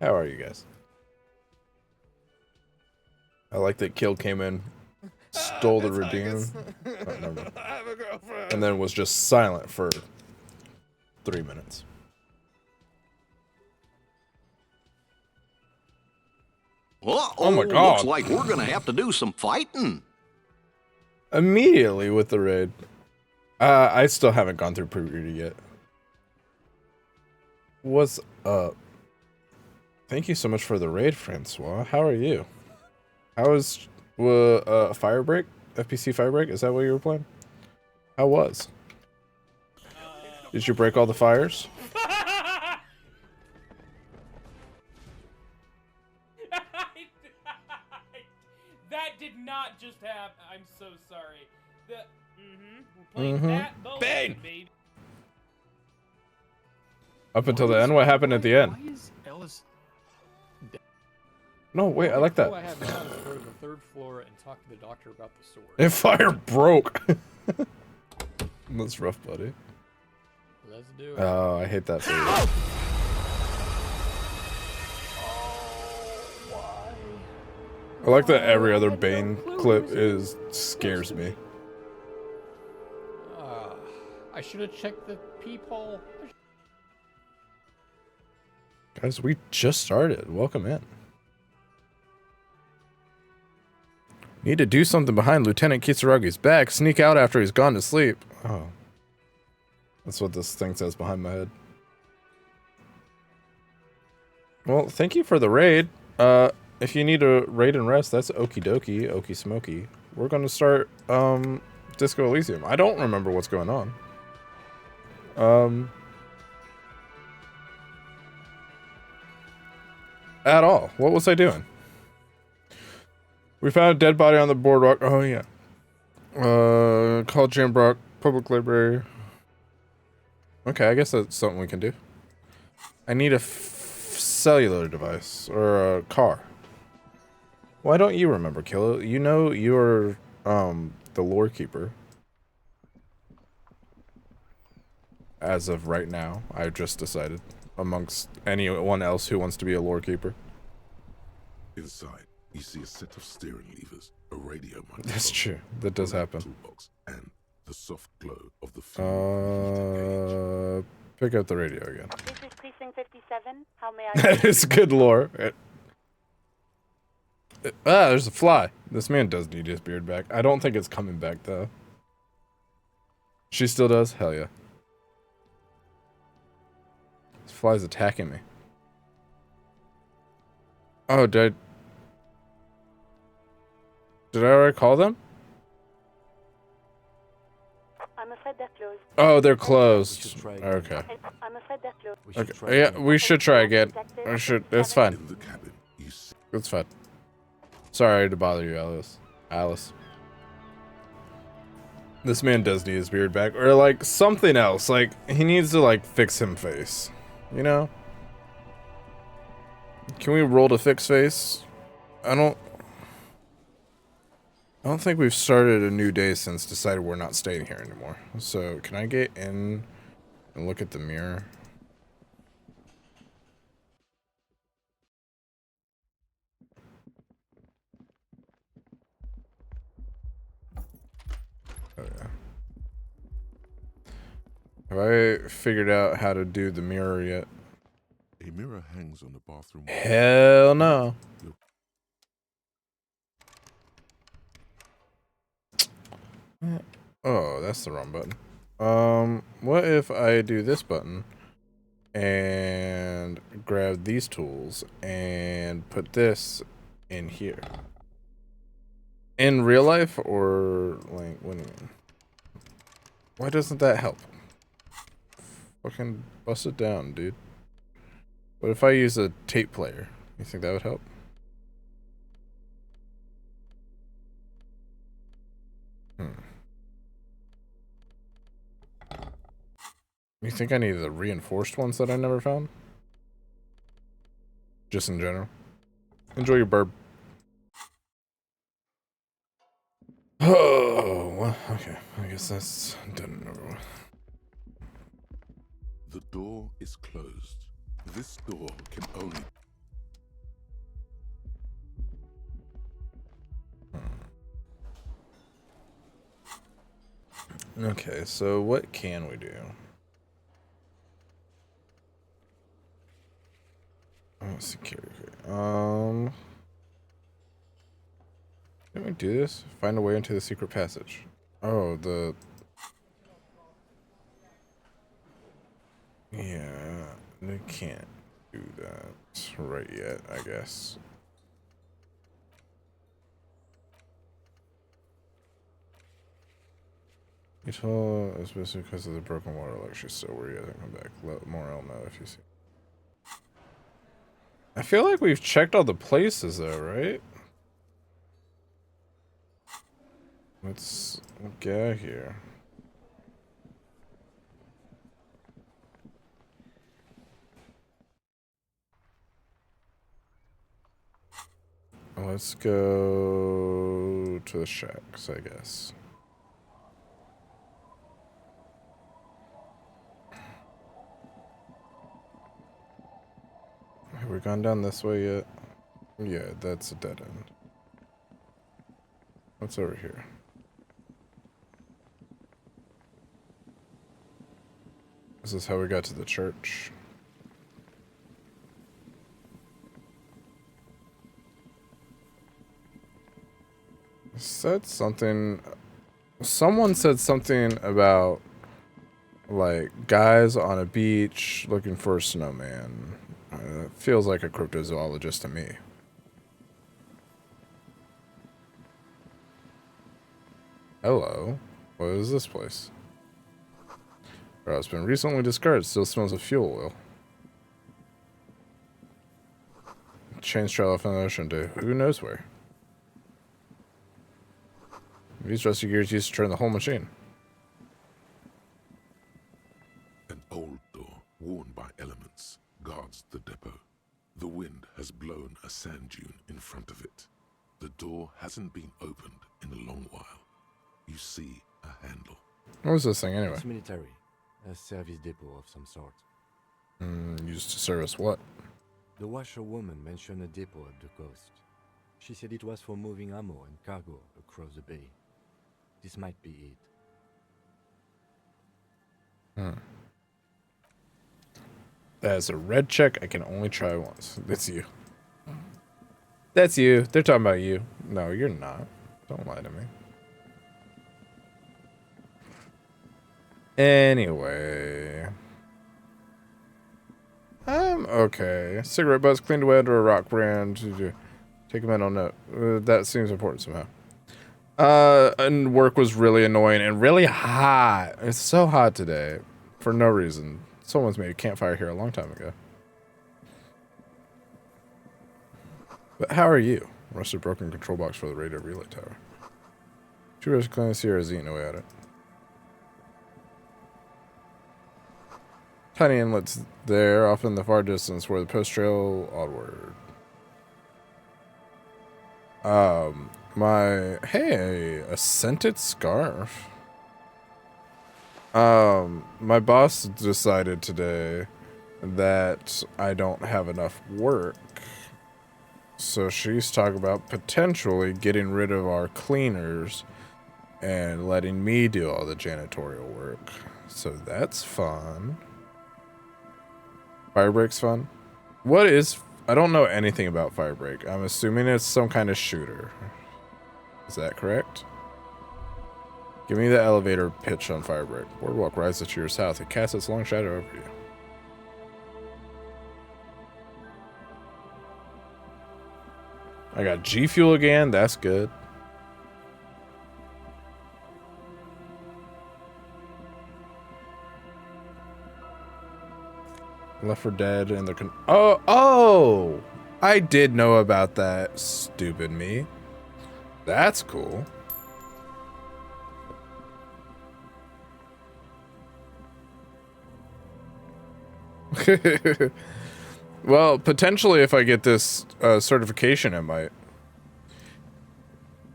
How are you guys? I like that Kill came in, stole the redeem, and then was just silent for 3 minutes. Oh my God! Looks like we're gonna have to do some fighting. Immediately with the raid. I still haven't gone through puberty yet. What's up? Thank you so much for the raid, Francois. How are you? How is Firebreak? FPC Firebreak? Is that what you were playing? How was? Did you break all the fires? That did not just happen. I'm so sorry. We're playing that bang, baby. Up until the end, what happened at the end? Why is Ellis? No, wait, I like that. All I have now is go to the 3rd floor and talk to the doctor about the sword. And fire broke. That's rough, buddy. Let's do it. Oh, I hate that for you. I like that every other Bane clip scares me. I should have checked the peephole. Guys, we just started. Welcome in. Need to do something behind Lieutenant Kisaragi's back. Sneak out after he's gone to sleep. Oh. That's what this thing says behind my head. Well, thank you for the raid. If you need a raid and rest, that's okie dokie, okie smoky. We're gonna start, Disco Elysium. I don't remember what's going on. At all. What was I doing? We found a dead body on the boardwalk. Oh, yeah. Called Jambrock Public Library. Okay, I guess that's something we can do. I need a cellular device or a car. Why don't you remember, Killa? You know you're the lore keeper. As of right now, I've just decided. Amongst anyone else who wants to be a lore keeper. Inside, you see a set of steering levers, a radio microphone. That's true. That does happen. Toolbox, and the soft glow of the pick up the radio again. This is Precinct 57. How may I? That is good lore. There's a fly. This man does need his beard back. I don't think it's coming back though. She still does? Hell yeah. This fly's attacking me. Oh, did I already call them? I'm afraid they're closed. Oh, they're closed. Okay. I'm afraid they're closed. Okay. Yeah, we should try again. We should. It's fine. in the cabin. You see It's fine. Sorry to bother you, Alice. This man does need his beard back. Or, like, something else. Like, he needs to, like, fix him face. You know? Can we roll to fix face? I don't think we've started a new day since decided we're not staying here anymore. So, can I get in and look at the mirror? Oh, yeah. Have I figured out how to do the mirror yet? a mirror hangs on the bathroom wall. Hell no. Oh, that's the wrong button. What if I do this button and grab these tools and put this in here? In real life or like what do you mean? Why doesn't that help? Fucking bust it down, dude. What if I use a tape player? You think that would help? You think I need the reinforced ones that I never found? Just in general. Enjoy your burp. Oh, well, okay. I guess that's done and over with. The door is closed. This door can only... Okay, so what can we do? Oh, security. Can we do this? Find a way into the secret passage. Oh, yeah, they can't do that right yet, I guess. You told us basically because of the broken water lecture, so where you hasn't come back. Let Morel know if you see. I feel like we've checked all the places though, right? Let's get out of here. Let's go to the shacks, I guess. Have we gone down this way yet? Yeah, that's a dead end. What's over here? Is this how we got to the church? Said something. Someone said something about like guys on a beach looking for a snowman. Feels like a cryptozoologist to me. Hello. What is this place? Bro, it's been recently discarded. Still smells of fuel oil. Chains trail off in the ocean to who knows where. These rusty gears used to turn the whole machine. An old door, worn by elements, guards the depot. The wind has blown a sand dune in front of it. The door hasn't been opened in a long while. You see a handle. What was this thing anyway? It's military. A service depot of some sort. Used to service what? The washerwoman mentioned a depot at the coast. She said it was for moving ammo and cargo across the bay. This might be it. As a red check, I can only try once. That's you. That's you. They're talking about you. No, you're not. Don't lie to me. Anyway. Okay. Cigarette butts cleaned away under a rock brand. Take a mental note. That seems important somehow. And work was really annoying and really hot. It's so hot today. For no reason. Someone's made a campfire here a long time ago. But how are you? Rusted broken control box for the radio relay tower. 2 hours clean Sierra's eating away at it. Tiny inlets there, off in the far distance, where the post trail onward. Hey, a scented scarf. My boss decided today that I don't have enough work. So she's talking about potentially getting rid of our cleaners and letting me do all the janitorial work. So that's fun. Firebreak's fun. What is... I don't know anything about Firebreak. I'm assuming it's some kind of shooter. Is that correct? Give me the elevator pitch on Firebreak. Boardwalk rises to your south. It casts its long shadow over you. I got G Fuel again. That's good. Left 4 Dead and the oh! I did know about that. Stupid me. That's cool. Well, potentially if I get this certification, it might.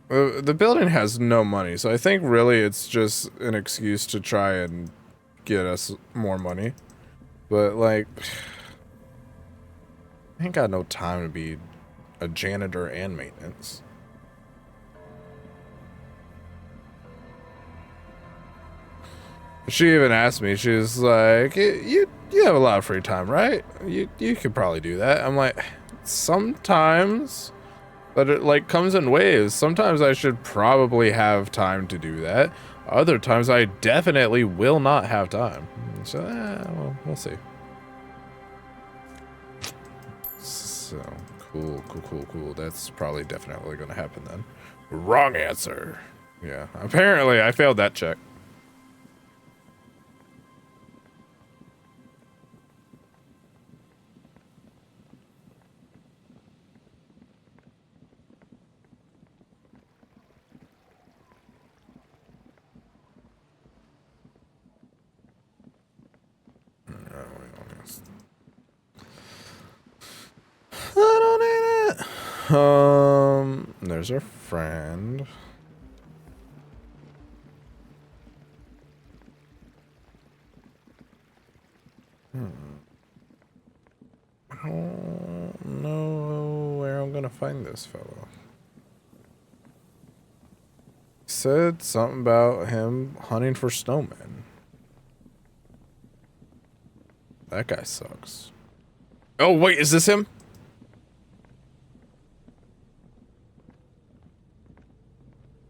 The building has no money, so I think really it's just an excuse to try and get us more money. But, like, I ain't got no time to be a janitor and maintenance. She even asked me, she was like, you have a lot of free time, right? You could probably do that. I'm like, sometimes, but it like comes in waves. Sometimes I should probably have time to do that. Other times I definitely will not have time. So, well, we'll see. So, cool. That's probably definitely going to happen then. Wrong answer. Yeah, apparently I failed that check. I don't need it. There's our friend. I don't know where I'm gonna find this fellow. He said something about him hunting for snowmen. That guy sucks. Oh, wait, is this him?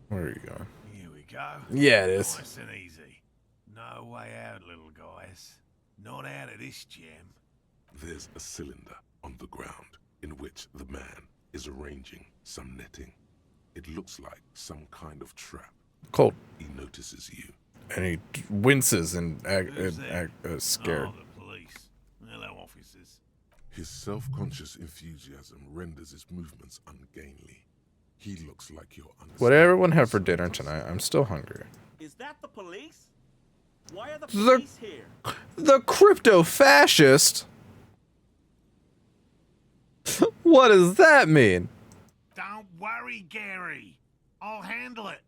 Where are you going? Here we go. Yeah, it is. Nice and easy. No way out, little guys. Not out of this jam. There's a cylinder on the ground in which the man is arranging some netting. It looks like some kind of trap. Cold. He notices you. And he winces and scared. Oh, the police. Hello, officers. His self-conscious enthusiasm renders his movements ungainly. He looks like you're What did everyone have for dinner tonight? I'm still hungry. Is that the police? Why are the police here? The crypto fascist? What does that mean? Don't worry, Gary. I'll handle it.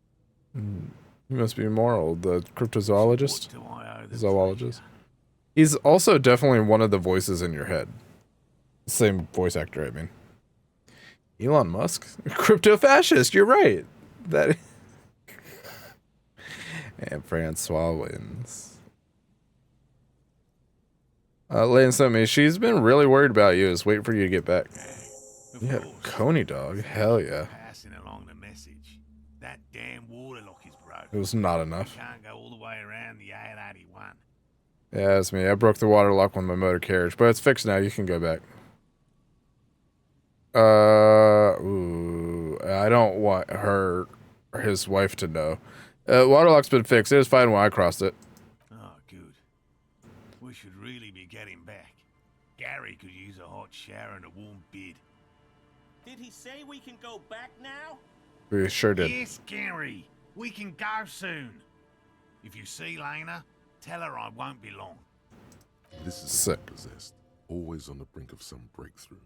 He must be moral, the cryptozoologist? What do I owe the Zoologist. He's also definitely one of the voices in your head. Same voice actor, I mean. Elon Musk? Crypto fascist, you're right. That. And Francois wins. Lane sent me, she's been really worried about you. Just wait for you to get back. Yeah, Coney dog. Hell yeah. Passing along the message. That damn water lock is broken. It was not enough. Can't go all the way around the 881. Yeah, that's me. I broke the water lock with my motor carriage, but it's fixed now. You can go back. Ooh, I don't want her or his wife to know. Water lock's been fixed. It was fine when I crossed it. Oh, good. We should really be getting back. Gary could use a hot shower and a warm bed. Did he say we can go back now? We sure did. Yes, Gary. We can go soon. If you see Lena, tell her I won't be long. This is Sick. possessed, always on the brink of some breakthrough.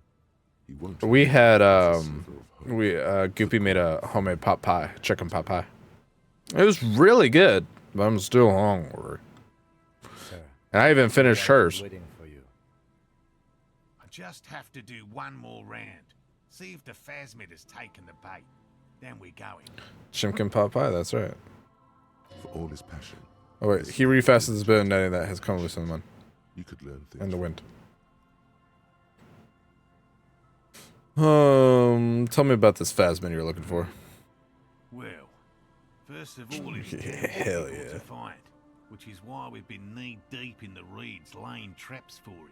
He won't. We had Goopy made a homemade pot pie, chicken pot pie. It was really good, but I'm still hungry. Sir, And I even finished hers. waiting for you. I just have to do one more round. See if the Phasmid has taken the bait. Then we're going. Chimkin pot pie, that's right. For all his passion, Oh wait, he refasted his bit of netting that has come loose in the mud you could learn things. and the wind. Tell me about this Phasmid you're looking for. Well, first of all, it's Hell difficult yeah. to find, which is why we've been knee-deep in the reeds laying traps for him.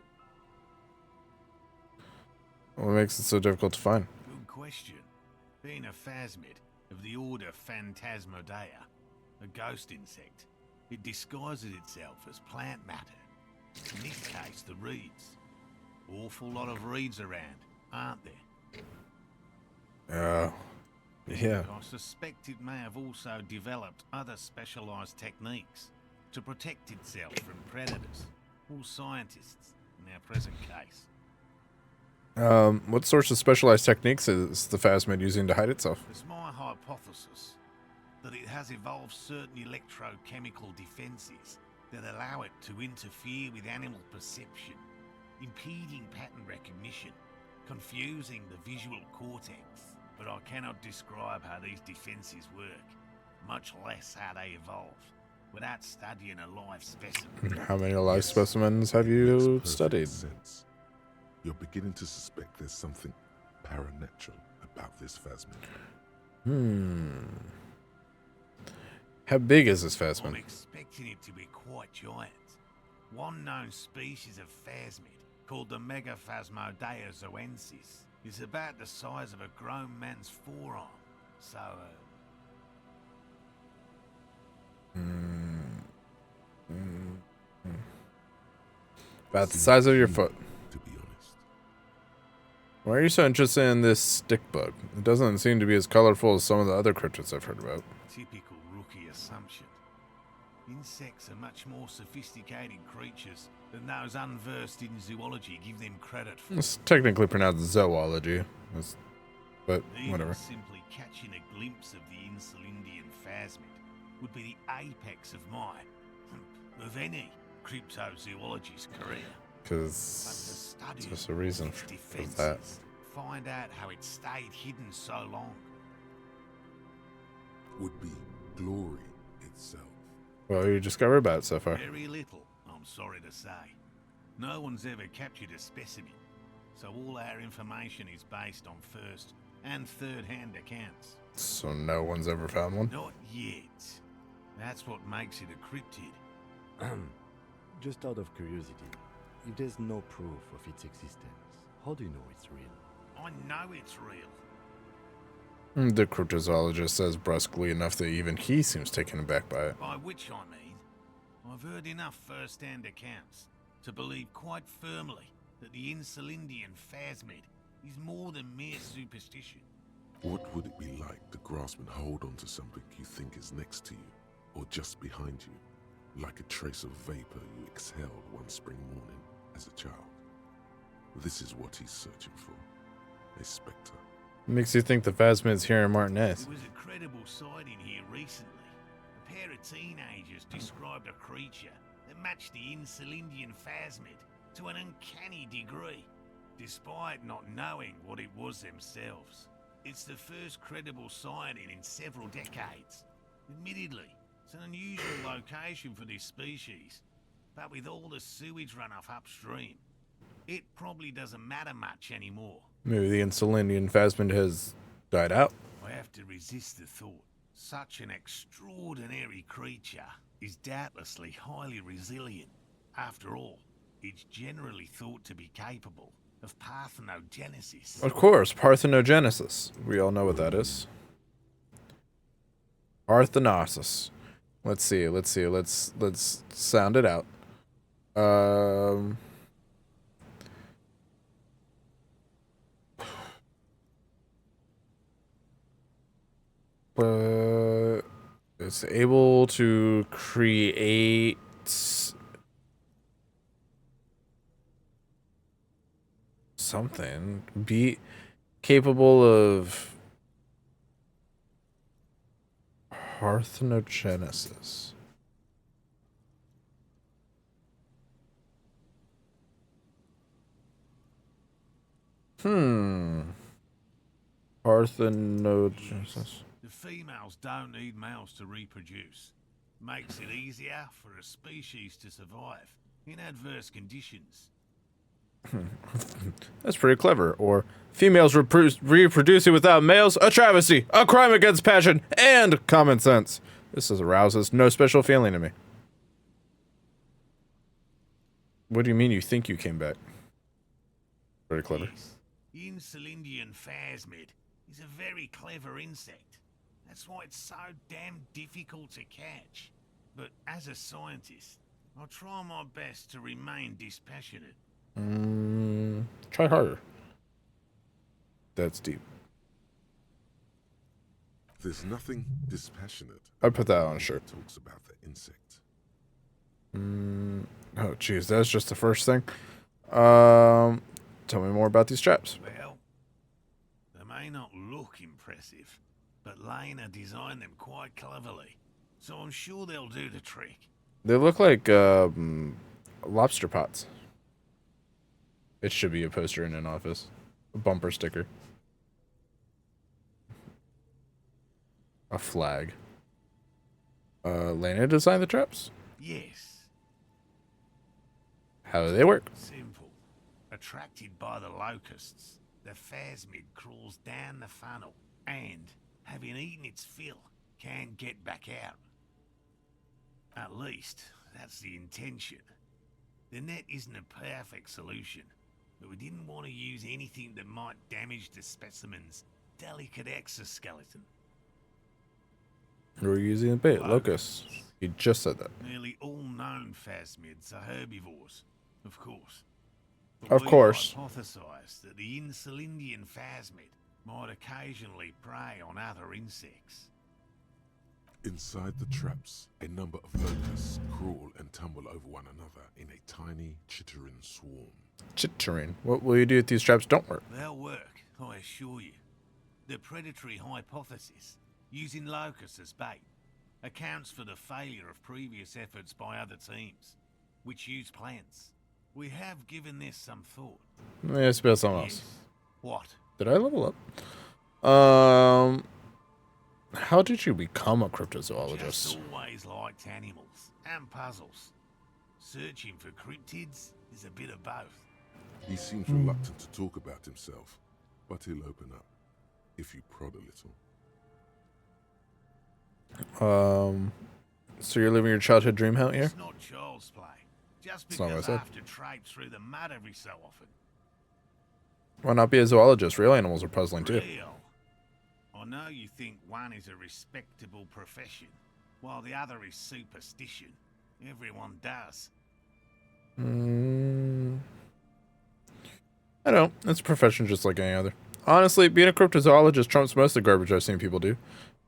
What makes it so difficult to find? Good question. Being a phasmid of the order Phantasmodea, a ghost insect, it disguises itself as plant matter. In this case, the reeds. Awful lot of reeds around, aren't there? Yeah. I suspect it may have also developed other specialized techniques to protect itself from predators or scientists in our present case. What sorts of specialized techniques is the Phasmid using to hide itself? It's my hypothesis that it has evolved certain electrochemical defenses that allow it to interfere with animal perception, impeding pattern recognition, confusing the visual cortex. But I cannot describe how these defenses work, much less how they evolve. without studying a live specimen. How many live specimens have Makes you perfect studied? sense. You're beginning to suspect there's something paranatural about this phasmid. How big is this I'm phasmid? expecting it to be quite giant. One known species of phasmid, called the Megaphasmodea zoensis, is about the size of a grown man's forearm. So, About the size of your Seems foot. human, to be honest. Why are you so interested in this stick bug? It doesn't seem to be as colorful as some of the other cryptids I've heard about. typical rookie assumption. Insects are much more sophisticated creatures than those unversed in zoology give them credit for. It's technically pronounced zoology, but Even whatever. simply catching a glimpse of the Insulindian phasmid would be the apex of my, of any, cryptozoologist's career. But to Because study there's a reason its for defenses, that. find out how it stayed hidden so long. Would be glory itself. Well, you discovered about it so far. Very little, I'm sorry to say. No one's ever captured a specimen, so all our information is based on first and third-hand accounts. So no one's ever found one? Not yet. That's what makes it a cryptid. Just out of curiosity, if there's no proof of its existence, how do you know it's real? I know it's real. The cryptozoologist says brusquely enough that even he seems taken aback by it. By which I mean, I've heard enough first-hand accounts to believe quite firmly that the Insulindian phasmid is more than mere superstition. What would it be like to grasp and hold onto something you think is next to you, or just behind you, like a trace of vapor you exhaled one spring morning as a child? This is what he's searching for. A spectre. Makes you think the phasmid's here in Martinez. There was a credible sighting here recently. A pair of teenagers described a creature that matched the Insulindian phasmid to an uncanny degree, despite not knowing what it was themselves. It's the first credible sighting in several decades. Admittedly, it's an unusual location for this species, but with all the sewage runoff upstream, it probably doesn't matter much anymore. Maybe the Insulindian phasmid has died out. I have to resist the thought. Such an extraordinary creature is doubtlessly highly resilient. After all, it's generally thought to be capable of parthenogenesis. Of course, parthenogenesis. We all know what that is. Parthenosis. Let's see. Let's sound it out. It's able to create something. Be capable of parthenogenesis. Parthenogenesis. The females don't need males to reproduce. Makes it easier for a species to survive in adverse conditions. That's pretty clever. Or females reproducing without males, a travesty, a crime against passion and common sense. This arouses no special feeling to me. What do you mean you think you came back? Very clever. Yes, the Insulindian phasmid is a very clever insect. That's why it's so damn difficult to catch. But as a scientist, I'll try my best to remain dispassionate. Try harder. That's deep. There's nothing dispassionate. I'd put that on a shirt. Talks about the insect. Oh, geez, that's just the first thing. Tell me more about these traps. Well, they may not look impressive, but Lena designed them quite cleverly, so I'm sure they'll do the trick. They look like lobster pots. It should be a poster in an office. A bumper sticker. A flag. Lena designed the traps? Yes. How do they work? Simple. Attracted by the locusts, the phasmid crawls down the funnel and, having eaten its fill, can get back out. At least, that's the intention. The net isn't a perfect solution, but we didn't want to use anything that might damage the specimen's delicate exoskeleton. We're using a bait, locusts. You just said that. Nearly all known phasmids are herbivores, of course. Of course. We hypothesized that the Insulindian phasmid might occasionally prey on other insects. Inside the traps, a number of locusts crawl and tumble over one another in a tiny, chittering swarm. Chittering. What will you do if these traps don't work? They'll work, I assure you. The predatory hypothesis, using locusts as bait, accounts for the failure of previous efforts by other teams, which use plants. We have given this some thought. It's about something else. What? Did I level up? How did you become a cryptozoologist? Just always liked animals and puzzles. Searching for cryptids is a bit of both. He seems reluctant to talk about himself, but he'll open up if you prod a little. So you're living your childhood dream out here? It's not child's play. Just That's not what I because I said. have to traipse through the mud every so often. Why not be a zoologist? Real animals are puzzling too. Real. I know you think one is a respectable profession, while the other is superstition. Everyone does. I don't. It's a profession just like any other. Honestly, being a cryptozoologist trumps most of the garbage I've seen people do.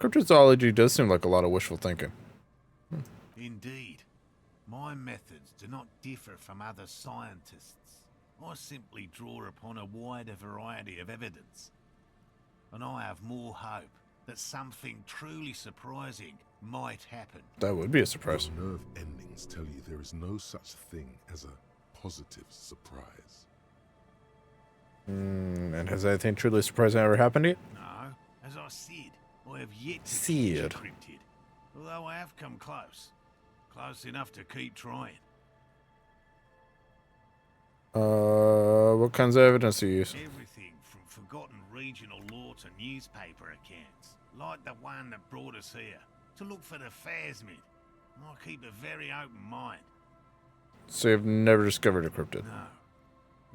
Cryptozoology does seem like a lot of wishful thinking. Indeed. My methods do not differ from other scientists. I simply draw upon a wider variety of evidence. And I have more hope that something truly surprising might happen. That would be a surprise. Your nerve endings tell you there is no such thing as a positive surprise. And has anything truly surprising ever happened to you? No, as I said, I have yet to Seed. catch a cryptid. Although I have come close. Close enough to keep trying. What kinds of evidence do you use? Everything from forgotten regional lore to newspaper accounts, like the one that brought us here, to look for the phasmid. I keep a very open mind. So you've never discovered a cryptid? No.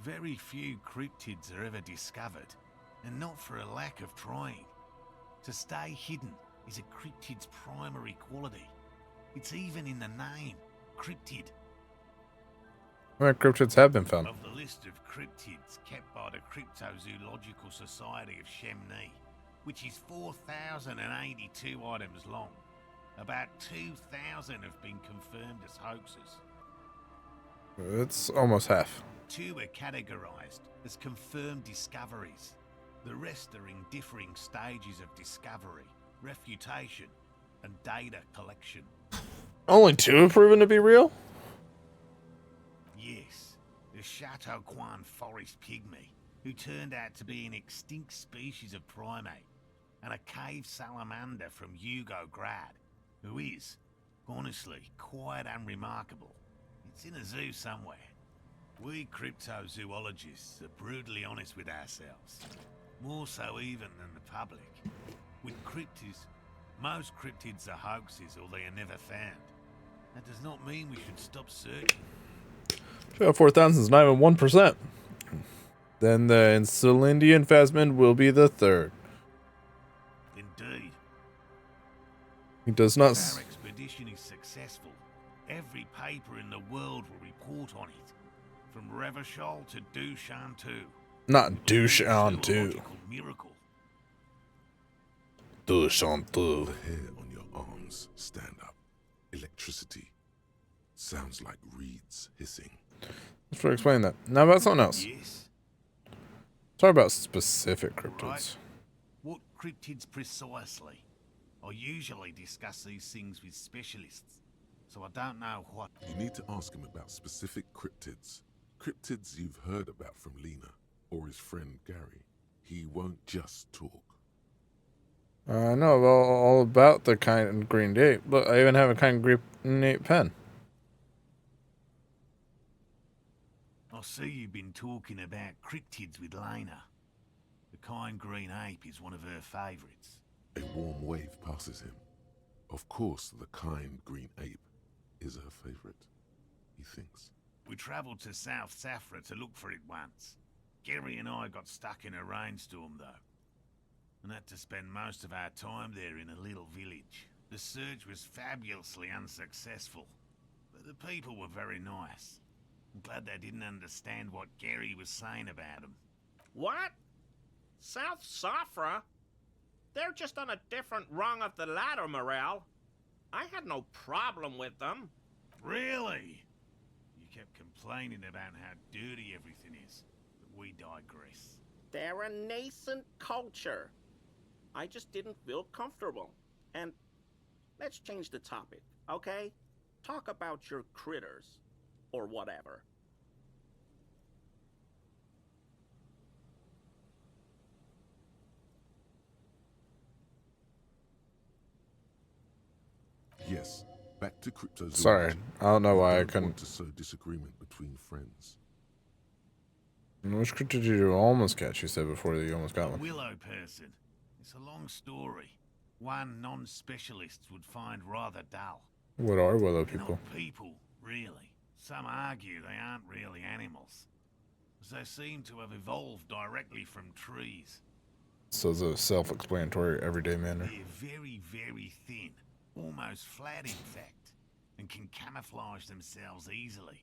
Very few cryptids are ever discovered, and not for a lack of trying. To stay hidden is a cryptid's primary quality. It's even in the name, cryptid. How many cryptids have been found? Of the list of cryptids kept by the Cryptozoological Society of Chemnee, which is 4,082 items long, about 2,000 have been confirmed as hoaxes. It's almost half. 2 are categorized as confirmed discoveries. The rest are in differing stages of discovery, refutation, and data collection. Only 2 have proven to be real? Yes, the Chateau Quan forest pygmy, who turned out to be an extinct species of primate, and a cave salamander from Grad, who is, honestly, quite unremarkable. It's in a zoo somewhere. We cryptozoologists are brutally honest with ourselves, more so even than the public. With cryptids, most cryptids are hoaxes or they are never found. That does not mean we should stop searching. 4,000 is not even 1%. Then the Insulindian phasmid will be the 3rd. Indeed. He does not... If our expedition is successful, every paper in the world will report on it. From Revachol to Dushantu. Not Dushantu. Miracle. Dushantu. The hair on your arms stand up. Electricity. Sounds like reeds hissing. Let's try to explain that. Now about something else. Yes. Talk about specific cryptids. Right. What cryptids precisely? I usually discuss these things with specialists, so I don't know what... You need to ask him about specific cryptids. Cryptids you've heard about from Lena, or his friend Gary. He won't just talk. I know all about the kind green ape. Look, I even have a kind green ape pen. I see you've been talking about cryptids with Lena. The kind green ape is one of her favourites. A warm wave passes him. Of course, the kind green ape is her favorite, he thinks. We travelled to South Safra to look for it once. Gary and I got stuck in a rainstorm, though, and had to spend most of our time there in a little village. The search was fabulously unsuccessful, but the people were very nice. I'm glad they didn't understand what Gary was saying about them. What? South Safra? They're just on a different rung of the ladder, Morale. I had no problem with them. Really? You kept complaining about how dirty everything is, but we digress. They're a nascent culture. I just didn't feel comfortable. And let's change the topic, okay? Talk about your critters. Or whatever. Yes, back to cryptozoology. Sorry, I don't know why I couldn't. Want to sow disagreement between friends. Which cryptid did you almost catch? You said before that you almost got one. Willow person. It's a long story. One non-specialist would find rather dull. What are willow They're people? not people, really. Some argue they aren't really animals, as they seem to have evolved directly from trees. So it's a self-explanatory, everyday manner. They're very, very thin, almost flat in fact, and can camouflage themselves easily,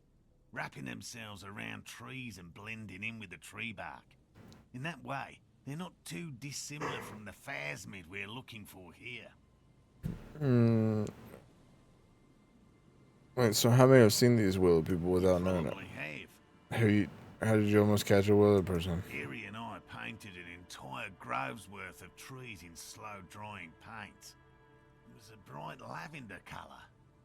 wrapping themselves around trees and blending in with the tree bark. In that way, they're not too dissimilar from the phasmid we're looking for here. Wait, so how many have seen these willow people without knowing it? Probably have. How did you almost catch a willow person? Harry and I painted an entire grove's worth of trees in slow-drying paint. It was a bright lavender colour.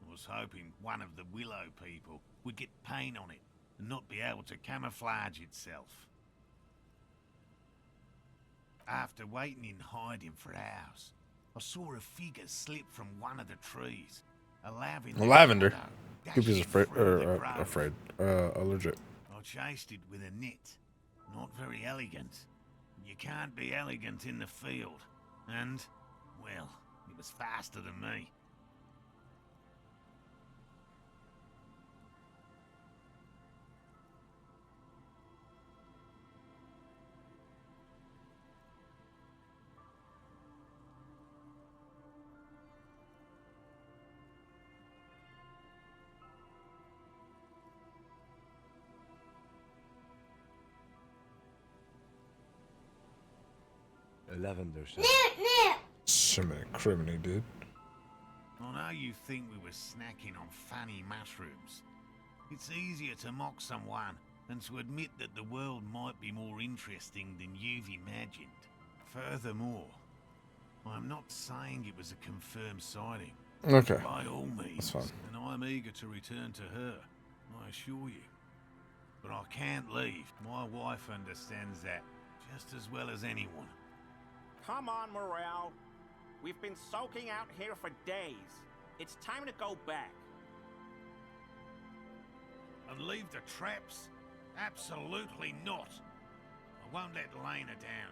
I was hoping one of the willow people would get paint on it and not be able to camouflage itself. After waiting in hiding for hours, I saw a figure slip from one of the trees. A lavender. People afraid. Allergic. I chased it with a net. Not very elegant. You can't be elegant in the field. And, well, it was faster than me. A lavender So many criminy, dude. I know you think we were snacking on funny mushrooms. It's easier to mock someone than to admit that the world might be more interesting than you've imagined. Furthermore, I'm not saying it was a confirmed sighting. Okay. By all means, That's fine. and I'm eager to return to her, I assure you. But I can't leave. My wife understands that just as well as anyone. Come on, Morale. We've been soaking out here for days. It's time to go back. And leave the traps? Absolutely not. I won't let Lena down.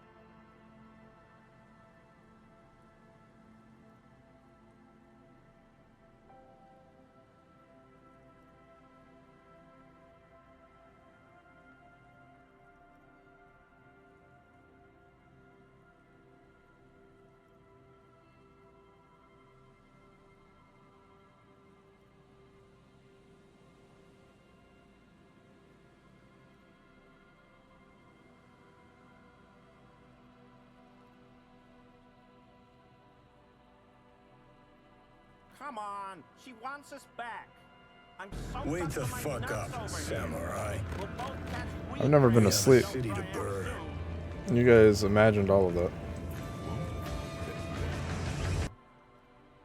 Come on. She wants us back. I'm so Wake the fuck up, samurai. I've never been asleep. City to burn. You guys imagined all of that.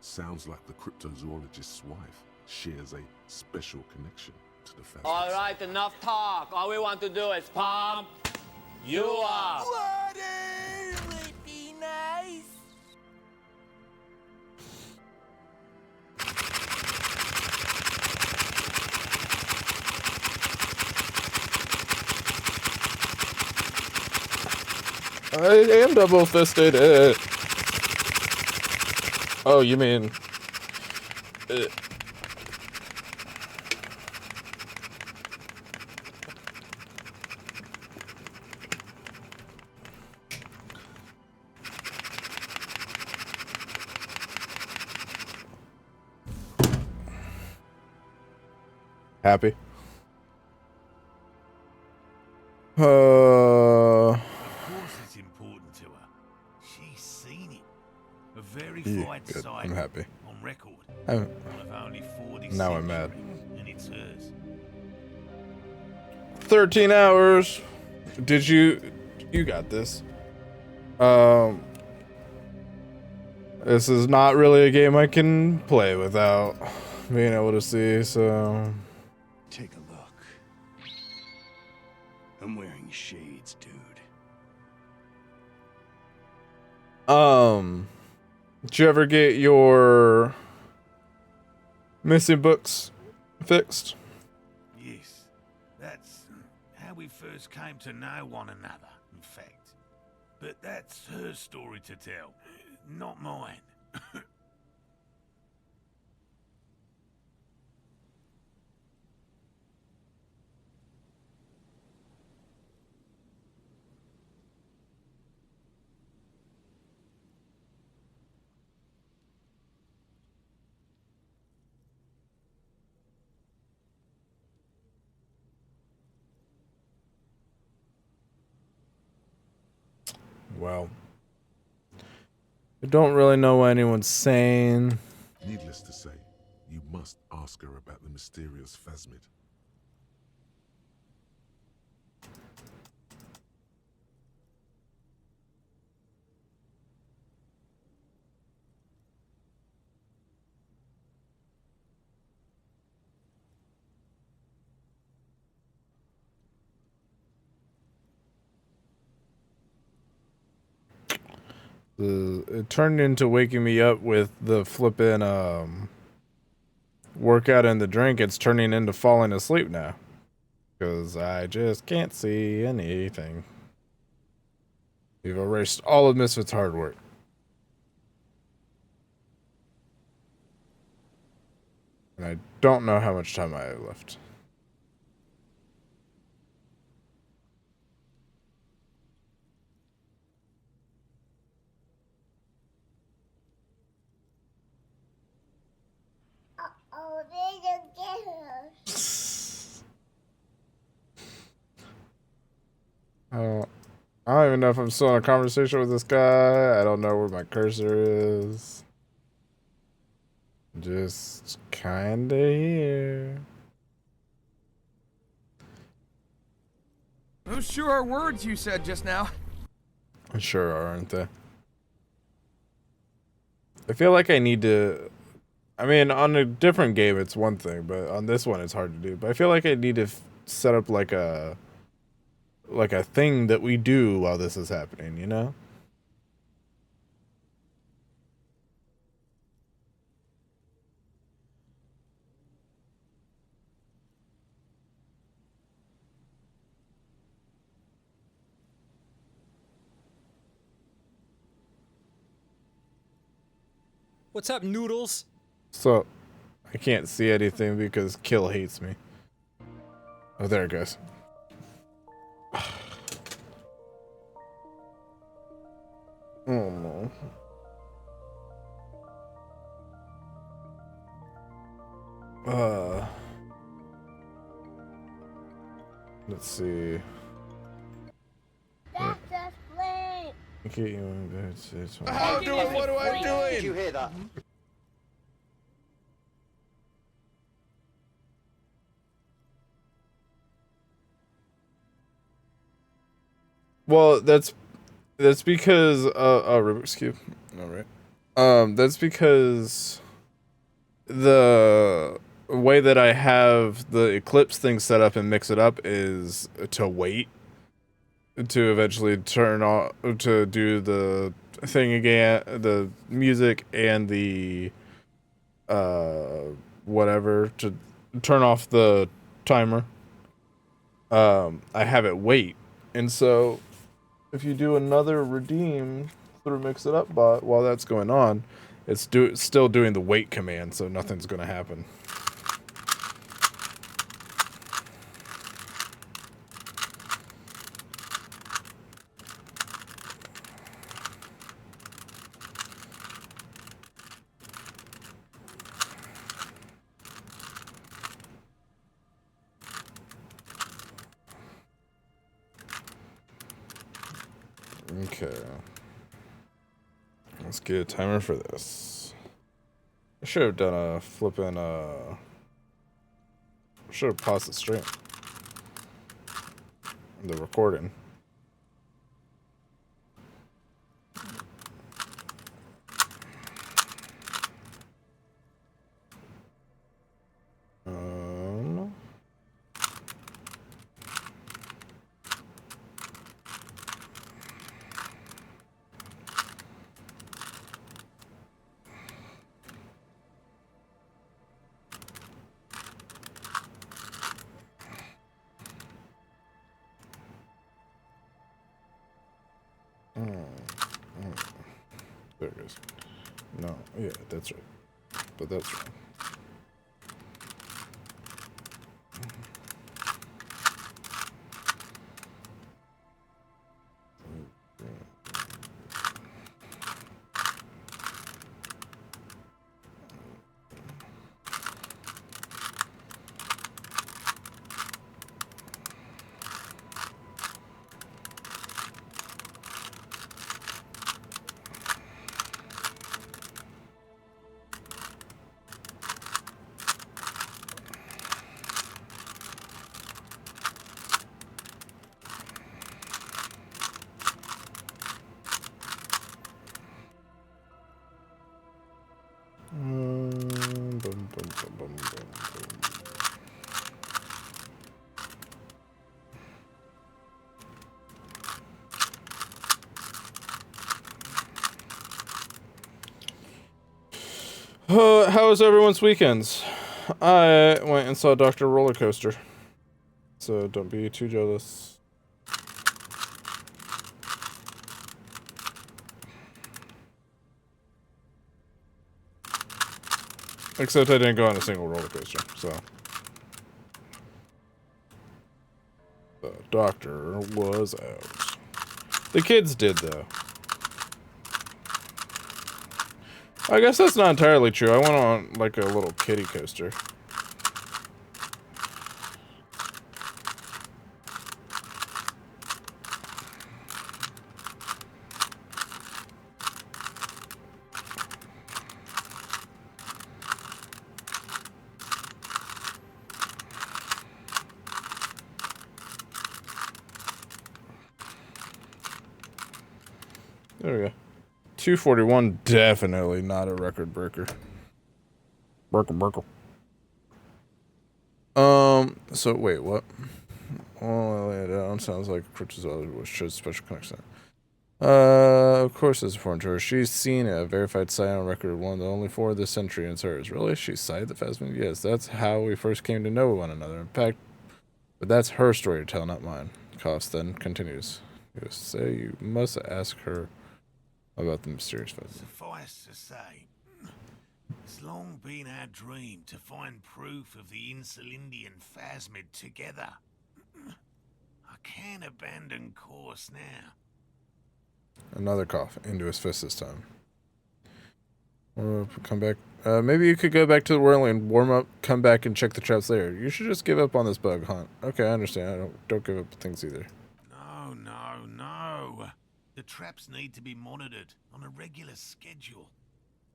Sounds like the cryptozoologist's wife shares a special connection to the phasmids. All right, enough talk. All we want to do is pump you up. Water would be nice. I am double-fisted. Oh, you mean... Happy? Of course it's important to her. She's seen it. A verified good. site I'm happy. on record. I'm- One of only 40 Now I'm mad. centuries, and it's hers. 13 hours. Did you got this. This is not really a game I can play without being able to see, so Take a look. I'm wearing shades, dude. did you ever get your missing books fixed? Yes, that's how we first came to know one another, in fact. But that's her story to tell, not mine. Well, I don't really know what anyone's saying. Needless to say, you must ask her about the mysterious phasmid. It turned into waking me up with the flippin' workout and the drink. It's turning into falling asleep now. Because I just can't see anything. We've erased all of Misfit's hard work. And I don't know how much time I have left. I don't even know if I'm still in a conversation with this guy. I don't know where my cursor is. Just kinda here. Those sure are words you said just now. Sure are, aren't they? I feel like I need to... I mean, on a different game, it's one thing, but on this one, it's hard to do. But I feel like I need to set up like a thing that we do while this is happening, you know? What's up, noodles? So, I can't see anything because Kill hates me. Oh, there it goes. Oh no. Let's see. That's just flame. Okay, you want to How do I? What am I doing? Did you hear that? Well, that's because Rubik's Cube. All right. That's because the way that I have the Eclipse thing set up and mix it up is to wait to eventually turn on to do the thing again, the music and the whatever to turn off the timer. I have it wait, and so if you do another redeem through Mix It Up bot while that's going on, it's still doing the wait command, so nothing's going to happen. Okay. Let's get a timer for this. I should have done a flipping, should have paused the stream. The recording. There it is. No, yeah, that's right. But that's right. How was everyone's weekends? I went and saw Dr. Roller Coaster. So don't be too jealous. Except I didn't go on a single roller coaster, so. The doctor was out. The kids did, though. I guess that's not entirely true. I went on, like, a little kiddie coaster. There we go. 241, definitely not a record breaker. Burkle. So wait, what? Well, lay it down. Sounds like cryptozoology was shows special connection. Of course it's important to her. She's seen a verified sight on record, one of the only four of this century, and it's hers. Really? She sighted the Phasmid? Yes, that's how we first came to know one another. In fact, but that's her story to tell, not mine. Cost then continues. You say you must ask her about the mysterious Phasmid. Suffice to say, it's long been our dream to find proof of the Insulindian Phasmid together. I can't abandon course now. Another cough into his fist this time. Come back. Maybe you could go back to the whirling, warm up, come back and check the traps later. You should just give up on this bug hunt. Okay, I understand. I don't give up things either. No. The traps need to be monitored on a regular schedule.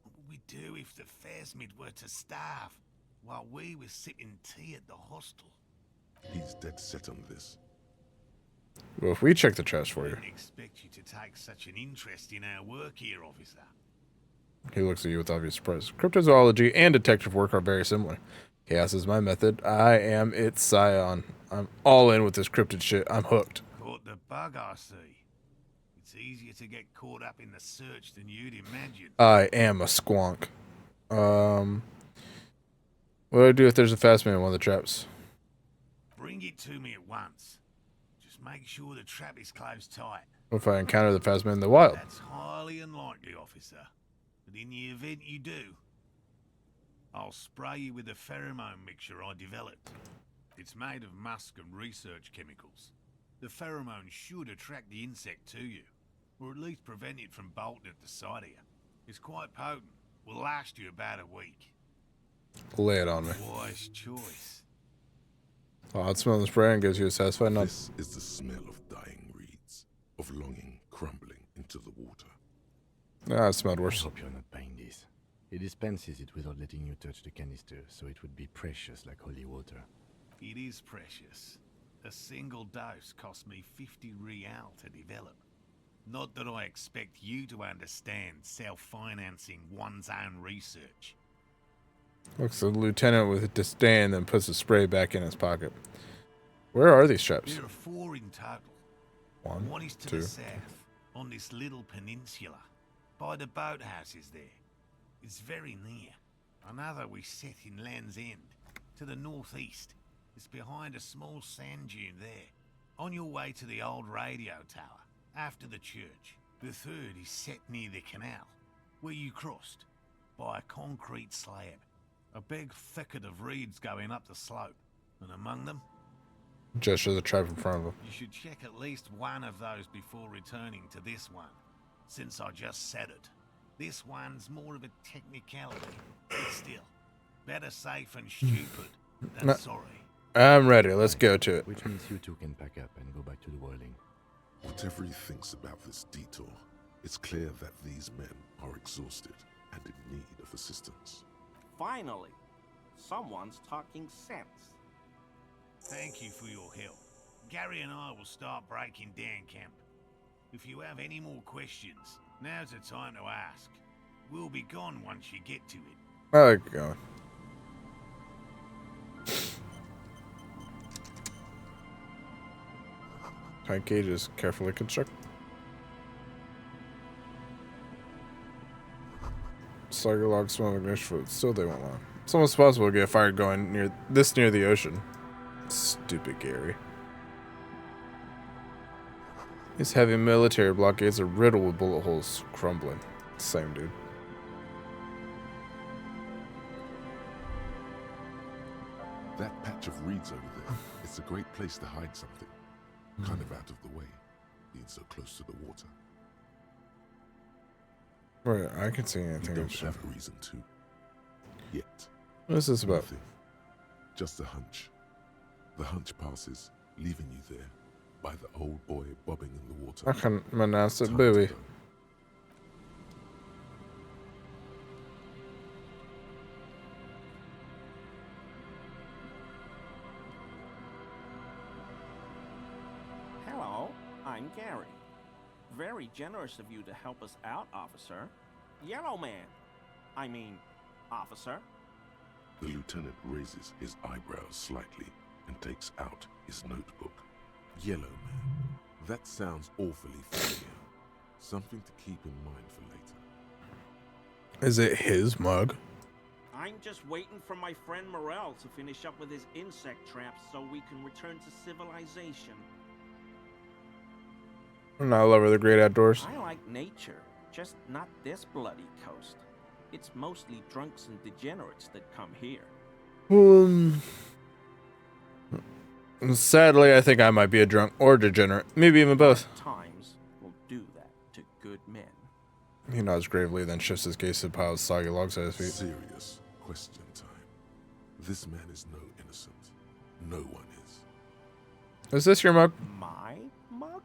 What would we do if the Phasmid were to starve while we were sipping tea at the hostel? He's dead set on this. Well, if we check the traps for you. I didn't expect you to take such an interest in our work here, officer. He looks at you with obvious surprise. Cryptozoology and detective work are very similar. Chaos is my method. I am its scion. I'm all in with this cryptid shit. I'm hooked. Caught the bug, I see. It's easier to get caught up in the search than you'd imagine. I am a squonk. What do I do if there's a Phasmid in one of the traps? Bring it to me at once. Just make sure the trap is closed tight. If I encounter the Phasma in the wild. That's highly unlikely, officer. But in the event you do, I'll spray you with a pheromone mixture I developed. It's made of musk and research chemicals. The pheromone should attract the insect to you, or at least prevent it from bolting at the sight of you. It's quite potent. Will last you about a week. Lay it on me. Wise choice. Oh, I'd smell the spray and gives you a satisfied nut. This is the smell of dying reeds, of longing crumbling into the water. Ah, it smelled worse. I hope you're not buying this. He dispenses it without letting you touch the canister, so it would be precious like holy water. It is precious. A single dose cost me 50 real to develop. Not that I expect you to understand self-financing one's own research. Looks at the lieutenant with disdain, then puts the spray back in his pocket. Where are these traps? There are 4 in total. One is to two. the south, on this little peninsula, by the boathouses there. It's very near. Another we set in Land's End, to the northeast. It's behind a small sand dune there, on your way to the old radio tower, after the church. The third is set near the canal, where you crossed, by a concrete slab. A big thicket of reeds going up the slope, and among them... Gesture the trap in front of him. You should check at least one of those before returning to this one, since I just said it. This one's more of a technicality, but still, better safe and stupid than sorry. I'm ready. Let's go to it. Which means you two can pack up and go back to the whirling. Whatever he thinks about this detour, it's clear that these men are exhausted and in need of assistance. Finally, someone's talking sense. Thank you for your help. Gary and I will start breaking down camp. If you have any more questions, now's the time to ask. We'll be gone once you get to it. I like going. Tank cage is carefully constructed. Slugger log smell ignition fluid. Still they won't long. It's almost possible to get a fire going near the ocean. Stupid Gary. These heavy military blockades are riddled with bullet holes crumbling. Same dude. That patch of reeds over there, it's a great place to hide something. Kind of out of the way, being so close to the water. Right, I can see You anything. don't have a reason to. Yet. What is this about? Nothing. Just a hunch. The hunch passes, leaving you there, by the old boy bobbing in the water. I can pronounce it, Time baby. to go. Hello, I'm Gary. Very generous of you to help us out, officer. Yellow man. I mean, officer. The lieutenant raises his eyebrows slightly and takes out his notebook. Yellow man. That sounds awfully familiar. Something to keep in mind for later. Is it his mug? I'm just waiting for my friend Morel to finish up with his insect traps so we can return to civilization. I'm not a lover of the great outdoors. I like nature, just not this bloody coast. It's mostly drunks and degenerates that come here. Sadly, I think I might be a drunk or degenerate. Maybe even both. Times will do that to good men. He nods gravely, then shifts his gaze to the pile of soggy logs at his feet. Serious question time. This man is no innocent. No one is. Is this your mug? My mug?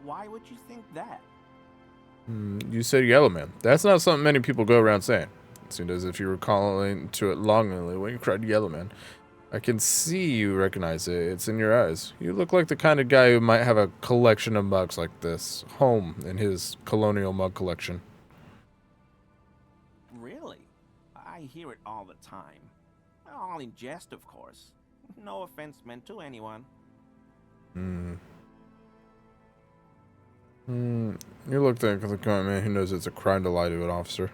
Why would you think that? You said yellow man. That's not something many people go around saying. It seemed as if you were calling to it longingly when you cried yellow man. I can see you recognize it. It's in your eyes. You look like the kind of guy who might have a collection of mugs like this home in his colonial mug collection. Really? I hear it all the time. All in jest, of course. No offense meant to anyone. You look like the kind of man who knows it's a crime to lie to an officer.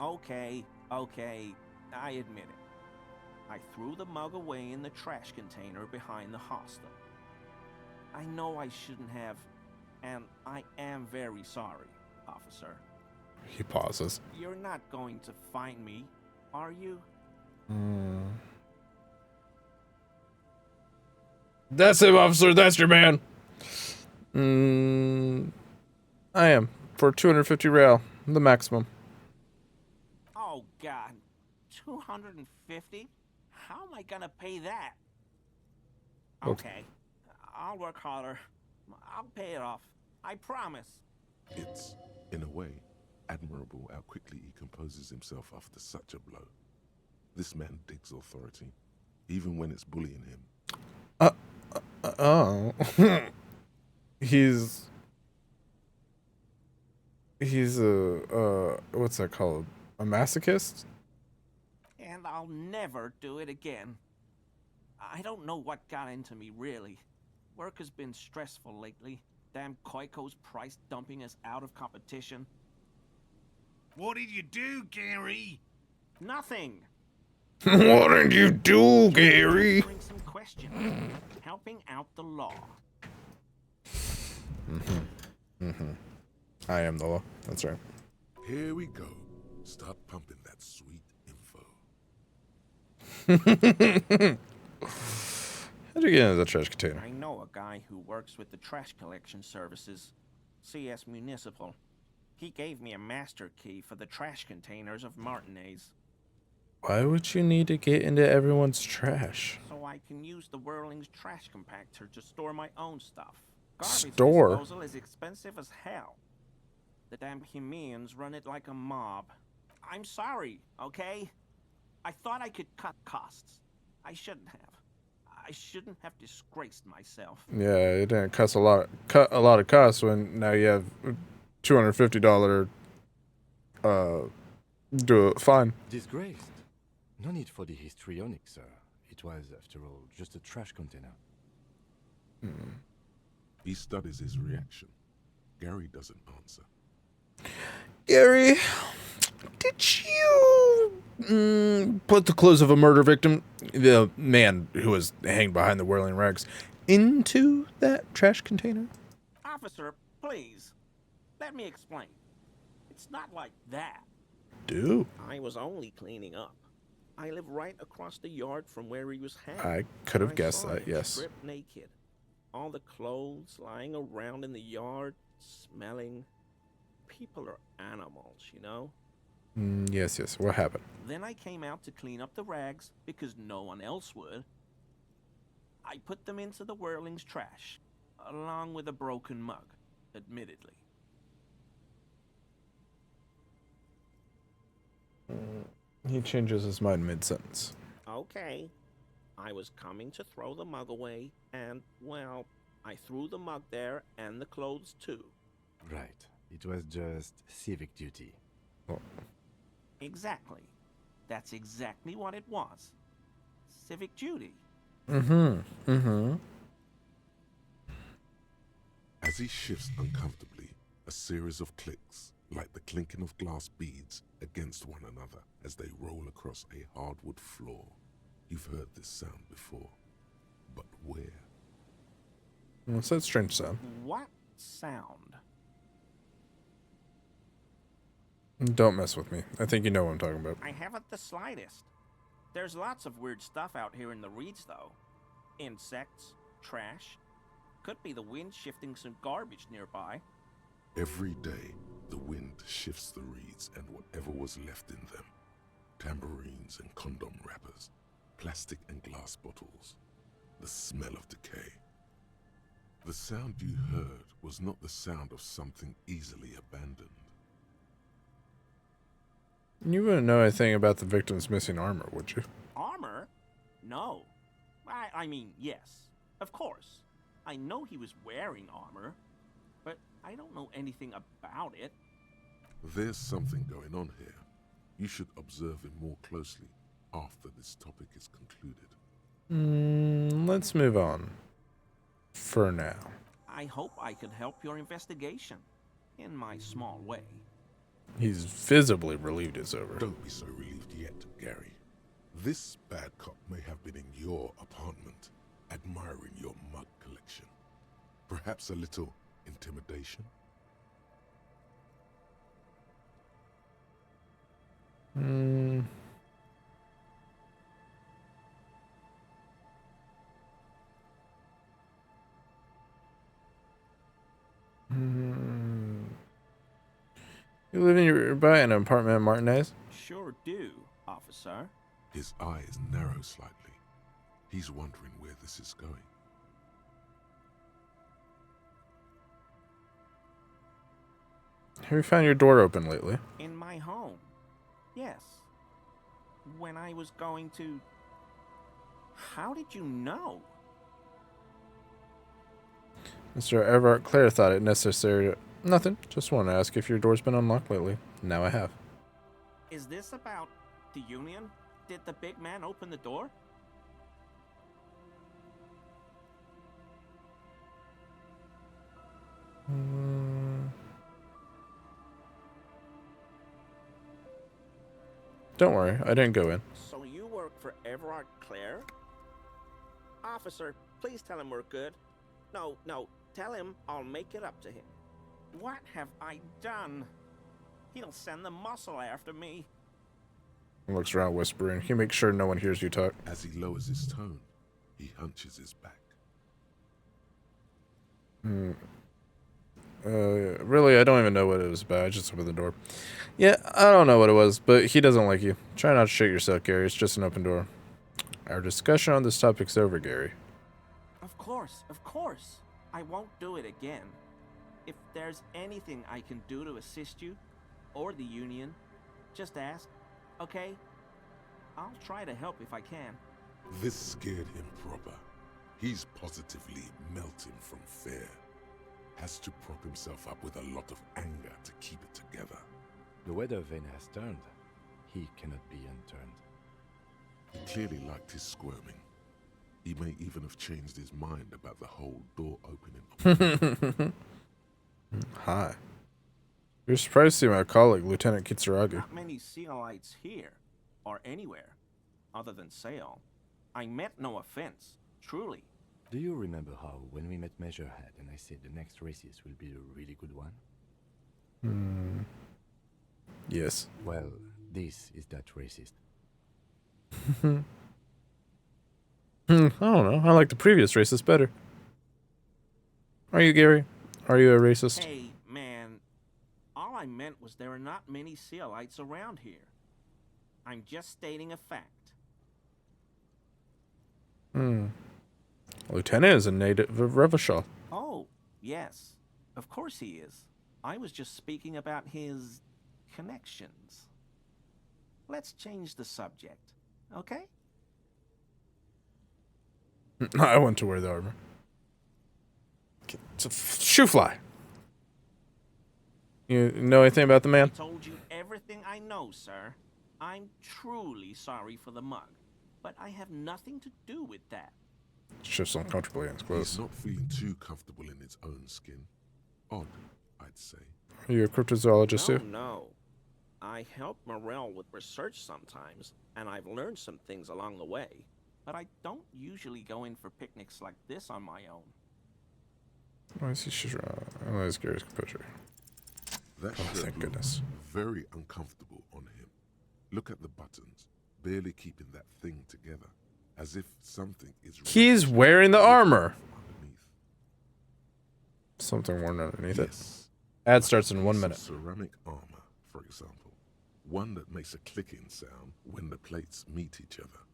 Okay, I admit it. I threw the mug away in the trash container behind the hostel. I know I shouldn't have, And I am very sorry, officer. He pauses. You're not going to find me, are you? That's him, officer. That's your man. I am. For 250 real. The maximum. Oh, God. 250? How am I gonna pay that? Okay. I'll work harder. I'll pay it off. I promise. It's, in a way, admirable how quickly he composes himself after such a blow. This man digs authority, even when it's bullying him. Oh. He's a, what's that called? A masochist? And I'll never do it again. I don't know what got into me, really. Work has been stressful lately. Damn Koiko's price dumping us out of competition. What did you do, Gary? Nothing. What did you do, Gary? Answering some questions. Helping out the law. I am the law. That's right. Here we go. Start pumping that sweet info. How'd you get into the trash container? I know a guy who works with the trash collection services, CS Municipal. He gave me a master key for the trash containers of Martinez. Why would you need to get into everyone's trash? So I can use the Whirling's trash compactor to store my own stuff. Garbage Store? disposal is expensive as hell. The damn Hemians run it like a mob. I'm sorry, okay? I thought I could cut costs. I shouldn't have. I shouldn't have disgraced myself. Yeah, it didn't cut a lot of costs when now you have $250 do it fine. Disgraced? No need for the histrionic, sir. It was, after all, just a trash container. He studies his reaction. Gary doesn't answer. Gary, did you put the clothes of a murder victim, the man who was hanged behind the whirling rags, into that trash container? Officer, please. Let me explain. It's not like that. Do? I was only cleaning up. I live right across the yard from where he was hanged. I could have I guessed saw that, him yes. stripped naked. All the clothes lying around in the yard, smelling. People are animals, you know? Yes. What happened? Then I came out to clean up the rags because no one else would. I put them into the Whirling's trash, along with a broken mug, admittedly. He changes his mind mid-sentence. Okay. I was coming to throw the mug away, and, well, I threw the mug there and the clothes too. Right. It was just civic duty. Oh. Exactly. That's exactly what it was. Civic duty. As he shifts uncomfortably, a series of clicks, like the clinking of glass beads against one another as they roll across a hardwood floor. You've heard this sound before, but where? What's that strange sound? What sound? Don't mess with me. I think you know what I'm talking about. I haven't the slightest. There's lots of weird stuff out here in the reeds, though. Insects, trash. Could be the wind shifting some garbage nearby. Every day, the wind shifts the reeds and whatever was left in them. Tambourines and condom wrappers, plastic and glass bottles, the smell of decay. The sound you heard was not the sound of something easily abandoned. You wouldn't know anything about the victim's missing armor, would you? Armor? No. I mean, yes. Of course. I know he was wearing armor, but I don't know anything about it. There's something going on here. You should observe him more closely after this topic is concluded. Let's move on. For now. I hope I could help your investigation, in my small way. He's visibly relieved it's over. Don't be so relieved yet, Gary. This bad cop may have been in your apartment, admiring your mug collection. Perhaps a little intimidation? Hmm. You live nearby in an apartment in Martinez? Sure do, officer. His eye is narrow slightly. He's wondering where this is going. Have you found your door open lately? In my home. Yes. When I was going to... How did you know? Mr. Everard Clare thought it necessary to... Nothing. Just wanted to ask if your door's been unlocked lately. Now I have. Is this about the Union? Did the big man open the door? Don't worry, I didn't go in. So you work for Everard Clare? Officer, please tell him we're good. No, tell him I'll make it up to him. What have I done? He'll send the muscle after me. He looks around whispering. He makes sure no one hears you talk. As he lowers his tone, he hunches his back. Really, I don't even know what it was about. I just opened the door. Yeah, I don't know what it was, but he doesn't like you. Try not to shake yourself, Gary. It's just an open door. Our discussion on this topic's over, Gary. Of course. I won't do it again. If there's anything I can do to assist you, or the Union, just ask, okay? I'll try to help if I can. This scared him proper. He's positively melting from fear. Has to prop himself up with a lot of anger to keep it together. The weather vane has turned. He cannot be unturned. He clearly liked his squirming. He may even have changed his mind about the whole door opening. Hi. You're surprised to see my colleague, Lieutenant Kitsuragi. Not many Sealites here, or anywhere, other than Sail. I meant no offense, truly. Do you remember how, when we met Measurehead and I said the next races will be a really good one? Yes. Well, this is that racist. I don't know. I like the previous racist better. Are you, Gary? Are you a racist? Hey, man. All I meant was there are not many Sealites around here. I'm just stating a fact. Lieutenant is a native of Revachol. Oh, yes. Of course he is. I was just speaking about his connections. Let's change the subject, okay? I want to wear the armor. It's a shoe fly. You know anything about the man? I told you everything I know, sir. I'm truly sorry for the mug, but I have nothing to do with that. Shifts uncomfortably in his clothes. He's not feeling too comfortable in his own skin. Odd, I'd say. Are you a cryptozoologist too? No. I help Morel with research sometimes, and I've learned some things along the way. But I don't usually go in for picnics like this on my own. Oh, I see she's analyze Gary's composure. That thank goodness. Very uncomfortable on him. Look at the buttons, barely keeping that thing together, as if something is. He's wearing the armor. Something worn underneath it. Ad starts in 1 minute. Ceramic armor, for example, one that makes a clicking sound when the plates meet each other,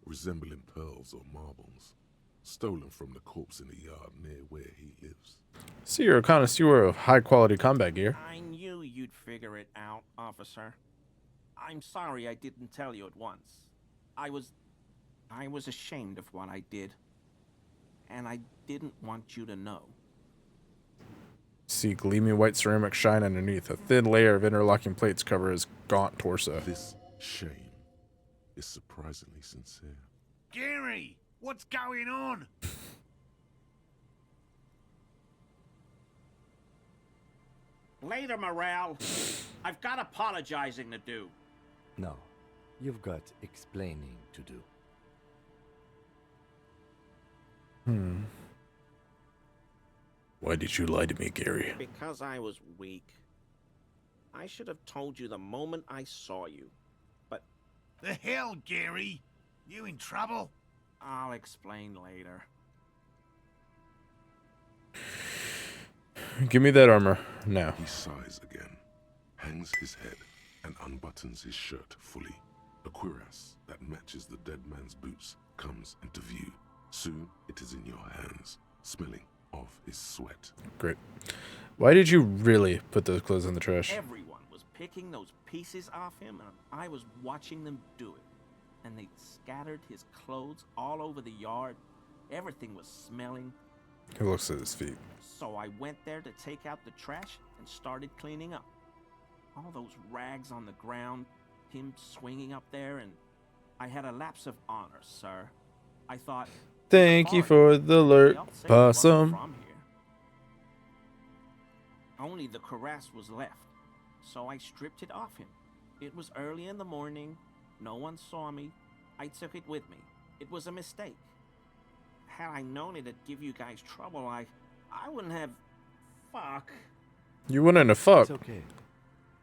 resembling pearls or marbles, stolen from the corpse in a yard near where he lives. See, you're a connoisseur of high-quality combat gear. I knew you'd figure it out, officer. I'm sorry I didn't tell you at once. I was ashamed of what I did. And I didn't want you to know. See gleaming white ceramic shine underneath. A thin layer of interlocking plates cover his gaunt torso. This shame is surprisingly sincere. Gary, what's going on? Later, Morale. I've got apologizing to do. No, you've got explaining to do. Why did you lie to me, Gary? Because I was weak. I should have told you the moment I saw you. But... The hell, Gary? You in trouble? I'll explain later. Give me that armor now. He sighs again, hangs his head, and unbuttons his shirt fully. A cuirass that matches the dead man's boots comes into view. Soon it is in your hands, smelling of his sweat. Great. Why did you really put those clothes in the trash? Everyone was picking those pieces off him, and I was watching them do it. And they scattered his clothes all over the yard. Everything was smelling. He looks at his feet. So I went there to take out the trash and started cleaning up. All those rags on the ground, him swinging up there, and I had a lapse of honor, sir. I thought... Thank you for the alert, possum. From here. Only the cuirass was left, so I stripped it off him. It was early in the morning. No one saw me. I took it with me. It was a mistake. Had I known it'd give you guys trouble, I wouldn't have... Fuck. You wouldn't have fucked. It's okay.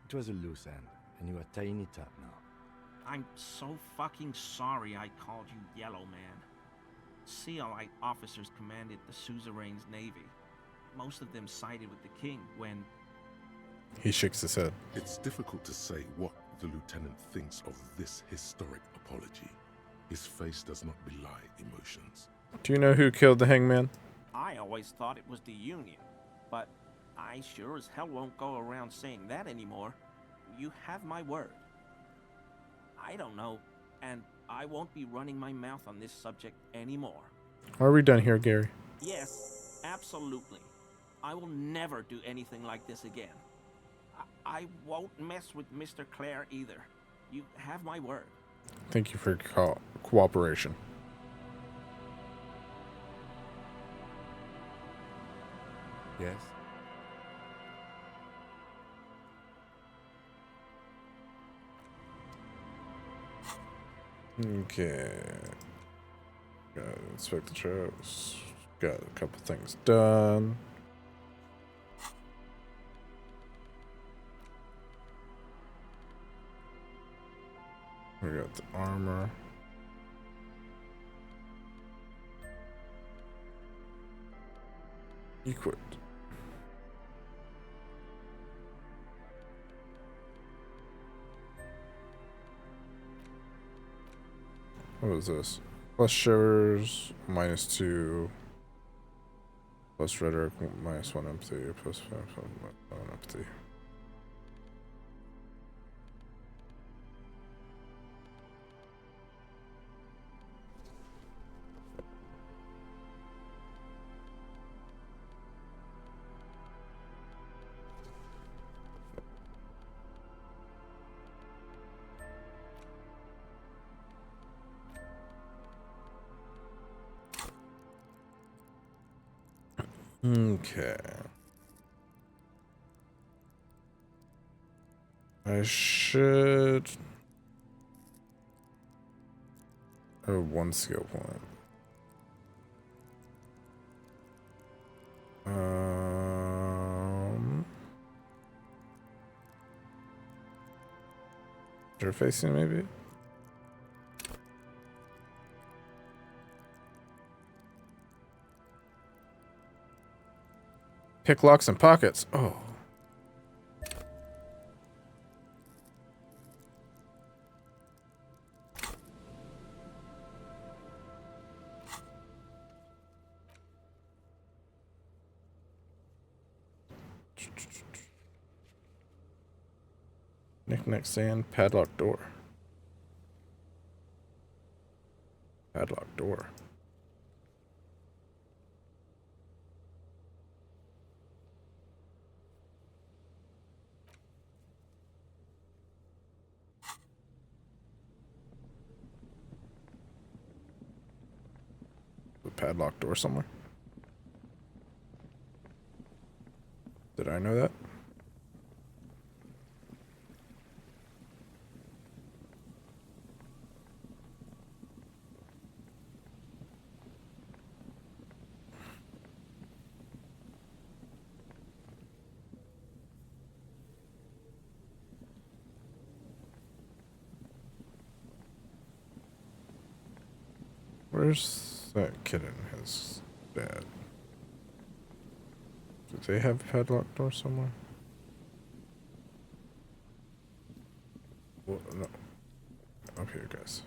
It was a loose end, and you are tying it up now. I'm so fucking sorry I called you Yellow Man. Sealite officers commanded the suzerain's navy. Most of them sided with the king when... He shakes his head. It's difficult to say what the lieutenant thinks of this historic apology. His face does not belie emotions. Do you know who killed the hangman? I always thought it was the Union, but I sure as hell won't go around saying that anymore. You have my word. I don't know, and I won't be running my mouth on this subject anymore. Are we done here, Gary? Yes, absolutely. I will never do anything like this again. I won't mess with Mr. Clare either. You have my word. Thank you for your cooperation. Yes? Okay. Gotta inspect the traps. Got a couple things done. We got the armor. Equipped. What is this? Plus shivers, -2. Plus rhetoric, -1 empathy. Plus 1 empathy. Okay. I should... Oh, 1 skill point. Interfacing, maybe? Pick locks and pockets. Oh. Knick-knack sand, padlock door. Padlock door. The padlock door somewhere. Did I know that? Where's that kid and his dad? Do they have a padlock door somewhere? Well, no. Up here, guys.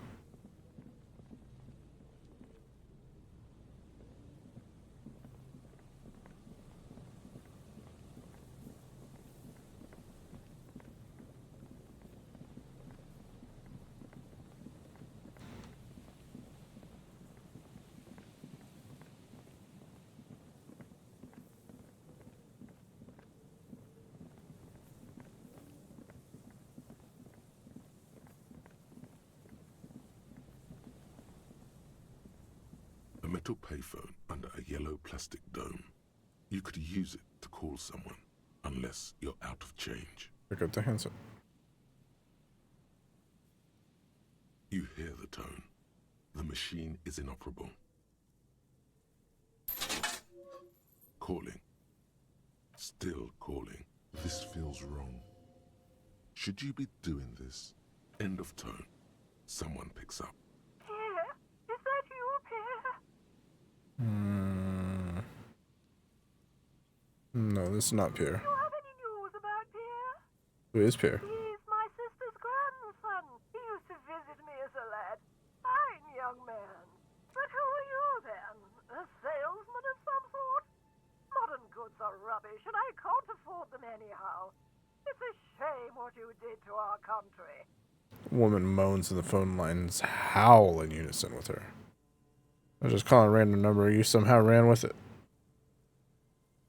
A metal payphone under a yellow plastic dome. You could use it to call someone, unless you're out of change. Pick up the handset. You hear the tone. The machine is inoperable. Calling. Still calling. This feels wrong. Should you be doing this? End of tone. Someone picks up. Pierre, is that you, Pierre? No, this is not Pierre. Do you have any news about Pierre? Who is Pierre? He's my sister's grandson. He used to visit me as a lad. Fine young man. But who are you then? A salesman of some sort? Modern goods are rubbish, and I can't afford them anyhow. It's a shame what you did to our country. Woman moans in the phone lines, howl in unison with her. I was just calling a random number. You somehow ran with it.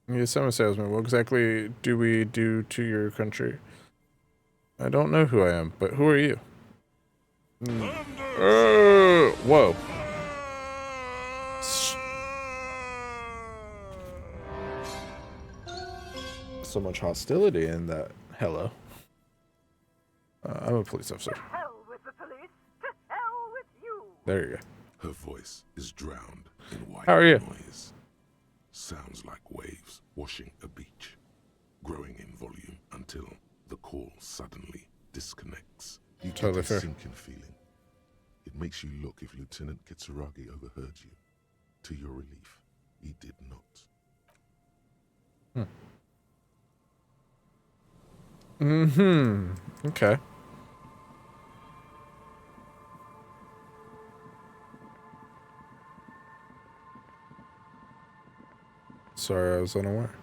Yes, I'm a salesman. What exactly do we do to your country? I don't know who I am, but who are you? Whoa. So much hostility in that. Hello. I'm a police officer. To hell with the police. To hell with you. There you go. Her voice is drowned in white How are you? noise. Sounds like waves washing a beach, growing in volume until the call suddenly disconnects. You Totally get a fair. sinking feeling. It makes you look if Lieutenant Kitsuragi overheard you. To your relief, he did not. Okay. Sorry, I was unaware.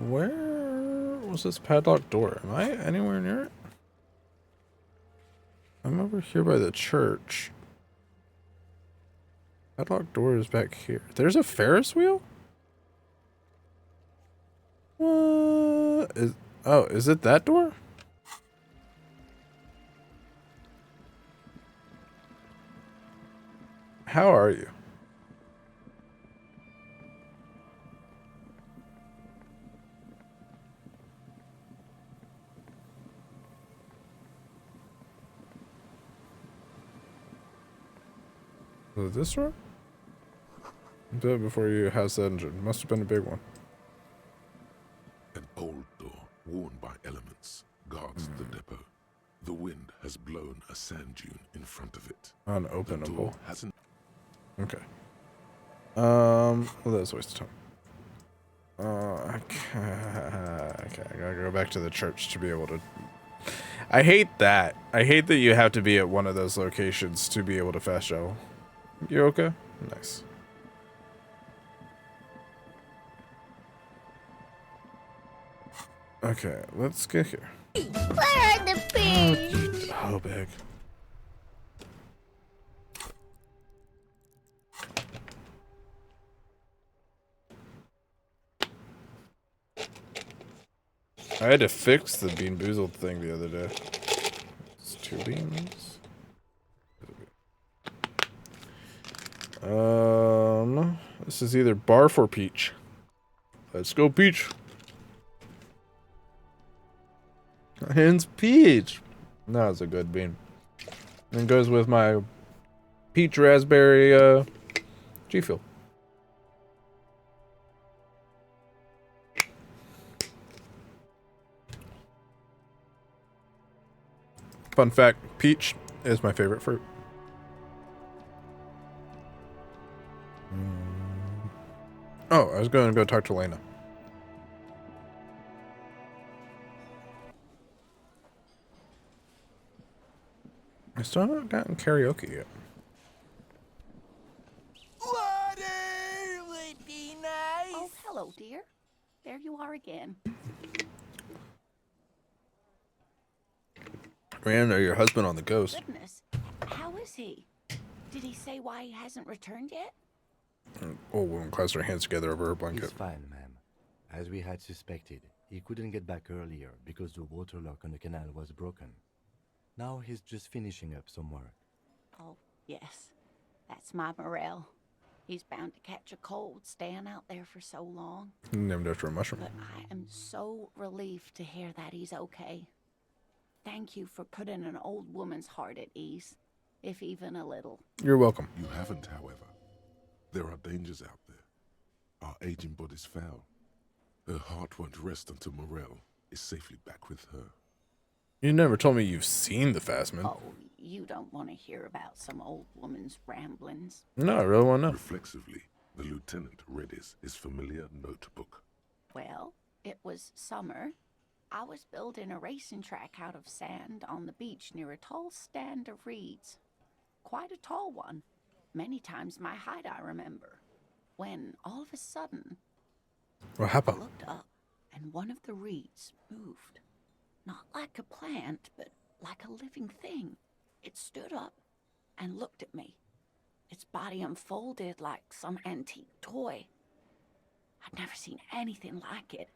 Where was this padlock door? Am I anywhere near it? I'm over here by the church. Padlock door is back here. There's a Ferris wheel? What is... Oh, is it that door? How are you? Was it this door? Do it before you house the engine. Must have been a big one. An old door, worn by elements, guards the depot. The wind has blown a sand dune in front of it. The Unopenable. door hasn't... Okay. Well, that's a waste of time. Okay, I gotta go back to the church to be able to... I hate that. I hate that you have to be at one of those locations to be able to fast travel. You okay? Nice. Okay, let's get here. Where are the pigs? Oh, big. I had to fix the Bean Boozled thing the other day. It's 2 beans. This is either barf or peach. Let's go peach. Hence peach. That was a good bean. And goes with my peach raspberry G Fuel. Fun fact, peach is my favorite fruit. Oh, I was going to go talk to Lena. I still haven't gotten karaoke yet. Water would be nice. Oh, hello, dear. There you are again. Miranda, your husband on the ghost. Goodness, how is he? Did he say why he hasn't returned yet? Old woman clasps her hands together over her blanket. He's fine, ma'am. As we had suspected, he couldn't get back earlier because the water lock on the canal was broken. Now he's just finishing up some work. Oh, yes. That's my Morel. He's bound to catch a cold staying out there for so long. Named after a mushroom. But I am so relieved to hear that he's okay. Thank you for putting an old woman's heart at ease, if even a little. You're welcome. You haven't, however. There are dangers out there. Our aging body's foul. Her heart won't rest until Morel is safely back with her. You never told me you've seen the Phasmid. Oh, you don't want to hear about some old woman's ramblings. No, I really want to know. Reflexively, the lieutenant read his familiar notebook. Well, it was summer. I was building a racing track out of sand on the beach near a tall stand of reeds. Quite a tall one. Many times my height, I remember. When, all of a sudden, What happened? I looked up, and one of the reeds moved. Not like a plant, but like a living thing. It stood up and looked at me. Its body unfolded like some antique toy. I'd never seen anything like it.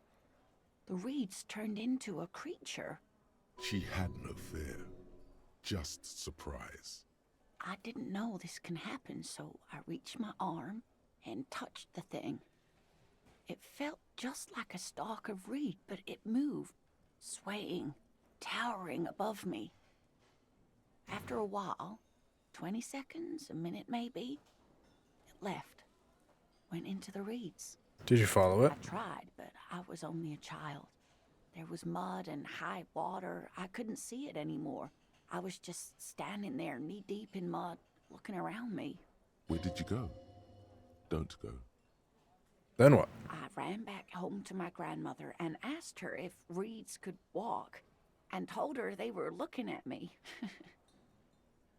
The reeds turned into a creature. She had no fear, just surprise. I didn't know this can happen, so I reached my arm and touched the thing. It felt just like a stalk of reed, but it moved, swaying, towering above me. After a while, 20 seconds, a minute maybe, it left, went into the reeds. Did you follow it? I tried, but I was only a child. There was mud and high water. I couldn't see it anymore. I was just standing there, knee-deep in mud, looking around me. Where did you go? Don't go. Then what? I ran back home to my grandmother and asked her if reeds could walk, and told her they were looking at me.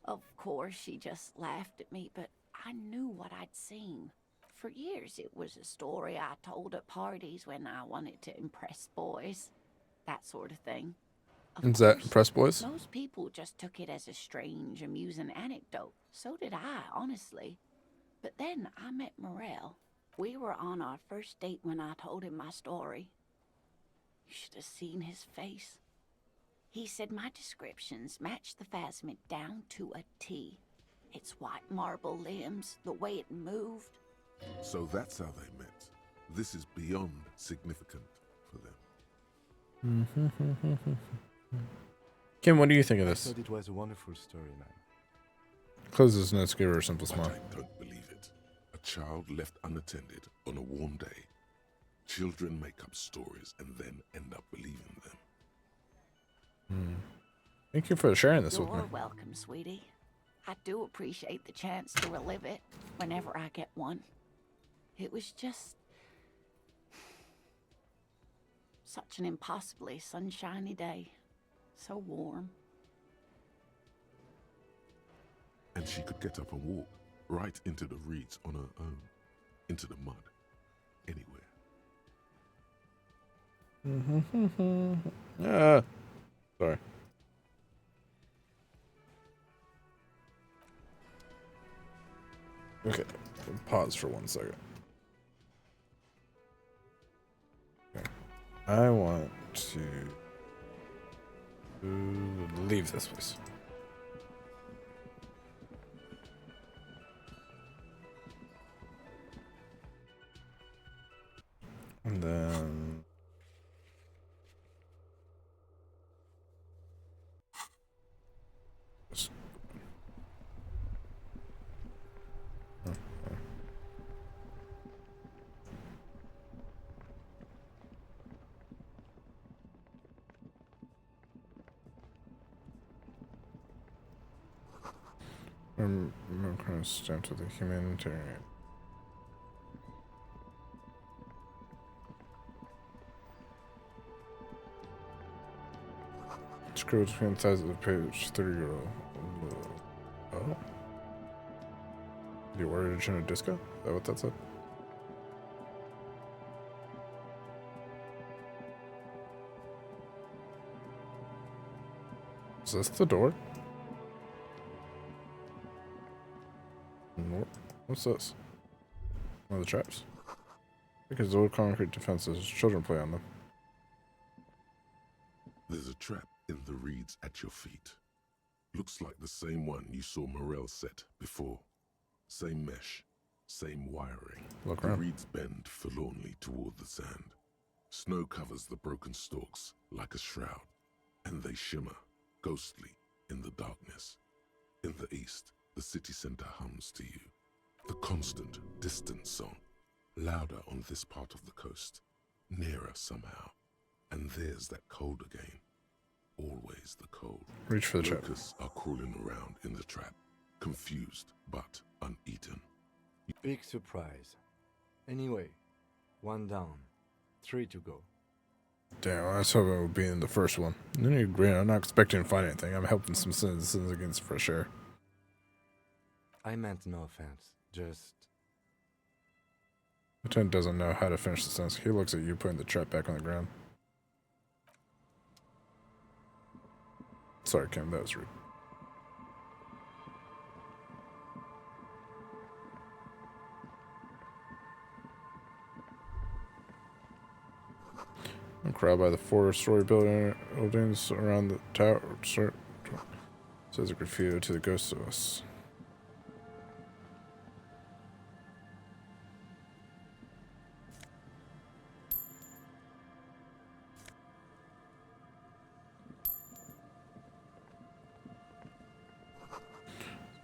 Of course, she just laughed at me, but I knew what I'd seen. For years, it was a story I told at parties when I wanted to impress boys. That sort of thing. Is that impress boys? Most people just took it as a strange, amusing anecdote. So did I, honestly. But then I met Morel. We were on our first date when I told him my story. You should have seen his face. He said my descriptions matched the Phasmid down to a T. Its white marble limbs, the way it moved. So that's how they met. This is beyond significant for them. Kim, what do you think of I this? thought it was a wonderful story, man. Close his notes, give her a simple But smile. I don't believe it. A child left unattended on a warm day. Children make up stories and then end up believing them. Thank you for sharing this with me. You're welcome, sweetie. I do appreciate the chance to relive it whenever I get one. It was just such an impossibly sunshiny day. So warm. And she could get up and walk right into the reeds on her own, into the mud, anywhere. Sorry. Okay, pause for 1 second. Okay. I want to leave this place. And then I'm kind of stamped with the humanitarian. scroll between the sides of the page. 30 euro. Oh. You ordered a disco? Is that what that said? Is this the door? What's this? One of the traps. Because old concrete defenses, children play on them. There's a trap in the reeds at your feet. Looks like the same one you saw Morel set before. Same mesh, same wiring. Look the around. reeds bend forlornly toward the sand. Snow covers the broken stalks like a shroud, and they shimmer, ghostly, in the darkness. In the east, the city center hums to you. The constant, distant song, louder on this part of the coast, nearer somehow. And there's that cold again. Always the cold. Reach for the trap. Locusts are crawling around in the trap, confused but uneaten. Big surprise. Anyway, 1 down, 3 to go. Damn, I was hoping it would be in the first one. I'm not expecting to find anything. I'm helping some citizens against fresh air. I meant no offense, just... Lieutenant doesn't know how to finish the sentence. He looks at you putting the trap back on the ground. Sorry, Kim, that was rude. I'm crowded by the 4-story buildings around the tower. Says a graffiti to the ghosts of us.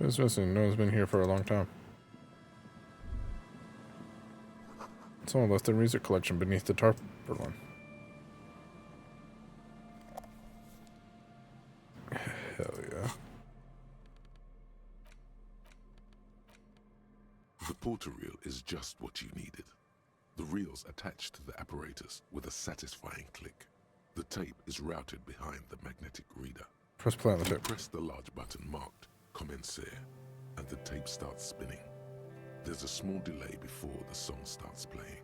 It's missing. No one's been here for a long time. Someone left their music collection beneath the tarpaulin. Hell yeah. The porter reel is just what you needed. The reel's attached to the apparatus with a satisfying click. The tape is routed behind the magnetic reader. Press play on the You tape. press the large button marked Commencer, and the tape starts spinning. There's a small delay before the song starts playing.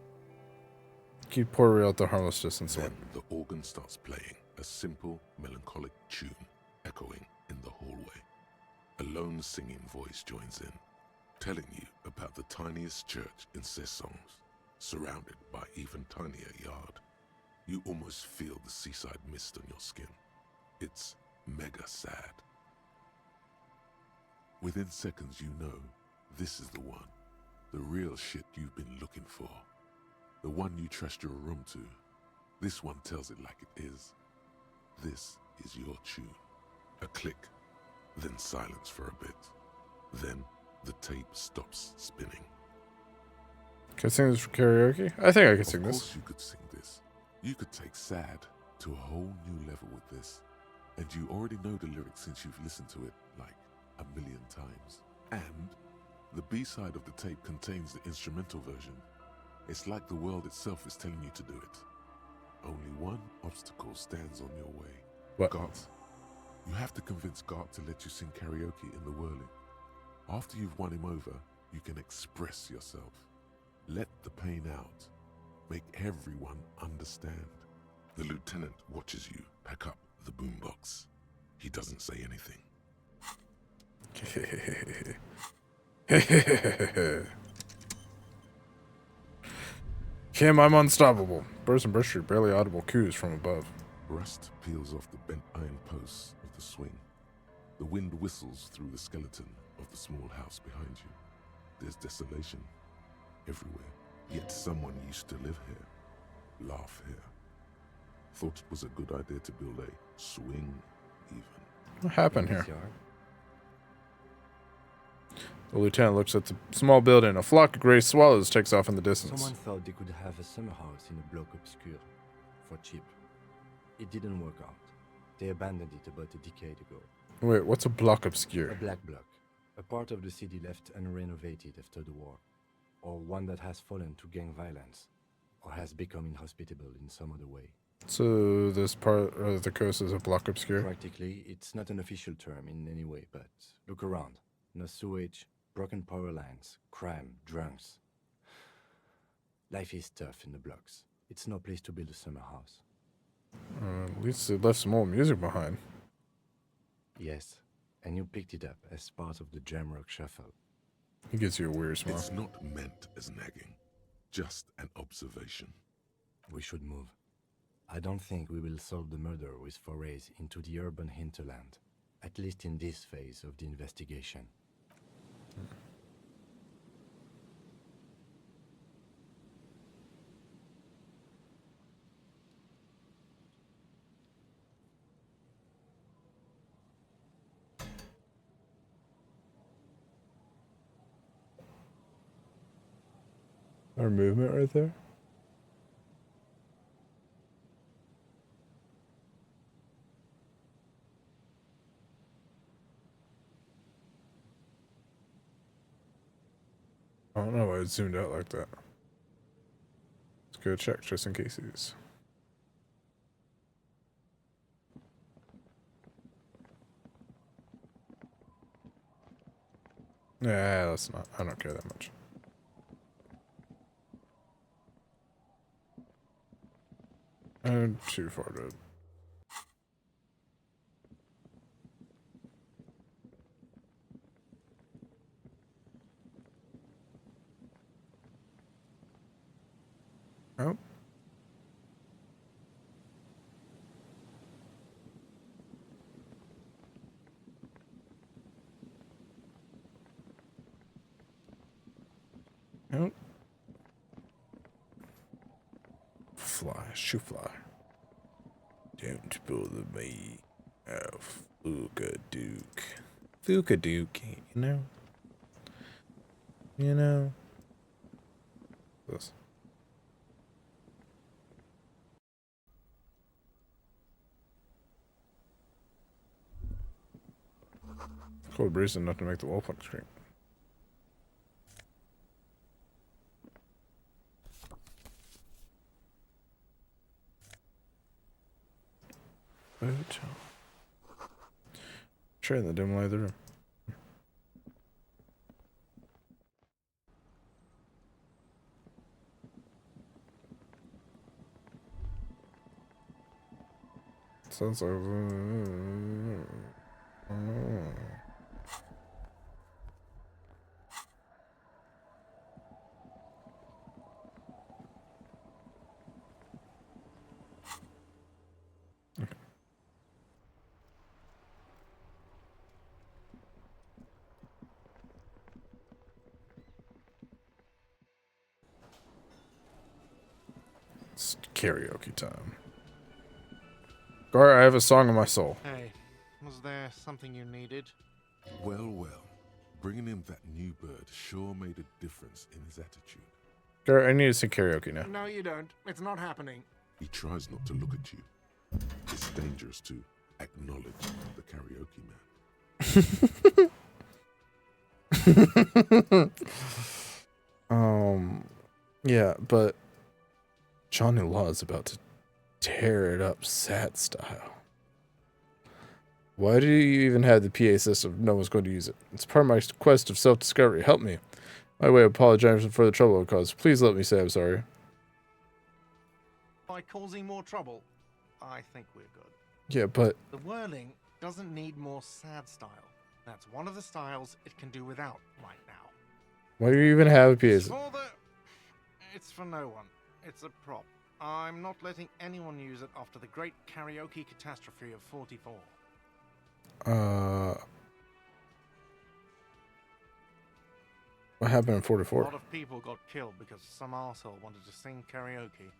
Keep poor real at the harmless distance away. Then the organ starts playing a simple, melancholic tune echoing in the hallway. A lone singing voice joins in, telling you about the tiniest church in Cessons, surrounded by even tinier yard. You almost feel the seaside mist on your skin. It's mega sad. Within seconds you know this is the one. The real shit you've been looking for. The one you trust your room to. This one tells it like it is. This is your tune. A click, then silence for a bit. Then the tape stops spinning. Can I sing this for karaoke? I think I can sing Of this. course you could sing this. You could take sad to a whole new level with this. And you already know the lyrics since you've listened to it like a million times. And the B-side of the tape contains the instrumental version. It's like the world itself is telling you to do it. Only one obstacle stands on your way. What? Gart. You have to convince Gart to let you sing karaoke in the whirling. After you've won him over, you can express yourself. Let the pain out. Make everyone understand. The lieutenant watches you pack up the boombox. He doesn't say anything. Kim, I'm unstoppable. Burst and burst barely audible cues from above. Rust peels off the bent iron posts of the swing. The wind whistles through the skeleton of the small house behind you. There's desolation everywhere. Yet someone used to live here, laugh here. Thought it was a good idea to build a swing, even. What happened here? The lieutenant looks at the small building. A flock of gray swallows takes off in the distance. Someone thought they could have a summer house in a bloc obscure for cheap. It didn't work out. They abandoned it about a decade ago. Wait, what's a block obscure? A black bloc. A part of the city left unrenovated after the war. Or one that has fallen to gang violence. Or has become inhospitable in some other way. So this part of the coast is a block obscure? Practically, it's not an official term in any way, but look around. No sewage, broken power lines, crime, drunks. Life is tough in the blocks. It's no place to build a summer house. At least it left some old music behind. Yes, and you picked it up as part of the Jamrock Shuffle. He gives you a weird smile. It's not meant as nagging, just an observation. We should move. I don't think we will solve the murder with forays into the urban hinterland, at least in this phase of the investigation. Our movement right there? I don't know why it zoomed out like that. Let's go check just in case he's... Yeah, that's not... I don't care that much. I'm too far to... Oh. Oh. Fly, shoe fly. Don't bother me. Oh, Fuka Duke. Fuka Duke, you know? You know? This. Cold breeze enough to make the wall fuck scream. Try in the dim light of the room. Sounds like... It's karaoke time. Gar, I have a song in my soul. Hey, was there something you needed? Well, well. Bringing him that new bird sure made a difference in his attitude. Gar, I need to sing karaoke now. No, you don't. It's not happening. He tries not to look at you. It's dangerous to acknowledge the karaoke man. Yeah, but Johnny Law is about to tear it up sad style. Why do you even have the PA system if no one's going to use it? It's part of my quest of self-discovery. Help me. My way of apologizing for the trouble it caused. Please let me say I'm sorry. By causing more trouble, I think we're good. Yeah, but... The whirling doesn't need more sad style. That's one of the styles it can do without right now. Why do you even have a PA system? It's for no one. It's a prop. I'm not letting anyone use it after the great karaoke catastrophe of 44. What happened in 44? A lot of people got killed because some arsehole wanted to sing karaoke.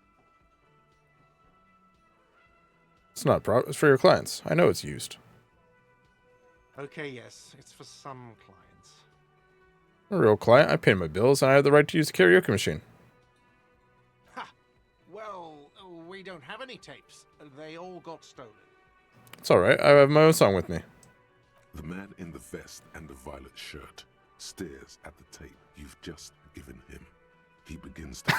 It's not a problem. It's for your clients. I know it's used. Okay, yes. It's for some clients. I'm a real client. I pay my bills and I have the right to use the karaoke machine. Ha! Well, we don't have any tapes. They all got stolen. It's alright. I have my own song with me. The man in the vest and the violet shirt stares at the tape you've just given him. He begins to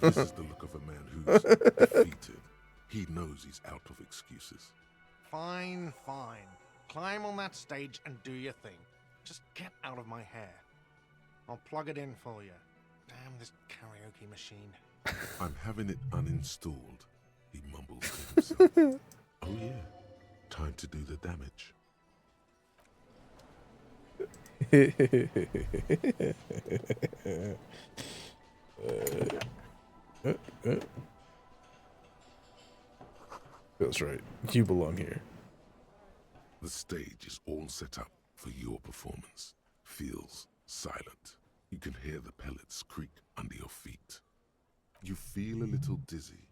This is the look of a man who's defeated. He knows he's out of excuses. Fine, fine. Climb on that stage and do your thing. Just get out of my hair. I'll plug it in for you. Damn this karaoke machine. I'm having it uninstalled, he mumbles to himself. Oh yeah, time to do the damage. Feels right. You belong here. The stage is all set up for your performance. Feels silent. You can hear the pellets creak under your feet. You feel a little dizzy,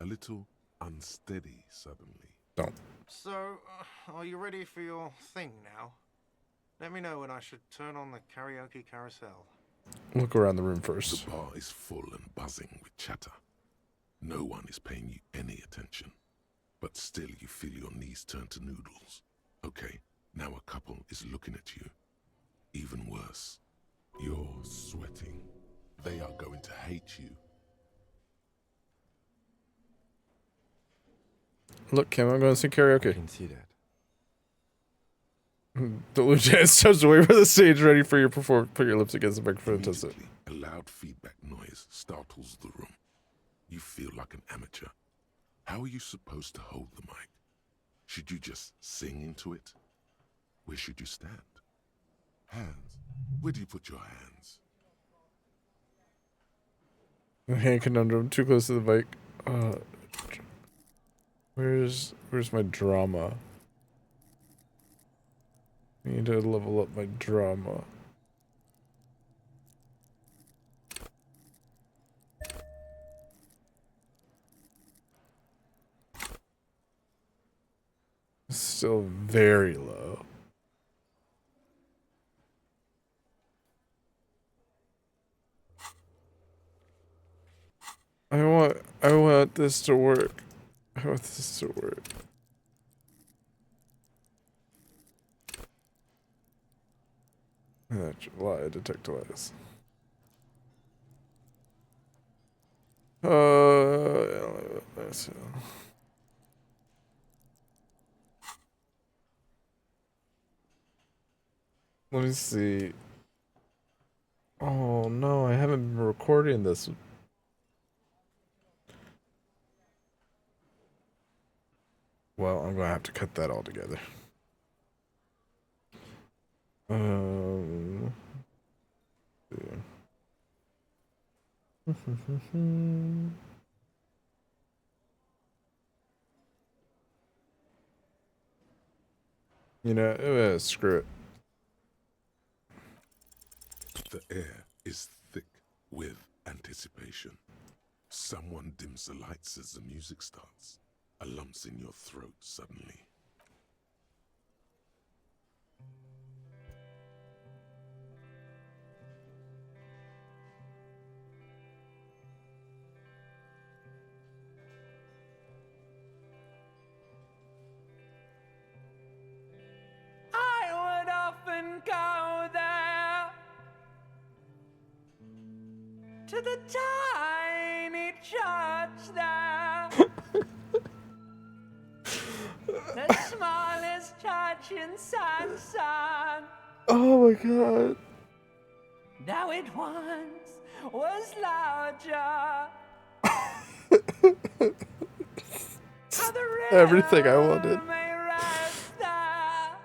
a little unsteady suddenly. Don't. So, are you ready for your thing now? Let me know when I should turn on the karaoke carousel. Look around the room first. The bar is full and buzzing with chatter. No one is paying you any attention. But still you feel your knees turn to noodles. Okay, now a couple is looking at you. Even worse, you're sweating. They are going to hate you. Look, Kim, I'm going to sing karaoke. I can see that. The lieutenant steps away from the stage, ready for your performance. Put your lips against the microphone and test it. A loud feedback noise startles the room. You feel like an amateur. How are you supposed to hold the mic? Should you just sing into it? Where should you stand? Hands. Where do you put your hands? Hand conundrum. Too close to the mic. Where's my drama? I need to level up my drama. Still very low. I want this to work. I want this to work. Lie, detect lies. Let me see. Oh no, I haven't been recording this. Well, I'm gonna have to cut that all together. Yeah. You know, screw it. The air is thick with anticipation. Someone dims the lights as the music starts. A lump's in your throat suddenly. I would often go there to the tiny church there. The smallest church in Sansan. Oh my god. Now it once was larger. Everything I wanted. May rest there.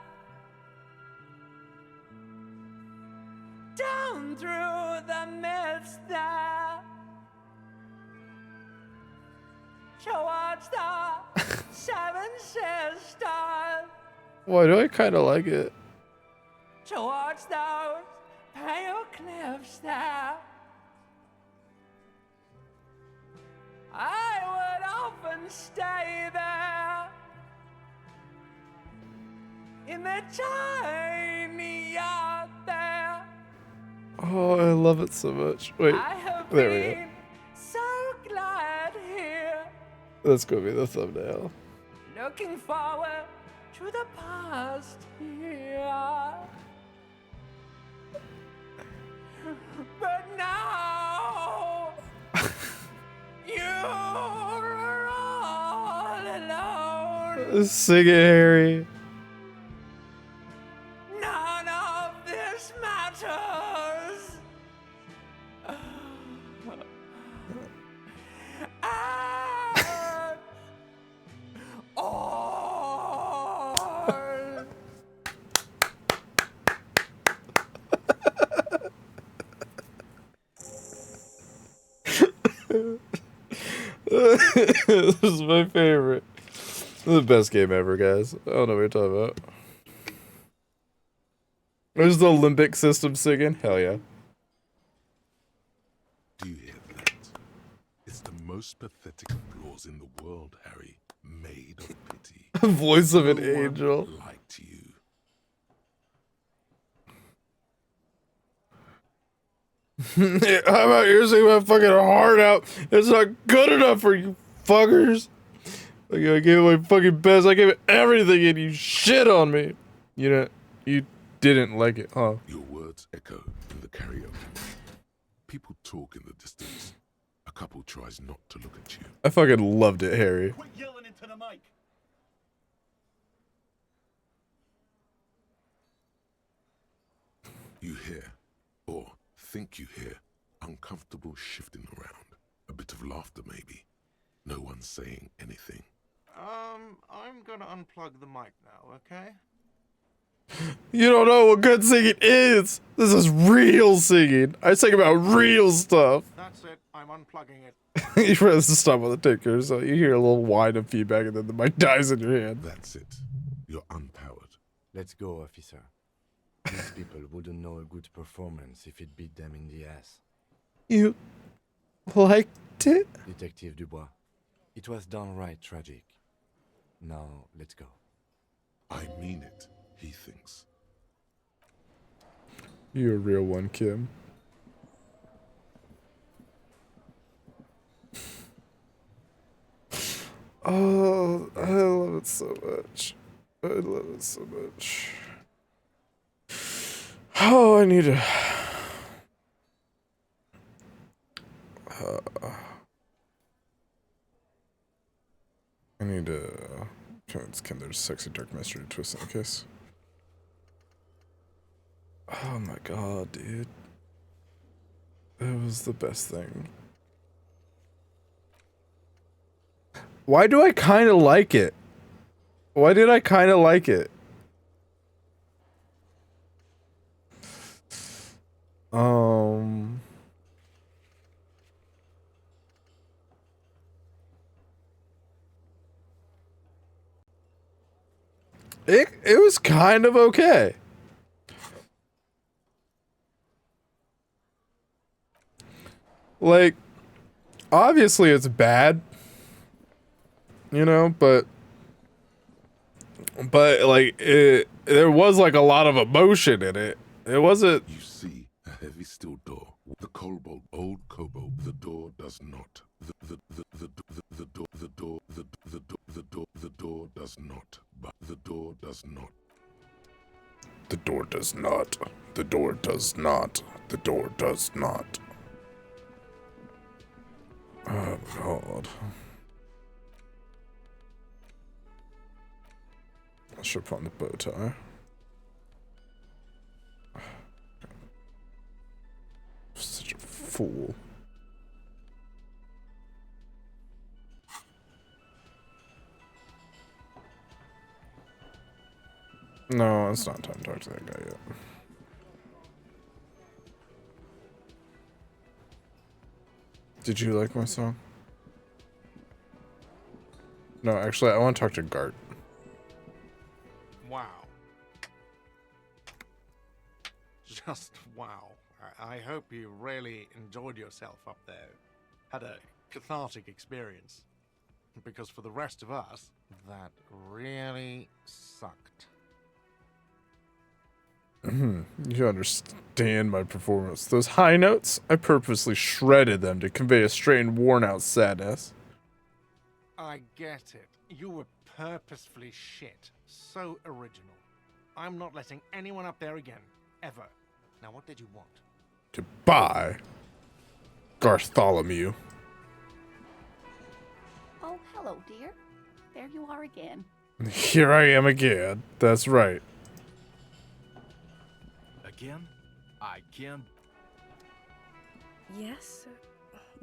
Down through the mist there. Towards the Seven Sisters. Why do I kind of like it? Towards those pale cliffs there. I would often stay there in the tiny yard there. Oh, I love it so much. Wait, I have there we go. been so glad here, That's gonna be the thumbnail. looking forward to the past here. But now Sing it, Harry. None of this matters. This is my favorite. This is the best game ever, guys. I don't know what you're talking about. There's the Olympic system singing. Hell yeah. Do you hear that? It's the most pathetic applause in the world, Harry. Made of pity. Voice of an No one angel. liked you. How about you sing my fucking heart out? It's not good enough for you fuckers. Like, I gave it my fucking best. I gave it everything and you shit on me. You didn't like it, huh? Your words echo in the karaoke. People talk in the distance. A couple tries not to look at you. I fucking loved it, Harry. Quit yelling into the mic. You hear, or think you hear, uncomfortable shifting around. A bit of laughter, maybe. No one saying anything. I'm gonna unplug the mic now, okay? You don't know what good singing is. This is real singing. I sing about real stuff. That's it. I'm unplugging it. You press the stop on the ticker, so you hear a little whine of feedback, and then the mic dies in your hand. That's it. You're unpowered. Let's go, officer. These people wouldn't know a good performance if it beat them in the ass. You liked it? Detective Dubois, it was downright tragic. Now, let's go. I mean it, he thinks. You're a real one, Kim. Oh, I love it so much. I love it so much. Oh, I need to... I need to... Can there's sexy dark mystery twist in the case? Oh my god, dude. It was the best thing. Why do I kind of like it? Why did I kind of like it? It was kind of okay. Like, obviously it's bad, you know, but like there was like a lot of emotion in it. It wasn't. You see a heavy steel door. The kobold, old kobold. The door does not. The door does not. But the door does not. The door does not. The door does not. The door does not. Oh god. I should put on the bow tie. Such a fool. No, it's not time to talk to that guy yet. Did you like my song? No, actually, I want to talk to Gart. Wow. Just wow. I hope you really enjoyed yourself up there. Had a cathartic experience. Because for the rest of us, that really sucked. You understand my performance. Those high notes, I purposely shredded them to convey a strained, worn-out sadness. I get it. You were purposefully shit. So original. I'm not letting anyone up there again. Ever. Now what did you want? Goodbye, Gartholomew. Oh, hello, dear. There you are again. Here I am again. That's right. Again? I can't. Yes?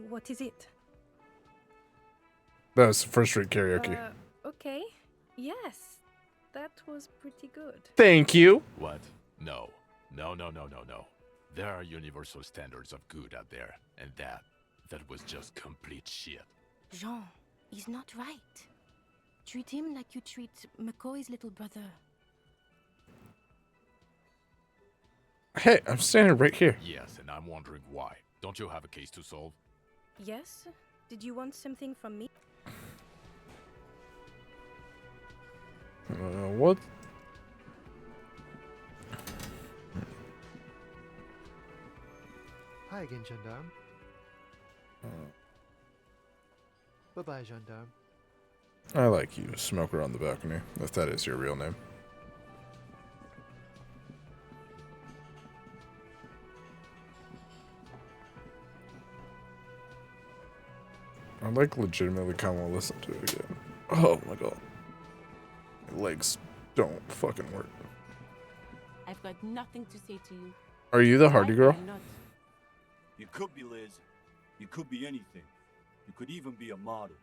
What is it? That was first rate karaoke. Okay. Yes. That was pretty good. Thank you. What? No. No. There are universal standards of good out there, and that was just complete shit. Jean, he's not right. Treat him like you treat McCoy's little brother. Hey, I'm standing right here. Yes, and I'm wondering why. Don't you have a case to solve? Yes? Did you want something from me? What? Hi again, gendarme. Bye-bye, gendarme. I like you, Smoker on the balcony, if that is your real name. I like legitimately kind of want to listen to it again. Oh my god. My legs don't fucking work. I've got nothing to say to you. Are you the Hardy girl? You could be Liz. You could be anything. You could even be a model.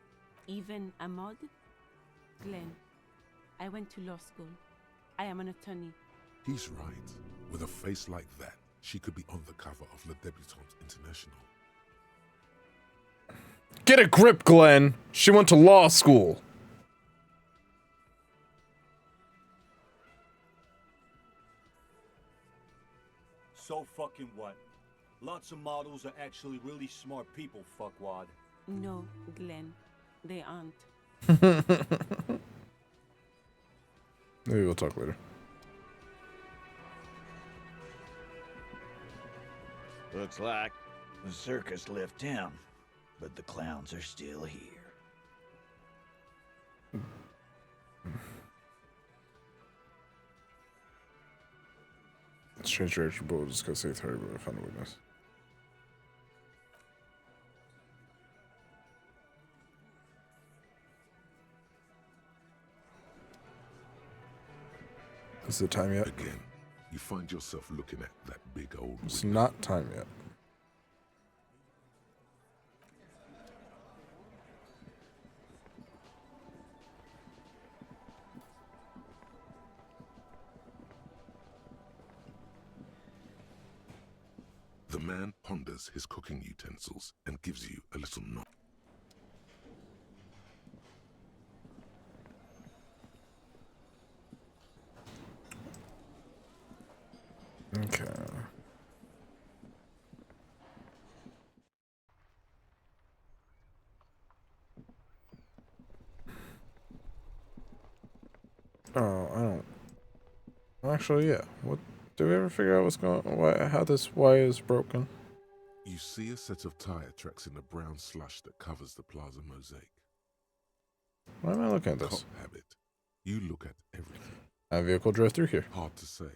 Even a mod? Glenn, I went to law school. I am an attorney. He's right. With a face like that, she could be on the cover of Le Debutante International. Get a grip, Glenn! She went to law school! So fucking what? Lots of models are actually really smart people, fuckwad. No, Glenn, they aren't. Maybe we'll talk later. Looks like the circus left town, but the clowns are still here. Strange direction, but we'll just go save her, but I found a witness. Is it time yet? Again, you find yourself looking at that big old It's window. not time yet. The man ponders his cooking utensils and gives you a little nod. Okay. Oh, I don't. Actually, yeah. What? Did we ever figure out what's going? How this wire is broken? You see a set of tire tracks in the brown slush that covers the plaza mosaic. Why am I looking at this? Cop habit. You look at everything. My vehicle drove through here. Hard to say.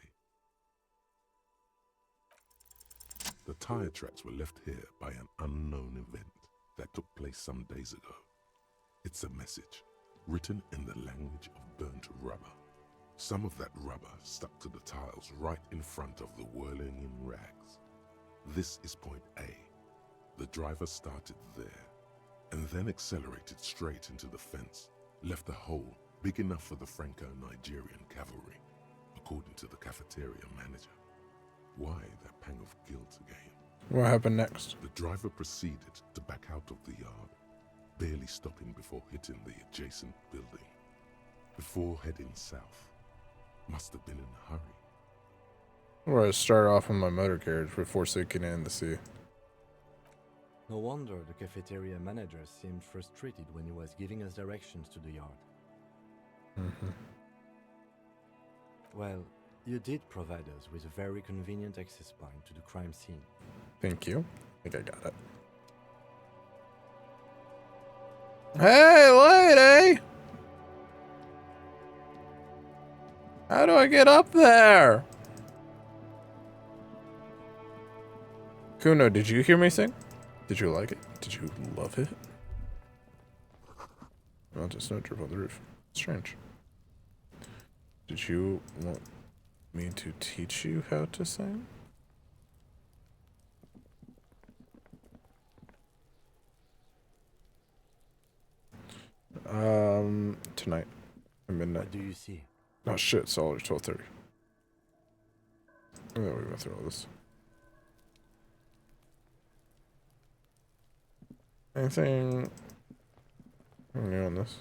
The tire tracks were left here by an unknown event that took place some days ago. It's a message, written in the language of burnt rubber. Some of that rubber stuck to the tiles right in front of the whirling in rags. This is point A. The driver started there, and then accelerated straight into the fence, left a hole big enough for the Franco-Nigerian cavalry, according to the cafeteria manager. Why that pang of guilt again? What happened next? The driver proceeded to back out of the yard, barely stopping before hitting the adjacent building. Before heading south, must have been in a hurry. Or I started off with my motor carriage before sinking in the sea. No wonder the cafeteria manager seemed frustrated when he was giving us directions to the yard. Well, you did provide us with a very convenient access point to the crime scene. Thank you. I think I got it. Hey, lady! How do I get up there? Kuno, did you hear me sing? Did you like it? Did you love it? Well, just no drip on the roof. Strange. Did you want me to teach you how to sing? Tonight at midnight. What do you see? Oh shit! It's already 12:30. I thought we went through all this. Anything new on this?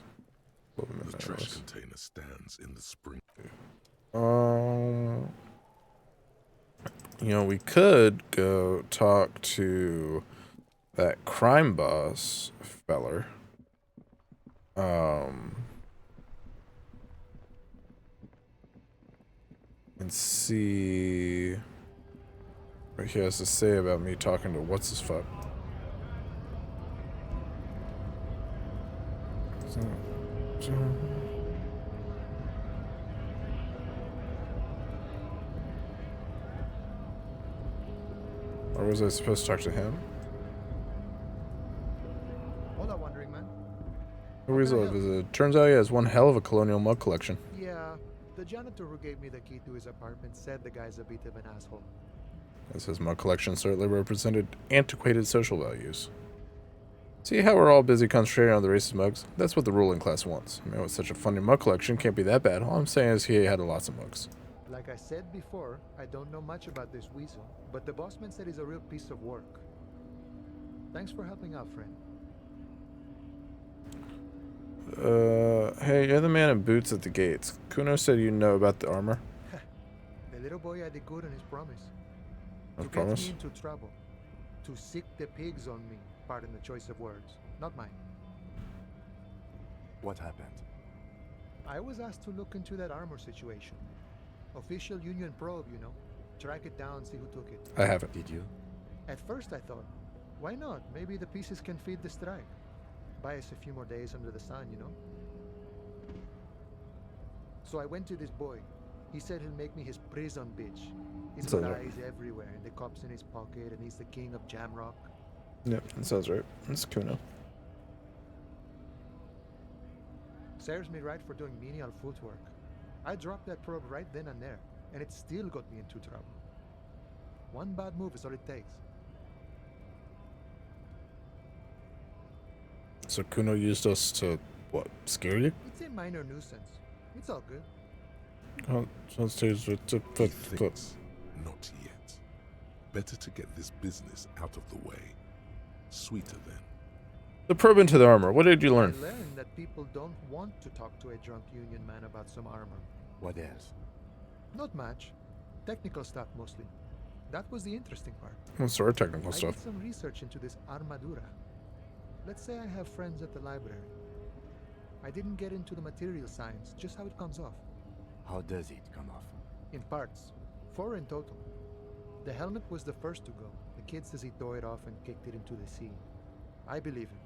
The trash container stands in the spring. You know, we could go talk to that crime boss feller. And see what he has to say about me talking to what's his fuck. Or was I supposed to talk to him? Hola, wandering man. Weasel visit. Turns out he has one hell of a colonial mug collection. Yeah, the janitor who gave me the key to his apartment said the guy's a bit of an asshole. As his mug collection certainly represented antiquated social values. See how we're all busy concentrating on the racist mugs? That's what the ruling class wants. I mean, with such a funny mug collection, can't be that bad. All I'm saying is he had lots of mugs. Like I said before, I don't know much about this weasel, but the bossman said he's a real piece of work. Thanks for helping out, friend. Hey, you're the man in boots at the gates. Kuno said you know about the armor. The little boy had the good on his promise. I To promise. get me into trouble. To sick the pigs on me. Pardon the choice of words. Not mine. What happened? I was asked to look into that armor situation. Official Union probe, you know. Track it down, see who took it. I haven't. Did you? At first I thought, why not? Maybe the pieces can feed the strike. Buy us a few more days under the sun, you know? So I went to this boy. He said he'll make me his prison bitch. He's got eyes everywhere, and the cops in his pocket, and he's the king of Jamrock. Yep, that sounds right. It's Kuno. Serves me right for doing menial footwork. I dropped that probe right then and there, and it still got me into trouble. One bad move is all it takes. So Kuno used us to, what, scare you? It's a minor nuisance. It's all good. Not yet. Better to get this business out of the way. Sweeter then. The probe into the armor. What did you learn? I learned that people don't want to talk to a drunk Union man about some armor. What else? Not much. Technical stuff mostly. That was the interesting part. What sort of technical I stuff? did some research into this armadura. Let's say I have friends at the library. I didn't get into the material science, just how it comes off. How does it come off? In parts. 4 in total. The helmet was the first to go. The kid says he tore it off and kicked it into the sea. I believe him.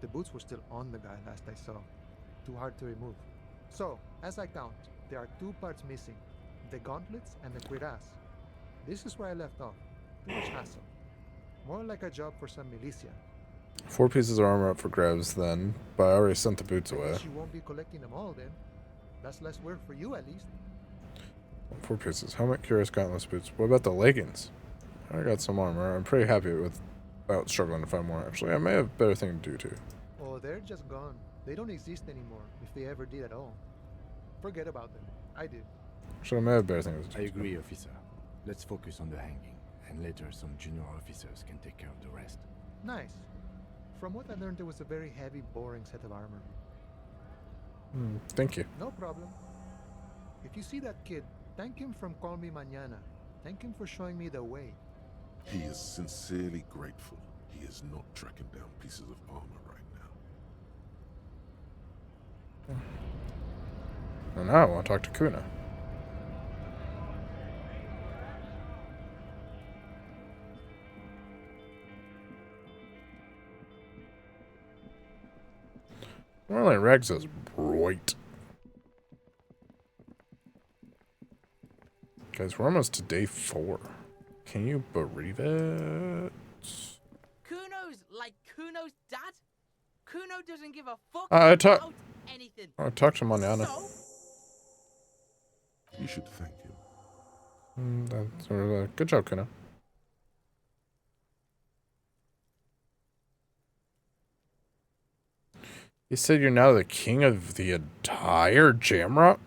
The boots were still on the guy last I saw. Too hard to remove. So, as I count, there are 2 parts missing. The gauntlets and the cuirass. This is where I left off. Too much hassle. More like a job for some militia. 4 pieces of armor up for grabs then, but I already sent the boots away. You won't be collecting them all then. That's less work for you at least. 4 pieces. Helmet, cuirass, gauntlets, boots. What about the leggings? I got some armor. I'm pretty happy without struggling to find more, actually. I may have better thing to do, too. Oh, they're just gone. They don't exist anymore, if they ever did at all. Forget about them. I did. Actually, I may have better things to do. I agree, officer. Let's focus on the hanging, and later some junior officers can take care of the rest. Nice. From what I learned, it was a very heavy, boring set of armor. Thank you. No problem. If you see that kid, thank him from Call Me Mañana. Thank him for showing me the way. He is sincerely grateful he is not tracking down pieces of armor right now. And now I want to talk to Kuna. Well, Rex is bright. Guys, we're almost to day 4. Can you believe it? Kuno's like Kuno's dad? Kuno doesn't give a fuck I about anything. talked to Manana. So, You should thank him. That's a good job, Kuno. You said you're now the king of the entire Jamrock?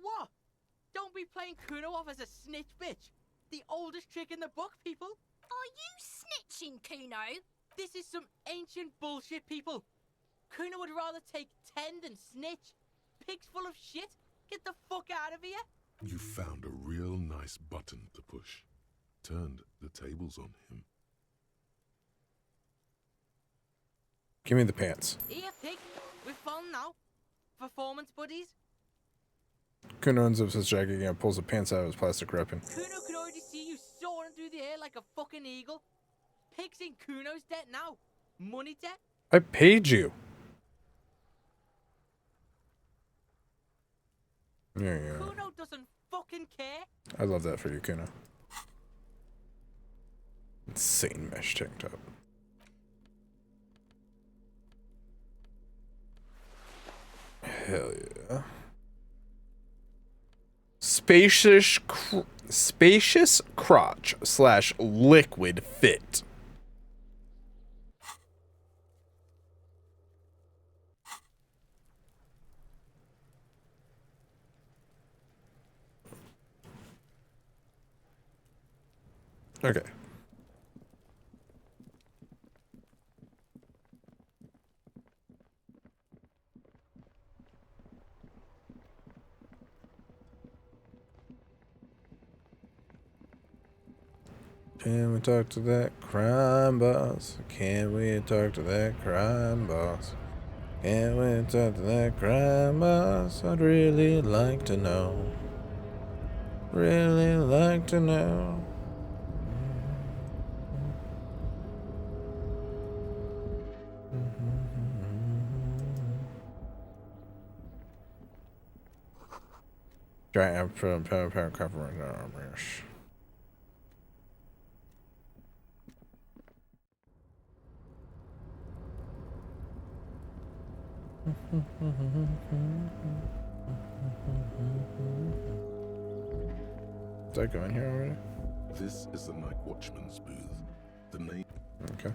What? Don't be playing Kuno off as a snitch bitch. The oldest trick in the book, people. Are you snitching, Kuno? This is some ancient bullshit, people. Kuno would rather take 10 than snitch. Pig's full of shit. Get the fuck out of here. You found a real nice button to push. Turned the tables on him. Give me the pants. Here, pig. We're fun now. Performance buddies. Kuno unzips his jacket again and pulls the pants out of his plastic wrapping. Kuno could already see you soaring through the air like a fucking eagle. Pig's in Kuno's debt now. Money debt. I paid you. Yeah. Kuno doesn't fucking care. I love that for you, Kuno. Insane mesh tank top. Hell yeah. Spacious crotch / liquid fit. Okay. Can we talk to that crime boss? Can we talk to that crime boss? Can we talk to that crime boss? I'd really like to know. Really like to know. Giant pound covering armors. Did I go in here already? This is the night watchman's booth. The name. Okay.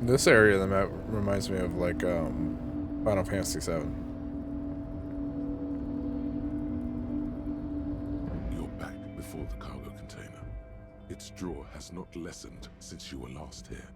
This area of the map reminds me of like Final Fantasy VII. You're back before the cargo container. Its draw has not lessened since you were last here.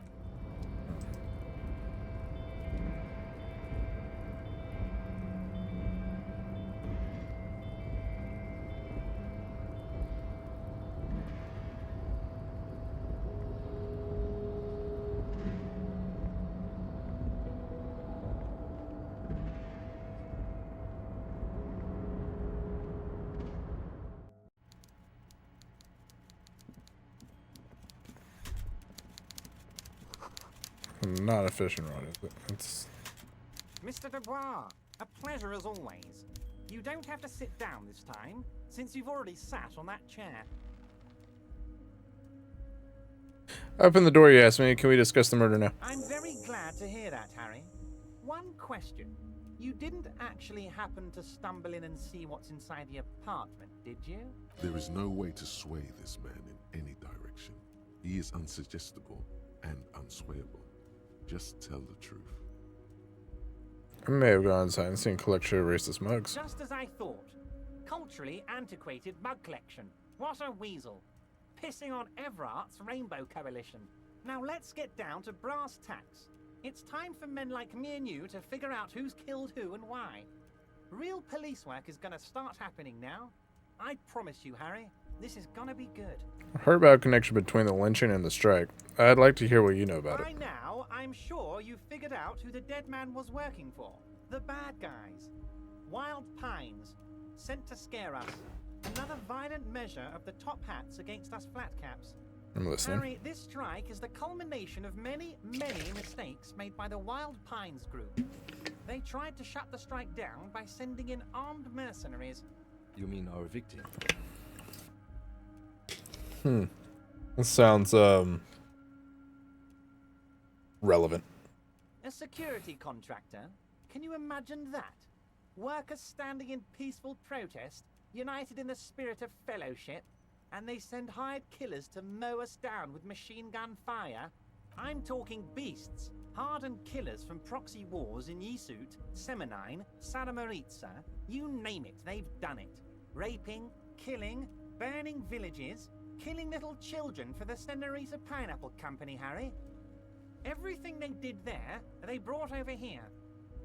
Not a fishing rod, is it? It's... Mr. Dubois, a pleasure as always. You don't have to sit down this time, since you've already sat on that chair. Open the door, you asked me. Can we discuss the murder now? I'm very glad to hear that, Harry. One question. You didn't actually happen to stumble in and see what's inside the apartment, did you? There is no way to sway this man in any direction. He is unsuggestible and unswayable. Just tell the truth. I may have gone inside and seen a collection of racist mugs. Just as I thought. Culturally antiquated mug collection. What a weasel. Pissing on Everart's Rainbow Coalition. Now let's get down to brass tacks. It's time for men like me and you to figure out who's killed who and why. Real police work is gonna start happening now. I promise you, Harry, this is gonna be good. I heard about a connection between the lynching and the strike. I'd like to hear what you know about it. By now, I'm sure you've figured out who the dead man was working for. The bad guys. Wild Pines. Sent to scare us. Another violent measure of the top hats against us flatcaps. I'm listening. Harry, this strike is the culmination of many, many mistakes made by the Wild Pines group. They tried to shut the strike down by sending in armed mercenaries. You mean our victim? This sounds, relevant. A security contractor? Can you imagine that? Workers standing in peaceful protest, united in the spirit of fellowship, and they send hired killers to mow us down with machine gun fire? I'm talking beasts, hardened killers from proxy wars in Yisut, Semenine, Saramaritsa, you name it, they've done it. Raping, killing, burning villages, killing little children for the Senorita Pineapple Company, Harry. Everything they did there, they brought over here.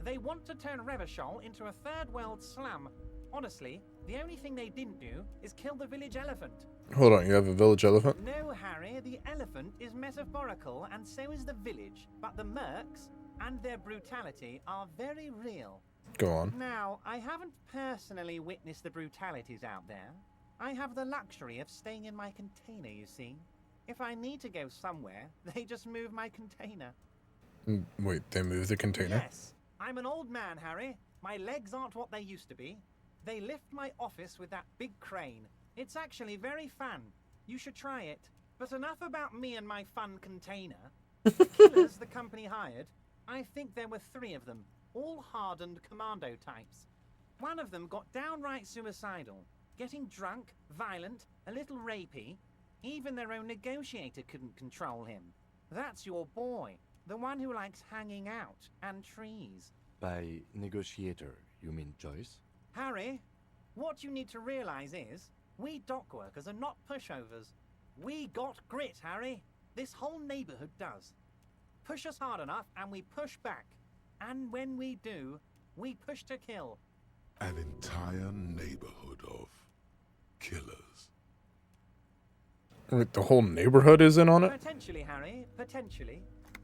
They want to turn Revachol into a third world slum. Honestly, the only thing they didn't do is kill the village elephant. Hold on, you have a village elephant? No, Harry, the elephant is metaphorical and so is the village, but the mercs and their brutality are very real. Go on. Now, I haven't personally witnessed the brutalities out there. I have the luxury of staying in my container, you see. If I need to go somewhere, they just move my container. Wait, they move the container? Yes. I'm an old man, Harry. My legs aren't what they used to be. They lift my office with that big crane. It's actually very fun. You should try it. But enough about me and my fun container. The killers the company hired, I think there were 3 of them, all hardened commando types. One of them got downright suicidal, getting drunk, violent, a little rapey. Even their own negotiator couldn't control him. That's your boy, the one who likes hanging out and trees. By negotiator, you mean Joyce? Harry, what you need to realize is, we dock workers are not pushovers. We got grit, Harry. This whole neighborhood does. Push us hard enough and we push back. And when we do, we push to kill. An entire neighborhood of killers. Wait, the whole neighborhood is in on it? Potentially, Harry, potentially.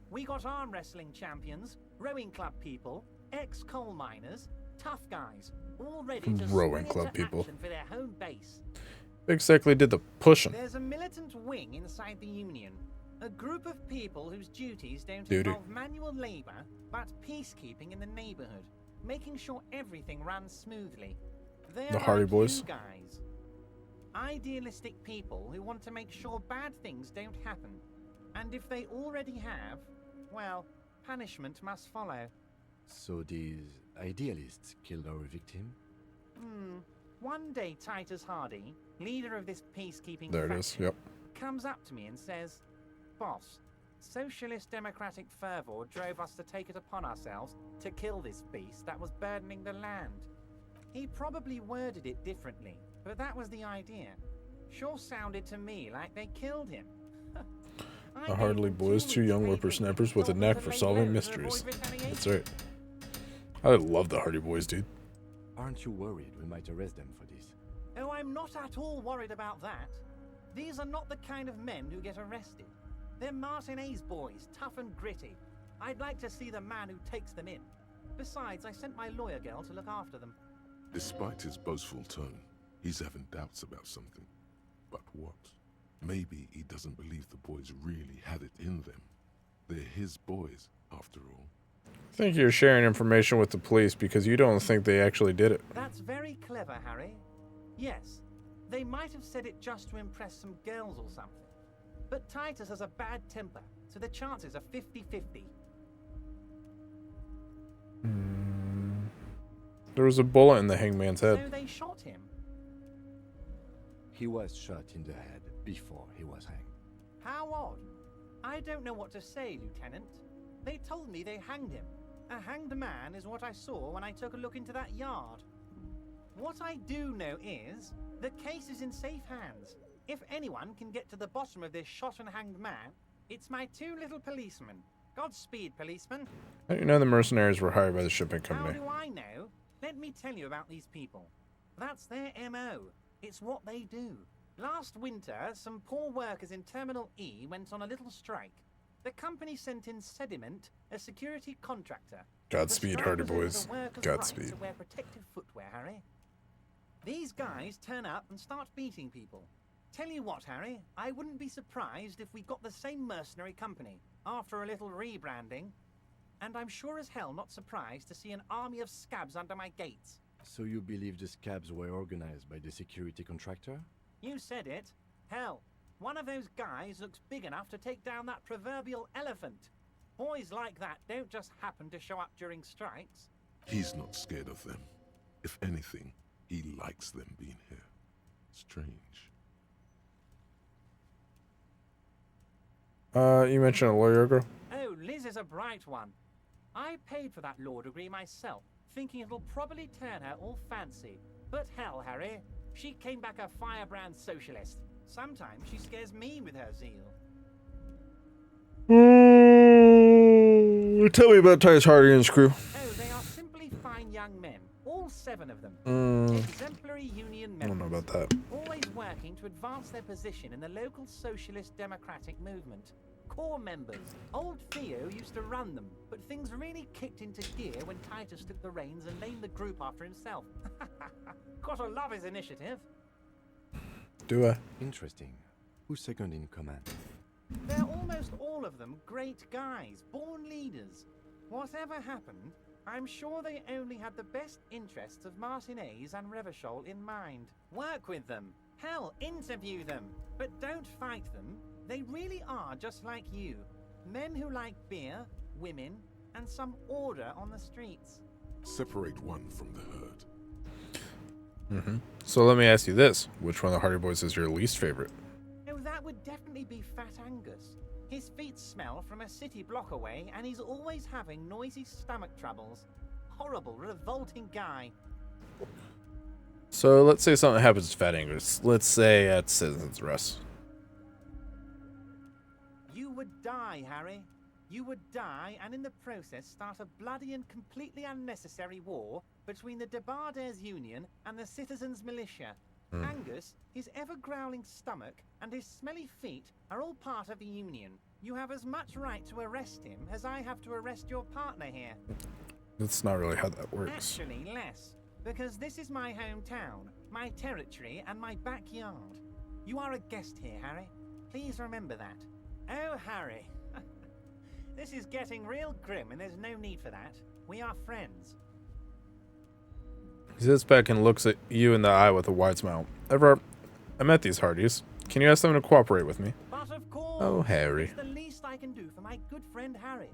We got arm wrestling champions, rowing club people, ex-coal miners, tough guys, all ready to Rowing spring club into people. action for their home base. Big Seckley did the pushing. There's a militant wing inside the Union. A group of people whose duties don't Duty. involve manual labor, but peacekeeping in the neighborhood, making sure everything runs smoothly. They're The Hardy like Boys. you guys. Idealistic people who want to make sure bad things don't happen. And if they already have, well, punishment must follow. So these idealists killed our victim? One day Titus Hardy, leader of this peacekeeping There it is, faction, yep. comes up to me and says, "Boss, socialist democratic fervor drove us to take it upon ourselves to kill this beast that was burdening the land." He probably worded it differently, but that was the idea. Sure sounded to me like they killed him. The Hardly Boys, 2 young whippersnappers with a knack for solving mysteries. That's right. I love the Hardy Boys, dude. Aren't you worried we might arrest them for this? Oh, I'm not at all worried about that. These are not the kind of men who get arrested. They're Martinez boys, tough and gritty. I'd like to see the man who takes them in. Besides, I sent my lawyer girl to look after them. Despite his boastful tone, he's having doubts about something. But what? Maybe he doesn't believe the boys really had it in them. They're his boys, after all. I think you're sharing information with the police because you don't think they actually did it. That's very clever, Harry. Yes, they might have said it just to impress some girls or something. But Titus has a bad temper, so the chances are 50-50. There was a bullet in the hangman's head. So they shot him. He was shot in the head before he was hanged. How odd. I don't know what to say, Lieutenant. They told me they hanged him. A hanged man is what I saw when I took a look into that yard. What I do know is, the case is in safe hands. If anyone can get to the bottom of this shot and hanged man, it's my 2 little policemen. Godspeed, policemen. How do you know the mercenaries were hired by the shipping How company? do I know? Let me tell you about these people. That's their MO. It's what they do. Last winter, some poor workers in Terminal E went on a little strike. The company sent in Sediment, a security contractor. Godspeed, The Hardy strike was over Boys. the workers' Godspeed. right to wear protective footwear, Harry. These guys turn up and start beating people. Tell you what, Harry, I wouldn't be surprised if we got the same mercenary company after a little rebranding. And I'm sure as hell not surprised to see an army of scabs under my gates. So you believe the scabs were organized by the security contractor? You said it. Hell, one of those guys looks big enough to take down that proverbial elephant. Boys like that don't just happen to show up during strikes. He's not scared of them. If anything, he likes them being here. Strange. You mentioned a lawyer girl? Oh, Liz is a bright one. I paid for that law degree myself, thinking it'll probably turn her all fancy. But hell, Harry, she came back a firebrand socialist. Sometimes she scares me with her zeal. Tell me about Titus Hardy and his crew. Oh, they are simply fine young men, all 7 of them. Exemplary union I don't members. know about that. Always working to advance their position in the local socialist democratic movement. Core members. Old Theo used to run them, but things really kicked into gear when Titus took the reins and named the group after himself. Gotta love his initiative. Do I? Interesting. Who's second in command? They're almost all of them great guys, born leaders. Whatever happened, I'm sure they only had the best interests of Martinez and Revachol in mind. Work with them. Hell, interview them. But don't fight them. They really are just like you. Men who like beer, women, and some order on the streets. Separate one from the herd. So let me ask you this. Which one of the Hardy Boys is your least favorite? Oh, that would definitely be Fat Angus. His feet smell from a city block away, and he's always having noisy stomach troubles. Horrible, revolting guy. So let's say something happens to Fat Angus. Let's say at Citizen's Arrest. You would die, Harry. You would die, and in the process start a bloody and completely unnecessary war between the Debarders Union and the Citizens Militia. Angus, his ever-growling stomach, and his smelly feet are all part of the Union. You have as much right to arrest him as I have to arrest your partner here. That's not really how that works. Actually, less. Because this is my hometown, my territory, and my backyard. You are a guest here, Harry. Please remember that. Oh, Harry. This is getting real grim, and there's no need for that. We are friends. He sits back and looks at you in the eye with a wide smile. Everard, I met these Hardys. Can you ask them to cooperate with me? But of course, Oh, Harry. it's the least I can do for my good friend Harry.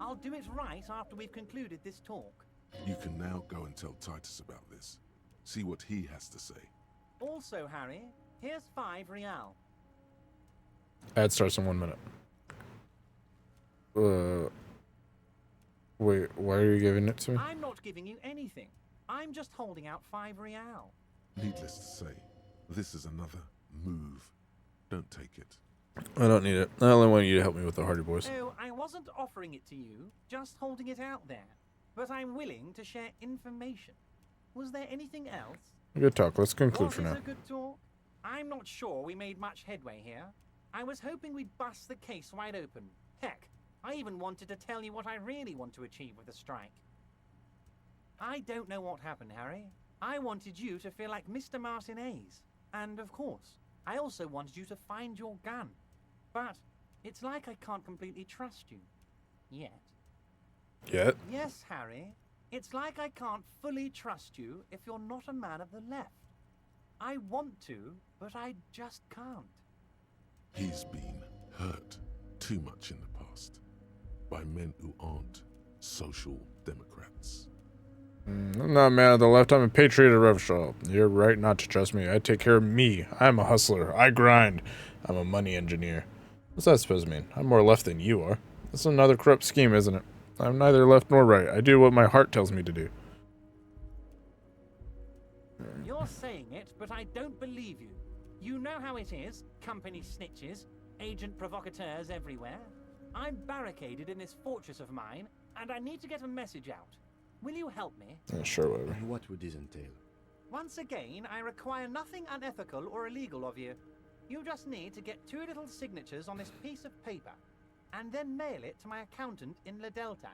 I'll do it right after we've concluded this talk. You can now go and tell Titus about this. See what he has to say. Also, Harry, here's 5 real. Ad starts in 1 minute. Wait, why are you giving it to me? I'm not giving you anything. I'm just holding out 5 real. Needless to say, this is another move. Don't take it. I don't need it. I only want you to help me with the Hardy Boys. Oh, I wasn't offering it to you, just holding it out there. But I'm willing to share information. Was there anything else? Good talk. Let's conclude for Was now. this a good talk? I'm not sure we made much headway here. I was hoping we'd bust the case wide open. Heck, I even wanted to tell you what I really want to achieve with the strike. I don't know what happened, Harry. I wanted you to feel like Mr. Martinez. And of course, I also wanted you to find your gun. But it's like I can't completely trust you. Yet. Yet? Yes, Harry. It's like I can't fully trust you if you're not a man of the left. I want to, but I just can't. He's been hurt too much in the past by men who aren't social democrats. I'm not a man of the left. I'm a patriot of Revachol. You're right not to trust me. I take care of me. I'm a hustler. I grind. I'm a money engineer. What's that supposed to mean? I'm more left than you are. That's another corrupt scheme, isn't it? I'm neither left nor right. I do what my heart tells me to do. You're saying it, but I don't believe you. You know how it is. Company snitches, agent provocateurs everywhere. I'm barricaded in this fortress of mine, and I need to get a message out. Will you help me? Yeah, sure, whatever. And what would this entail? Once again, I require nothing unethical or illegal of you. You just need to get 2 little signatures on this piece of paper. and then mail it to my accountant in La Delta.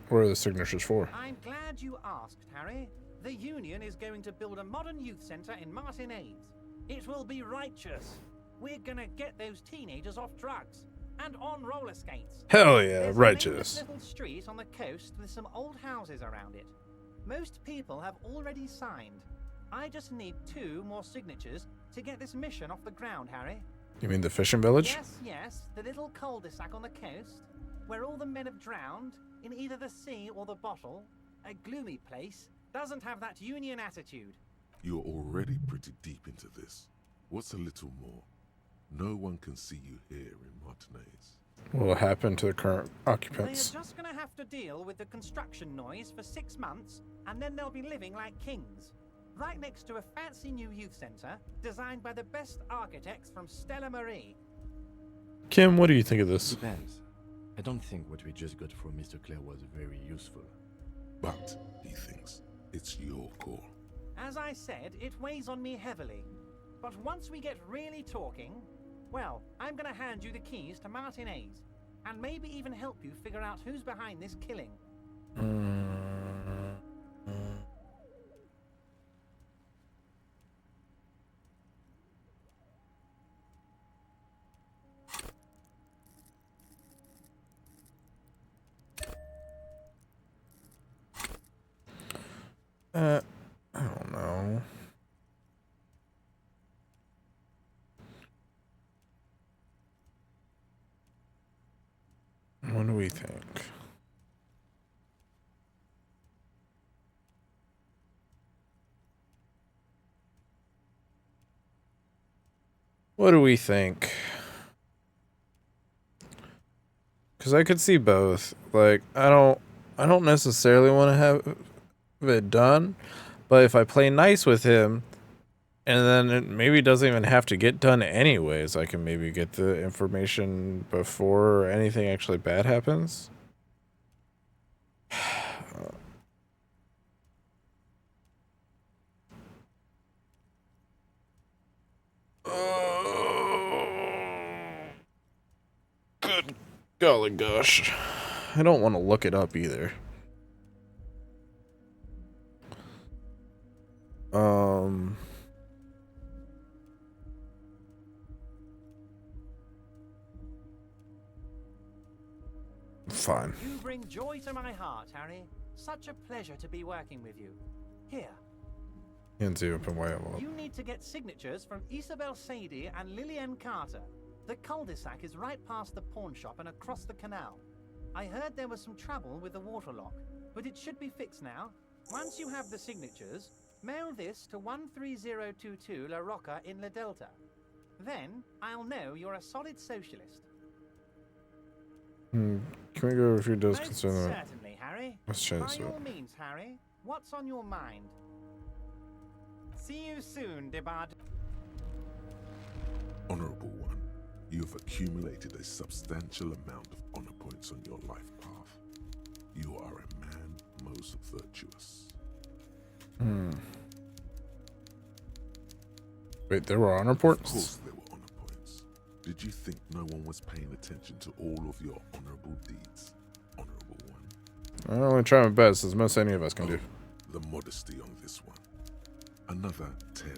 What are the signatures for? I'm glad you asked, Harry. The Union is going to build a modern youth centre in Martinez. It will be righteous. We're gonna get those teenagers off drugs and on roller skates. Hell yeah, There's righteous. a little street on the coast with some old houses around it. Most people have already signed. I just need 2 more signatures to get this mission off the ground, Harry. You mean the fishing village? Yes, the little cul-de-sac on the coast, where all the men have drowned in either the sea or the bottle. A gloomy place, doesn't have that Union attitude. You're already pretty deep into this. What's a little more? No one can see you here in Martinez. What will happen to the current occupants? They're just gonna have to deal with the construction noise for 6 months, and then they'll be living like kings. Right next to a fancy new youth centre, designed by the best architects from Stella Marie. Kim, what do you think of this? Depends. I don't think what we just got from Mr. Clare was very useful. But, he thinks, it's your call. As I said, it weighs on me heavily. But once we get really talking, well, I'm gonna hand you the keys to Martinez, and maybe even help you figure out who's behind this killing. I don't know. What do we think? What do we think? Because I could see both. Like, I don't necessarily want to have it done, but if I play nice with him, and then it maybe doesn't even have to get done anyways, I can maybe get the information before anything actually bad happens. Good golly gosh. I don't want to look it up either. Fine. You bring joy to my heart, Harry. Such a pleasure to be working with you. Here. Hands you up and way up. You need to get signatures from Isabel Sadie and Lillian Carter. The cul-de-sac is right past the pawn shop and across the canal. I heard there was some trouble with the waterlock, but it should be fixed now. Once you have the signatures, mail this to 13022 La Rocca in La Delta. Then I'll know you're a solid socialist. Can we go over if he does Most consider that? certainly, Harry. Let's change By it. all means, Harry. What's on your mind? See you soon, Debard. Honorable One, you have accumulated a substantial amount of honor points on your life path. You are a man most virtuous. Wait, there were honor Of points? course there were honor points. Did you think no one was paying attention to all of your honorable deeds, Honorable One? I only try my best, as most any of us can do. The modesty on this one. Another 10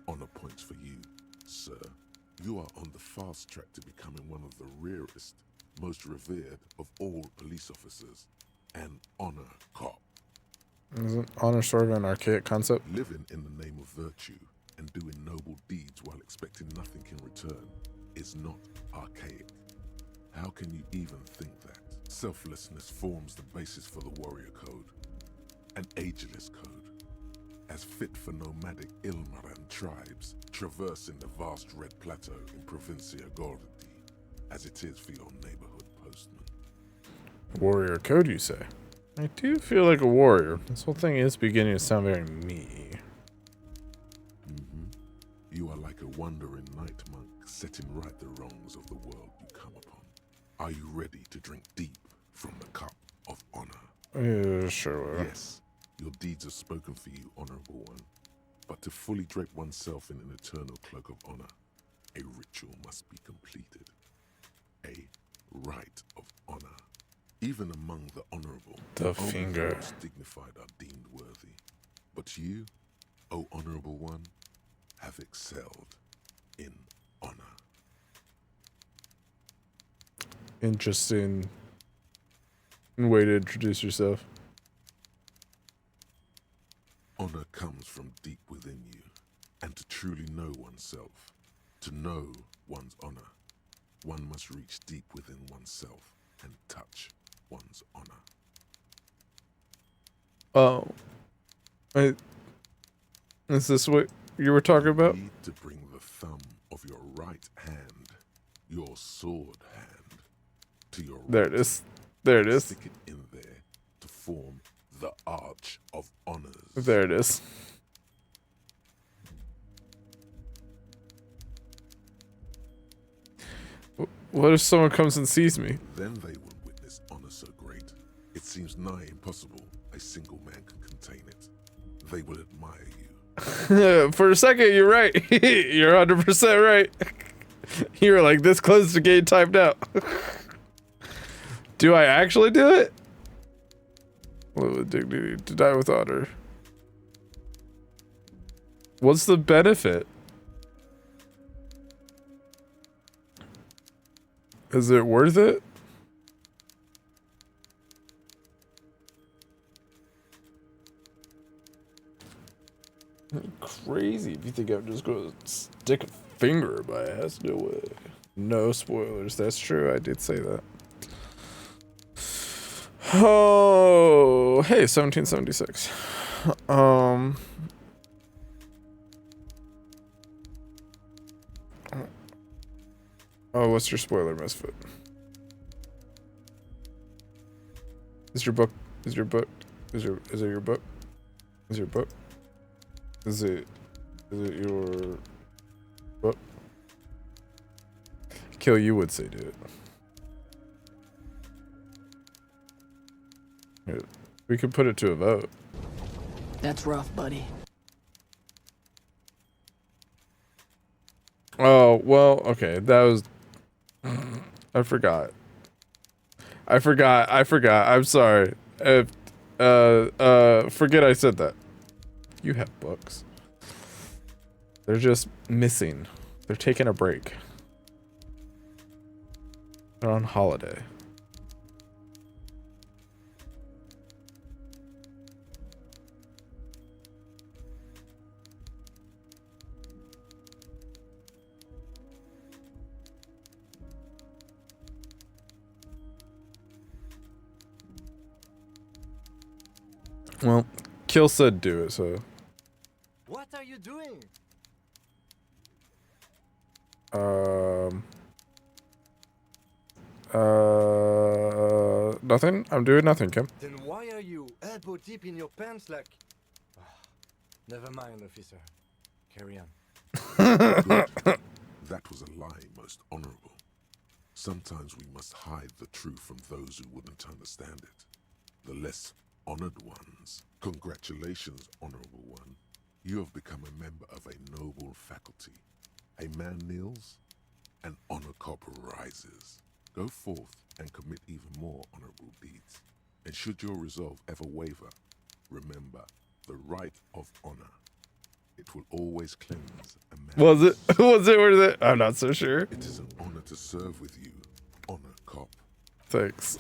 honor points for you, sir. You are on the fast track to becoming one of the rarest, most revered of all police officers, an honor cop. Isn't honor sort of an archaic concept? Living in the name of virtue and doing noble deeds while expecting nothing in return is not archaic. How can you even think that? Selflessness forms the basis for the warrior code, an ageless code, as fit for nomadic Ilmaran tribes traversing the vast red plateau in Provincia Gordi, as it is for your neighborhood postman. Warrior code, you say? I do feel like a warrior. This whole thing is beginning to sound very me. You are like a wandering night monk, setting right the wrongs of the world you come upon. Are you ready to drink deep from the cup of honor? Yeah, sure. Yes, your deeds are spoken for you, Honorable One. But to fully drape oneself in an eternal cloak of honor, a ritual must be completed. A rite of honor. Even among the honorable, The only finger. those dignified are deemed worthy. But you, O honorable one, have excelled in honor. Interesting way to introduce yourself. Honor comes from deep within you, and to truly know oneself, to know one's honor, one must reach deep within oneself and touch one's honor. Oh. Is this what you were talking about? You need to bring the thumb of your right hand, your sword hand, to your There right it is. There it is. Stick it in there to form the Arch of Honors. There it is. What if someone comes and sees me? Then they will witness honor so great, it seems nigh impossible a single man can contain it. They will admire you. For a second, you're right. You're 100% right. You're like this close to getting typed out. Do I actually do it? Live with dignity, to die with honor. What's the benefit? Is it worth it? Crazy if you think I'm just gonna stick a finger in my ass. No way. No spoilers. That's true. I did say that. Oh, hey, 1776. Oh, what's your spoiler, Misfit? Is your book? Is your book? Is it your book? Is your book? Is it your book? Kill, you would say do it. Here, we could put it to a vote. That's rough, buddy. Oh, well, okay. That was... I forgot. I'm sorry. Forget I said that. You have books. They're just missing. They're taking a break. They're on holiday. Well, Kill said do it, so... What are you doing? Nothing? I'm doing nothing, Kim. Then why are you elbow deep in your pants like... Never mind, officer. Carry on. That was a lie, most honorable. Sometimes we must hide the truth from those who wouldn't understand it. The less honored ones. Congratulations, honorable one. You have become a member of a noble faculty. A man kneels, an honor corps rises. Go forth and commit even more honorable deeds. And should your resolve ever waver, remember the right of honor. It will always cleanse a man. Was it worth it? I'm not so sure. It is an honor to serve with you, honor cop. Thanks.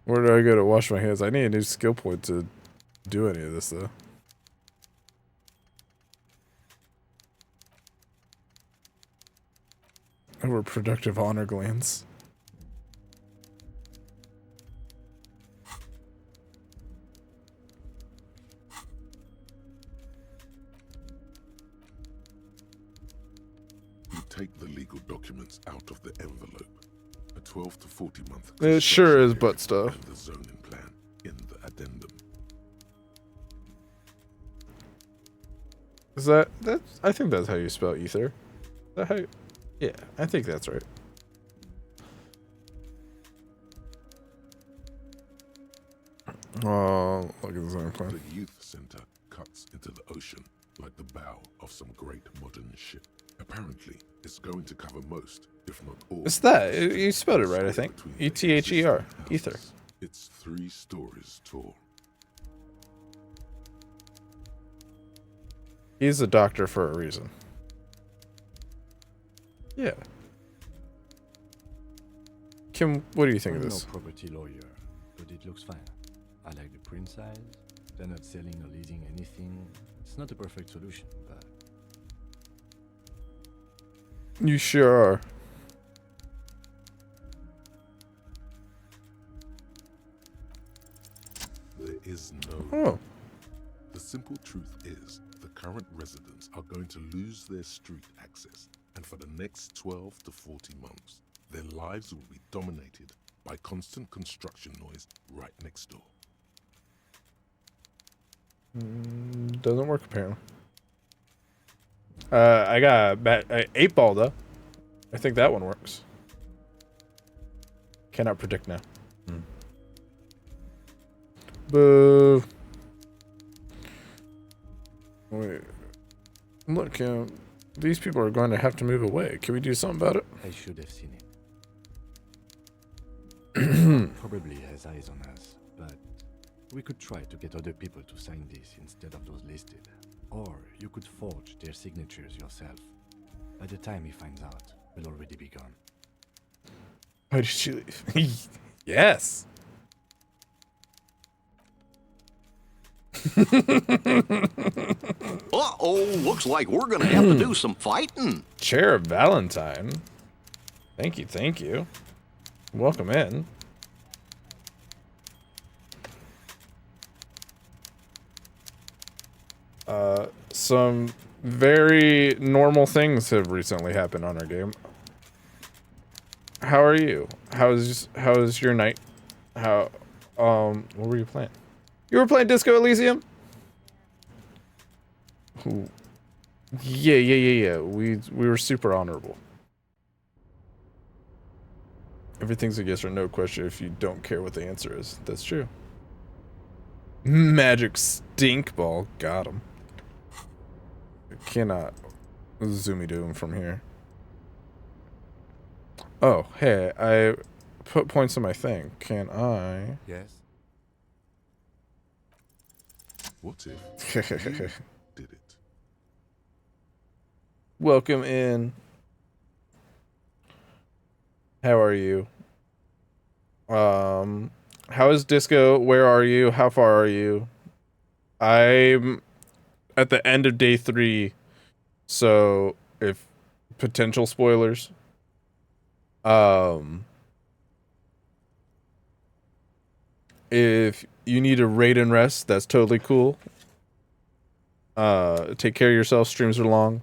Where do I go to wash my hands? I need a new skill point to do any of this, though. Overproductive honor glands. You take the legal documents out of the envelope. A 12 to 40 month. It sure is butt stuff. And the zoning plan in the addendum. Is that I think that's how you spell ether. Is that how yeah, I think that's right. Oh, look at the zoning plan. The youth center cuts into the ocean like the bow of some great modern ship. Apparently, it's going to cover most, if not all. It's that. You spelled it right, I think. E-T-H-E-R. Ether. It's 3 stories tall. He's a doctor for a reason. Yeah. Kim, what do you think of this? I'm no property lawyer, but it looks fine. I like the print size. They're not selling or leasing anything. It's not a perfect solution, but... You sure are. There is no... Oh. The simple truth is, the current residents are going to lose their street access, and for the next 12 to 40 months, their lives will be dominated by constant construction noise right next door. Doesn't work apparently. I got a 8-ball though. I think that one works. Cannot predict now. Boo. Wait. Look, these people are going to have to move away. Can we do something about it? I should have seen it. Probably has eyes on us, but we could try to get other people to sign this instead of those listed. Or you could forge their signatures yourself. By the time he finds out, we'll already be gone. Why did she leave? Yes. Uh-oh, looks like we're gonna have to do some fighting. Chair of Valentine. Thank you, thank you. Welcome in. Some very normal things have recently happened on our game. How are you? How's your night? How what were you playing? You were playing Disco Elysium? Ooh. Yeah. We were super honorable. Everything's a yes or no question if you don't care what the answer is. That's true. Magic stink ball. Got him. I cannot zoomy to him from here. Oh, hey, I put points on my thing. Can I? Yes. What if you did it? Welcome in. How are you? How is Disco? Where are you? How far are you? I'm at the end of day 3, so if potential spoilers. If you need a raid and rest, that's totally cool. Take care of yourself. Streams are long.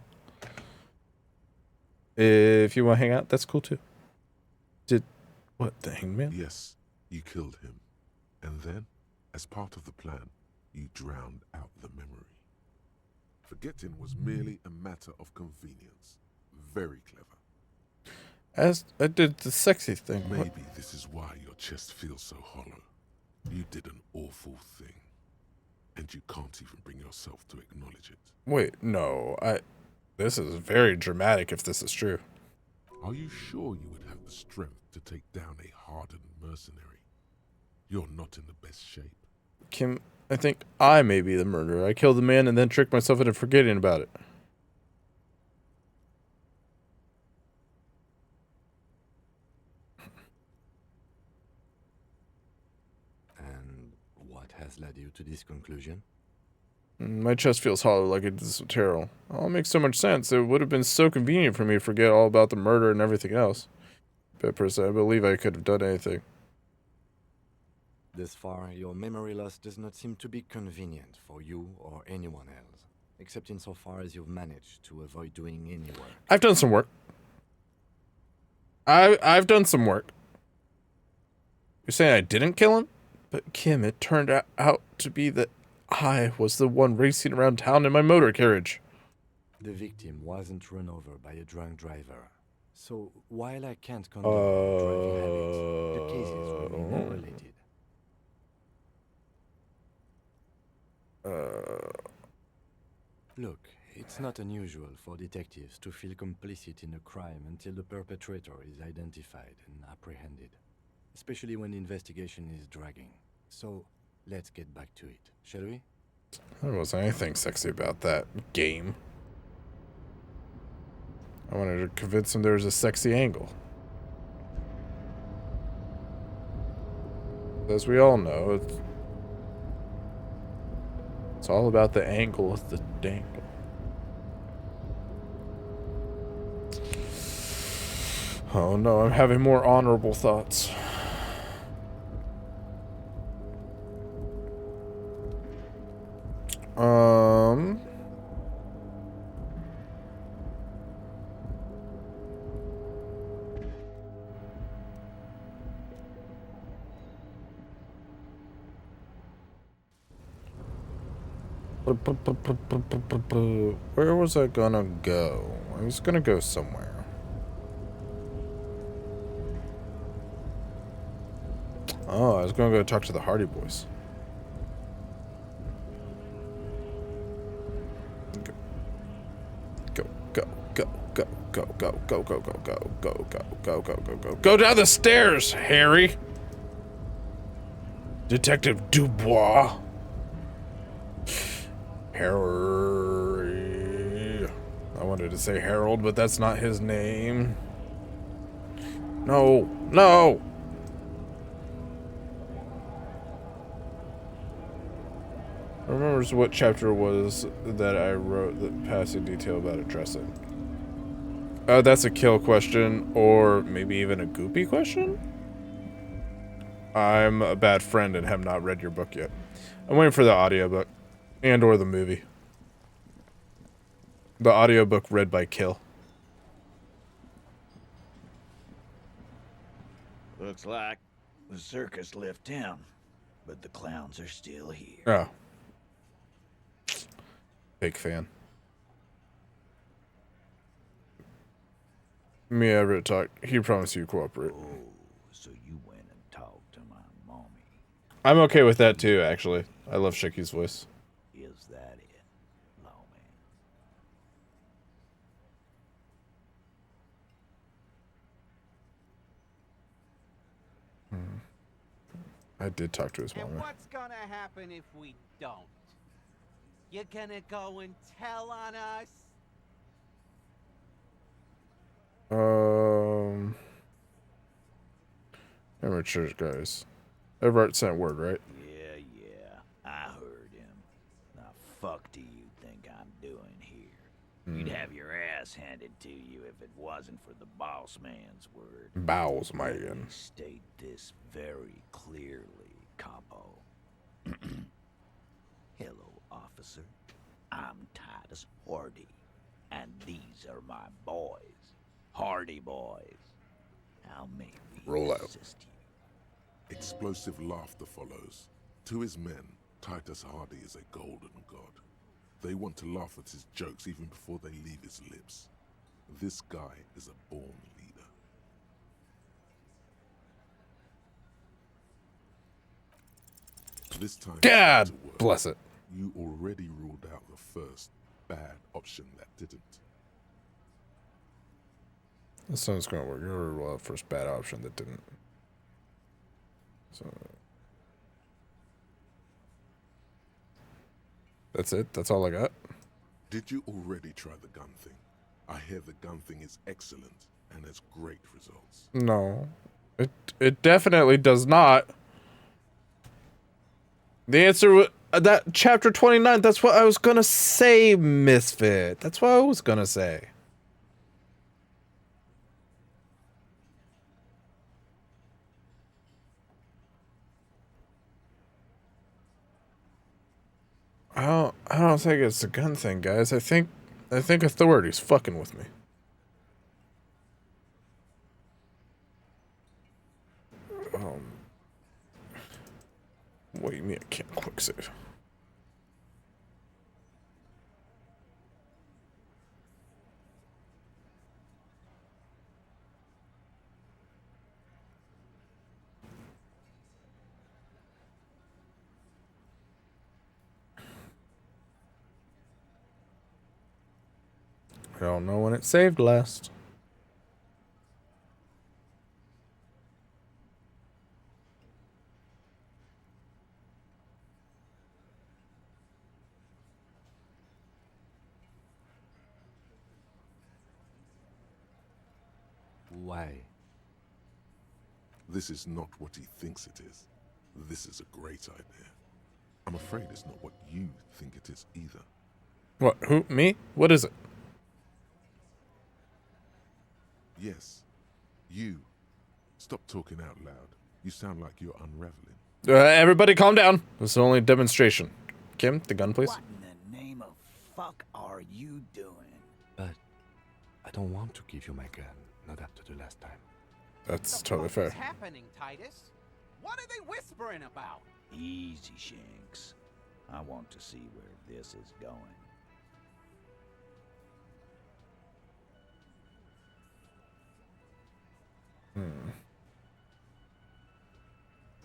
If you want to hang out, that's cool too. What, the hangman? Yes, you killed him. And then, as part of the plan, you drowned out the memory. Forgetting was merely a matter of convenience. Very clever. As I did the sexy thing. Maybe this is why your chest feels so hollow. You did an awful thing. And you can't even bring yourself to acknowledge it. Wait, no. This is very dramatic if this is true. Are you sure you would have the strength to take down a hardened mercenary? You're not in the best shape. Kim, I think I may be the murderer. I killed the man and then tricked myself into forgetting about it. And what has led you to this conclusion? My chest feels hollow like it's terrible. All makes so much sense. It would have been so convenient for me to forget all about the murder and everything else. But personally, I believe I could have done anything. Thus far, your memory loss does not seem to be convenient for you or anyone else, except insofar as you've managed to avoid doing any work. I've done some work. I've done some work. You're saying I didn't kill him? But Kim, it turned out to be that I was the one racing around town in my motor carriage. The victim wasn't run over by a drunk driver. So, while I can't condone driving habits, the cases remain unrelated. Look, It's not unusual for detectives to feel complicit in a crime until the perpetrator is identified and apprehended, especially when the investigation is dragging. So, let's get back to it, shall we? There wasn't anything sexy about that game. I wanted to convince him there was a sexy angle. As we all know, it's all about the angle with the dangle. Oh no, I'm having more honorable thoughts. Where was I gonna go? I was gonna go somewhere. Oh, I was gonna go talk to the Hardy Boys. Go, go, go, go, go, go, go, go, go, go, go, go, go, go, go, go. Go down the stairs, Harry! Detective Dubois. Harry. I wanted to say Harold, but that's not his name. No, no! I remember what chapter it was that I wrote that passing detail about addressing. That's a kill question, or maybe even a goopy question? I'm a bad friend and have not read your book yet. I'm waiting for the audiobook. And or the movie. The audiobook read by Kill. Looks like the circus left town, but the clowns are still here. Oh. Big fan. Me and Everett talked. He promised you cooperate. Oh, so you went and talked to my mommy. I'm okay with that too, actually. I love Shicky's voice. Is that it, lawman? I did talk to his mom. And what's gonna happen if we don't? You're gonna go and tell on us? Amateur guys. Everett sent word, right? Yeah, I heard him. Now, fuck do you think I'm doing here? You'd have your ass handed to you if it wasn't for the boss man's word. Bowels, man. State this very clearly, capo. Hello, officer. I'm Titus Hardy, and these are my boys, Hardy boys. How may we roll out? Assist you? Explosive laughter follows. To his men, Titus Hardy is a golden god. They want to laugh at his jokes even before they leave his lips. This guy is a born leader. This time, God bless it. You already ruled out the first bad option that didn't. This one's gonna work. You're well, first bad option that didn't. So that's it. That's all I got. Did you already try the gun thing? I hear the gun thing is excellent and has great results. No, it definitely does not. The answer was that chapter 29. That's what I was gonna say, Misfit. That's what I was gonna say. I don't think it's a gun thing, guys. I think authority's fucking with me. What do you mean I can't quick save? I don't know when it saved last. Why? This is not what he thinks it is. This is a great idea. I'm afraid it's not what you think it is either. What? Who? Me? What is it? Yes, you. Stop talking out loud. You sound like you're unraveling. Everybody calm down. This is only a demonstration. Kim, the gun, please. What in the name of fuck are you doing? But I don't want to give you my gun, not after the last time. That's totally fair. What's happening, Titus? What are they whispering about? Easy, Shanks. I want to see where this is going.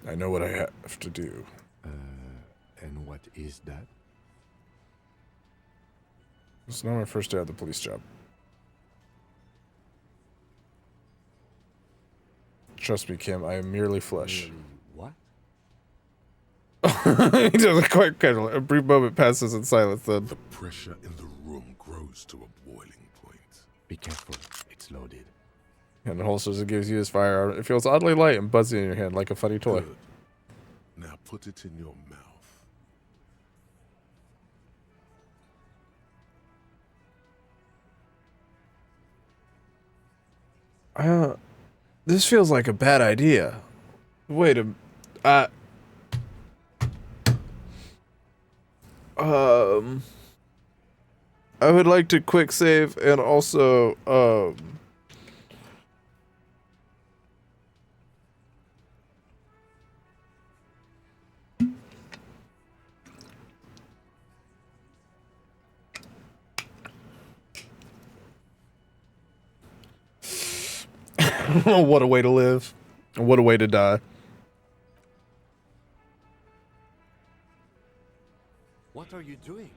I know what I have to do. And what is that? It's not my first day at the police job. Trust me, Kim, I am merely flesh. What? He doesn't quite kettle. A brief moment passes in silence then. The pressure in the room grows to a boiling point. Be careful, it's loaded. And the holsters it gives you his firearm. It feels oddly light and buzzy in your hand like a funny toy. Good. Now put it in your mouth. This feels like a bad idea. Wait a... I would like to quick save and also, what a way to live. What a way to die. What are you doing?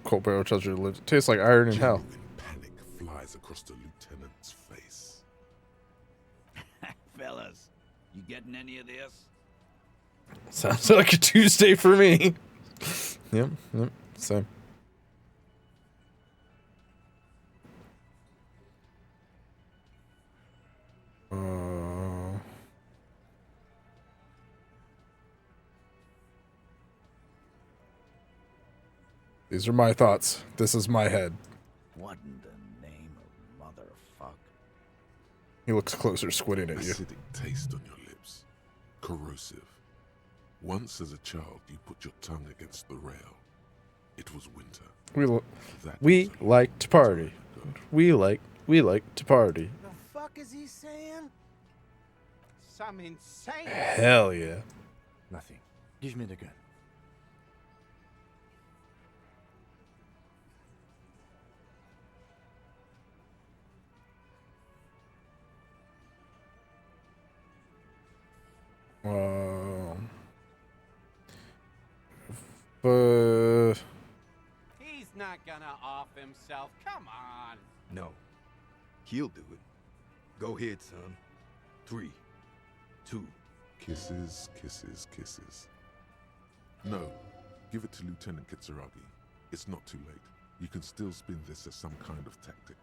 Cold barrel tells you to live. It tastes like iron in hell. Panic flies across the lieutenant's face. Fellas, you getting any of this? Sounds like a Tuesday for me. Yep, same. These are my thoughts. This is my head. What in the name of motherfuck? He looks closer, squinting at you. Acidic taste on your lips. Corrosive. Once as a child, you put your tongue against the rail. It was winter. We like to party. We like to party. The fuck is he saying? Some insane. Hell yeah. Nothing. Give me the gun. He's not gonna off himself. Come on. No. He'll do it. Go ahead, son. 3, 2. Kisses, kisses, kisses. No. Give it to Lieutenant Kitsuragi. It's not too late. You can still spin this as some kind of tactic.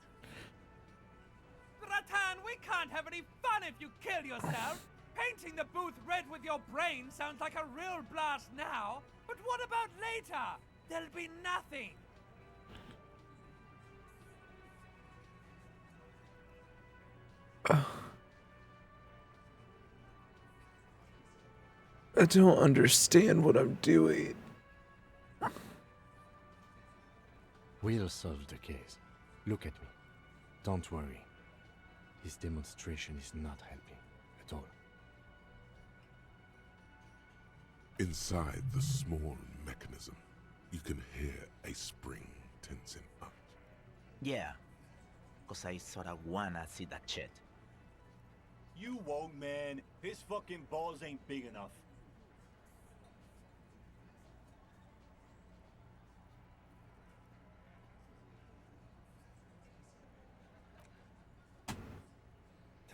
Ratan, we can't have any fun if you kill yourself. Painting the booth red with your brain sounds like a real blast now, but what about later? There'll be nothing. I don't understand what I'm doing. We'll solve the case. Look at me. Don't worry. This demonstration is not helping at all. Inside the small mechanism, you can hear a spring tensing up. Yeah, cause I sorta wanna see that shit. You won't, man. His fucking balls ain't big enough.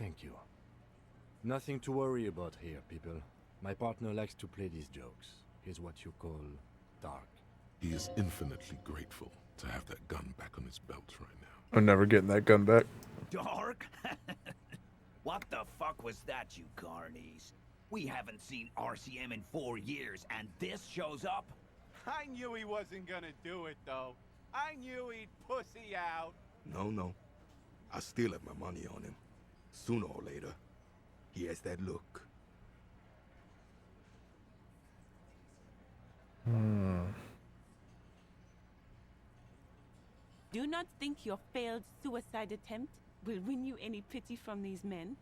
Thank you. Nothing to worry about here, people. My partner likes to play these jokes. He's what you call dark. He is infinitely grateful to have that gun back on his belt right now. I'm never getting that gun back. Dark? What the fuck was that, you carnies? We haven't seen RCM in 4 years, and this shows up? I knew he wasn't gonna do it, though. I knew he'd pussy out. No. I still have my money on him. Sooner or later, he has that look. Do not think your failed suicide attempt will win you any pity from these men.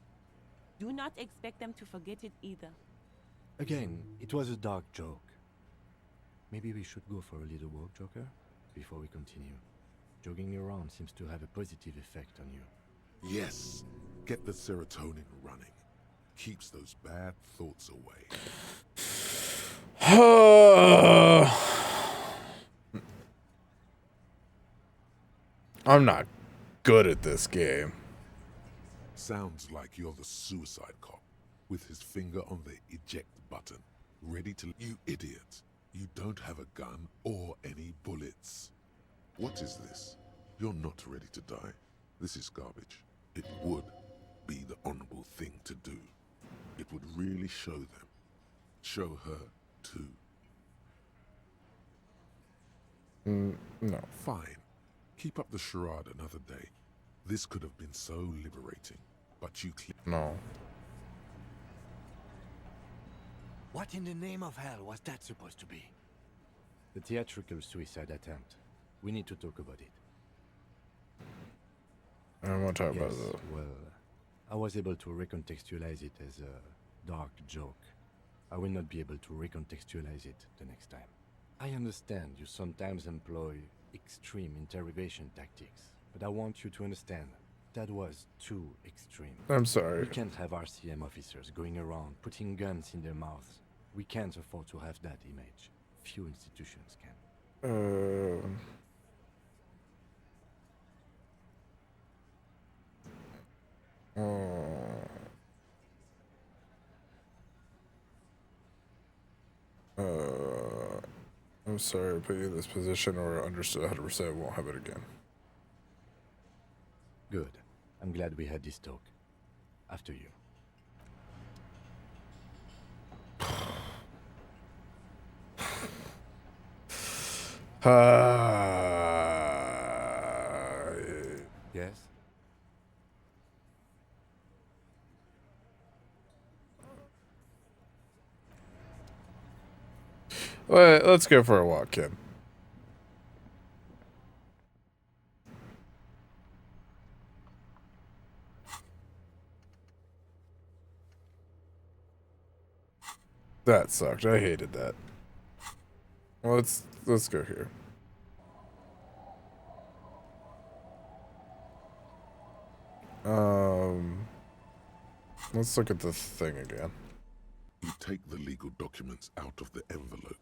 Do not expect them to forget it either. Again, it was a dark joke. Maybe we should go for a little walk, Joker, before we continue. Jogging around seems to have a positive effect on you. Yes, get the serotonin running. Keeps those bad thoughts away. I'm not good at this game. Sounds like you're the suicide cop, with his finger on the eject button, ready to... You idiot! You don't have a gun or any bullets. What is this? You're not ready to die. This is garbage. It would be the honorable thing to do. It would really show them. Show her, too. No. Fine. Keep up the charade another day. This could have been so liberating, but you... No. What in the name of hell was that supposed to be? The theatrical suicide attempt. We need to talk about it. I don't want to talk about Yes, that. well, I was able to recontextualize it as a dark joke. I will not be able to recontextualize it the next time. I understand you sometimes employ extreme interrogation tactics, but I want you to understand that was too extreme. I'm sorry. We can't have RCM officers going around putting guns in their mouths. We can't afford to have that image. Few institutions can. I'm sorry I put you in this position, or understood 100% I won't have it again. Good. I'm glad we had this talk. After you. Yes? Well, let's go for a walk, kid. That sucked. I hated that. Well, let's go here. Let's look at the thing again. You take the legal documents out of the envelope.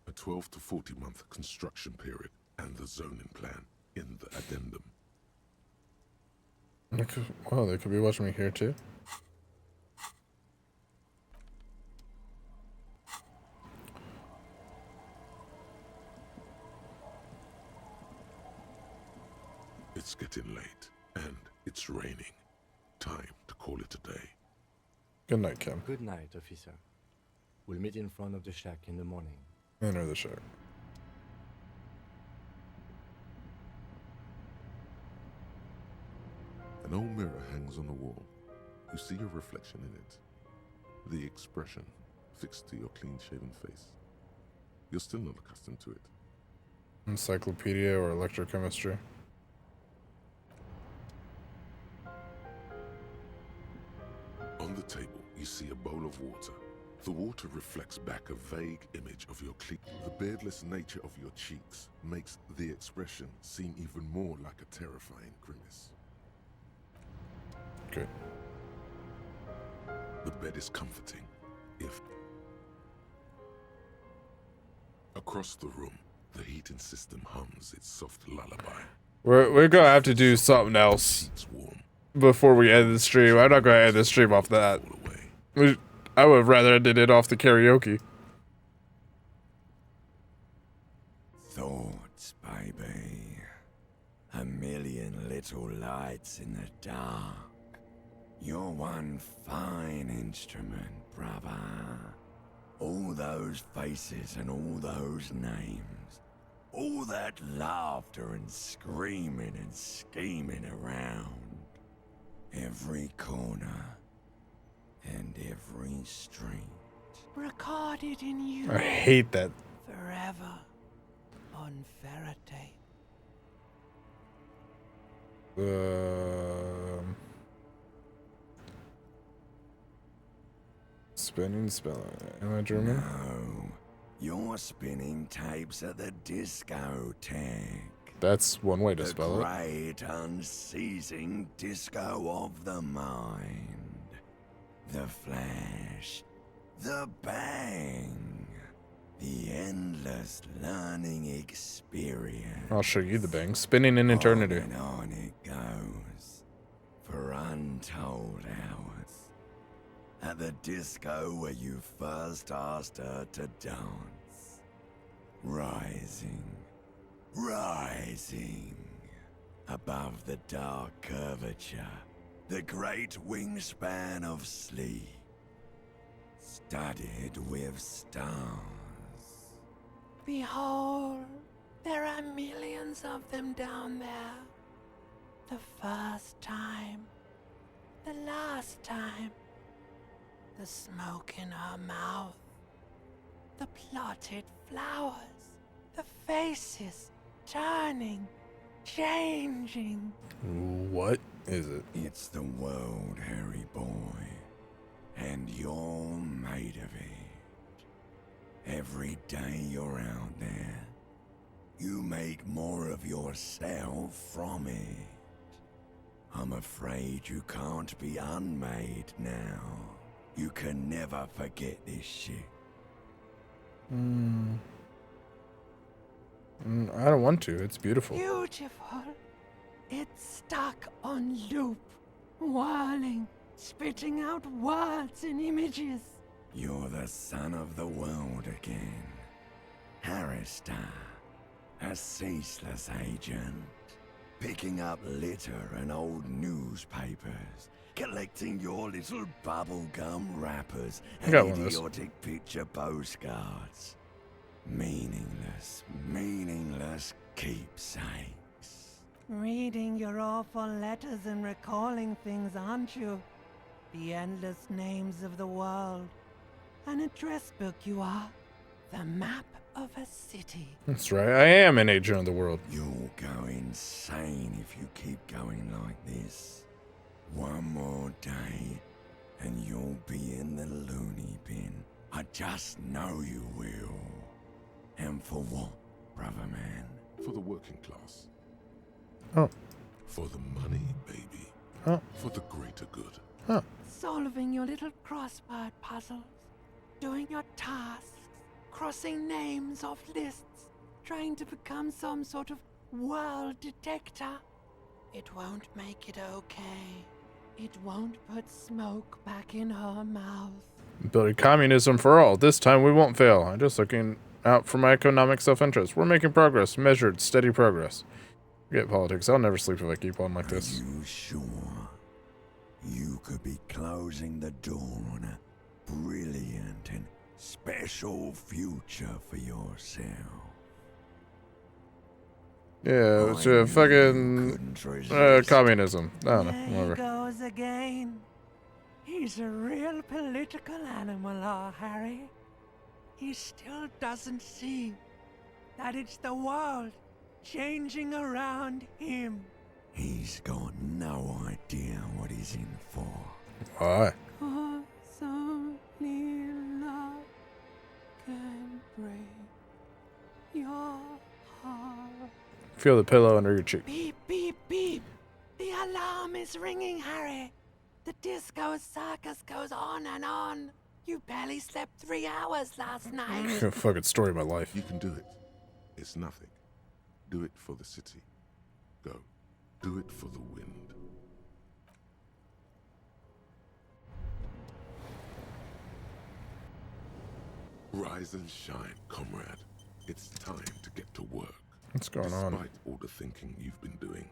A 12 to 40 month construction period and the zoning plan in the addendum. Wow, they could be watching me here too. It's getting late, and it's raining. Time to call it a day. Good night, Kim. Good night, officer. We'll meet in front of the shack in the morning. Enter the shack. An old mirror hangs on the wall. You see your reflection in it. The expression fixed to your clean-shaven face. You're still not accustomed to it. Encyclopedia or electrochemistry. On the table, you see a bowl of water. The water reflects back a vague image of your clean. The beardless nature of your cheeks makes the expression seem even more like a terrifying grimace. Okay. The bed is comforting, if... Across the room, the heating system hums its soft lullaby. We're gonna have to do something else. It's warm, before we end the stream. I'm not going to end the stream off that. I would have rather ended it off the karaoke. Thoughts, baby. A million little lights in the dark. You're one fine instrument, brother. All those faces and all those names. All that laughter and screaming and scheming around. Every corner and every street. Recorded in you. I hate that. Forever on Faraday. Spinning spell. Am I German? No, you're spinning tapes at the discotheque. That's one way to spell The it. great unceasing disco of the mind. The flash. The bang. The endless learning experience. I'll show you the bang. Spinning in eternity. On and on it goes. For untold hours. At the disco where you first asked her to dance. Rising. Rising. Above the dark curvature. The great wingspan of sleep. Studded with stars. Behold, there are millions of them down there. The first time. The last time. The smoke in her mouth. The plotted flowers. The faces turning, changing. What is it? It's the world, Harry boy. And you're made of it. Every day you're out there, you make more of yourself from it. I'm afraid you can't be unmade now. You can never forget this shit. I don't want to. It's beautiful. Beautiful. It's stuck on loop, whirling, spitting out words and images. You're the son of the world again. Harrister, a ceaseless agent. Picking up litter and old newspapers. Collecting your little bubblegum wrappers I and got one of those. idiotic picture postcards. Meaningless, meaningless keepsakes. Reading your awful letters and recalling things, aren't you? The endless names of the world. An address book you are. The map of a city. That's right. I am an agent of the world. You'll go insane if you keep going like this. One more day, and you'll be in the loony bin. I just know you will. And for what, brother man? For the working class. Oh. For the money, baby. Oh. For the greater good. Huh. Solving your little crossword puzzles. Doing your tasks. Crossing names off lists. Trying to become some sort of world detector. It won't make it okay. It won't put smoke back in her mouth. Building communism for all. This time we won't fail. I'm just looking out for my economic self-interest. We're making progress. Measured, steady progress. Forget politics. I'll never sleep if I keep on like this. Are you sure? You could be closing the door on a brilliant and special future for yourself. Yeah, it's a fucking communism. I don't know. There he Whatever. goes again. He's a real political animal, our Harry. He still doesn't see that it's the world changing around him. He's got no idea what he's in for. Why? Cause only love can break your heart. Feel the pillow under your cheek. Beep, beep, beep. The alarm is ringing, Harry. The disco circus goes on and on. You barely slept 3 hours last night. Fucking story of my life. You can do it. It's nothing. Do it for the city. Go. Do it for the wind. Rise and shine, comrade. It's time to get to work. What's going on? Despite all the thinking you've been doing,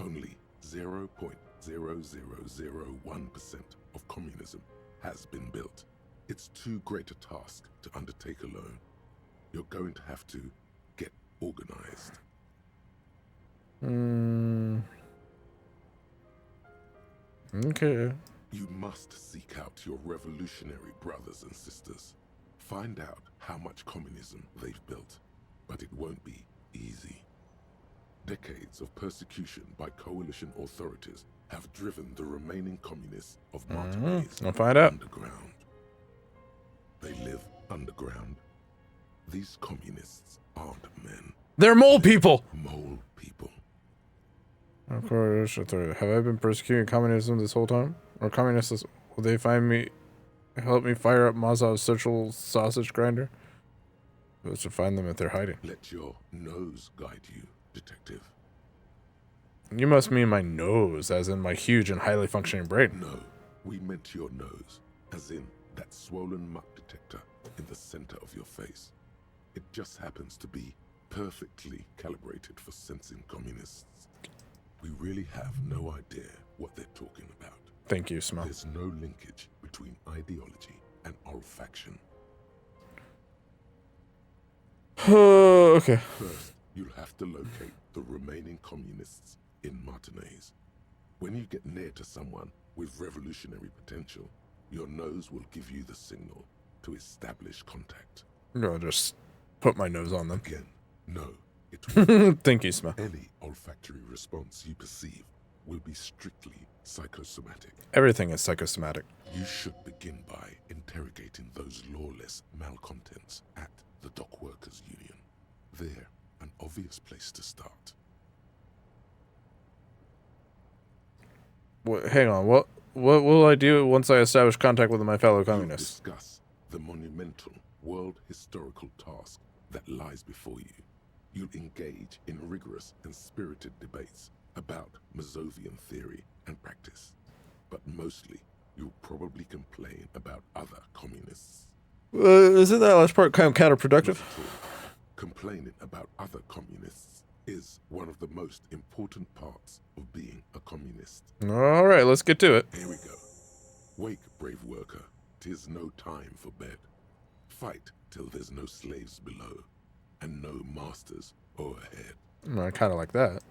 only 0.0001% of communism has been built. It's too great a task to undertake alone. You're going to have to get organized. Okay. You must seek out your revolutionary brothers and sisters. Find out how much communism they've built, but it won't be easy. Decades of persecution by coalition authorities have driven the remaining communists of Monterey's I'll find out. underground. They live underground. These communists aren't men. They're mole people! Mole people. Of course, have I been persecuting communism this whole time? Or communists, will they find me, help me fire up Mazov's central sausage grinder? Who to find them if they're hiding? Let your nose guide you, detective. You must mean my nose, as in my huge and highly functioning brain. No, we meant your nose, as in that swollen muck detector in the center of your face. It just happens to be perfectly calibrated for sensing communists. We really have no idea what they're talking about. Thank you, Smell. There's no linkage between ideology and olfaction. Okay. First, you'll have to locate the remaining communists in Martinez. When you get near to someone with revolutionary potential, your nose will give you the signal to establish contact. I'll just put my nose on them. Again, no, it won't. Thank you, Smell. Any olfactory response you perceive will be strictly psychosomatic. Everything is psychosomatic. You should begin by interrogating those lawless malcontents at the Dock Workers Union. They're an obvious place to start. Hang on, what will I do once I establish contact with my fellow communists? You'll discuss the monumental world historical task that lies before you. You'll engage in rigorous and spirited debates about Mazovian theory and practice. But mostly, you'll probably complain about other communists. Isn't that last part kind of counterproductive? Complaining about other communists is one of the most important parts of being a communist. All right, let's get to it. Here we go. Wake, brave worker. 'Tis no time for bed. Fight till there's no slaves below and no masters o'erhead. I kind of like that.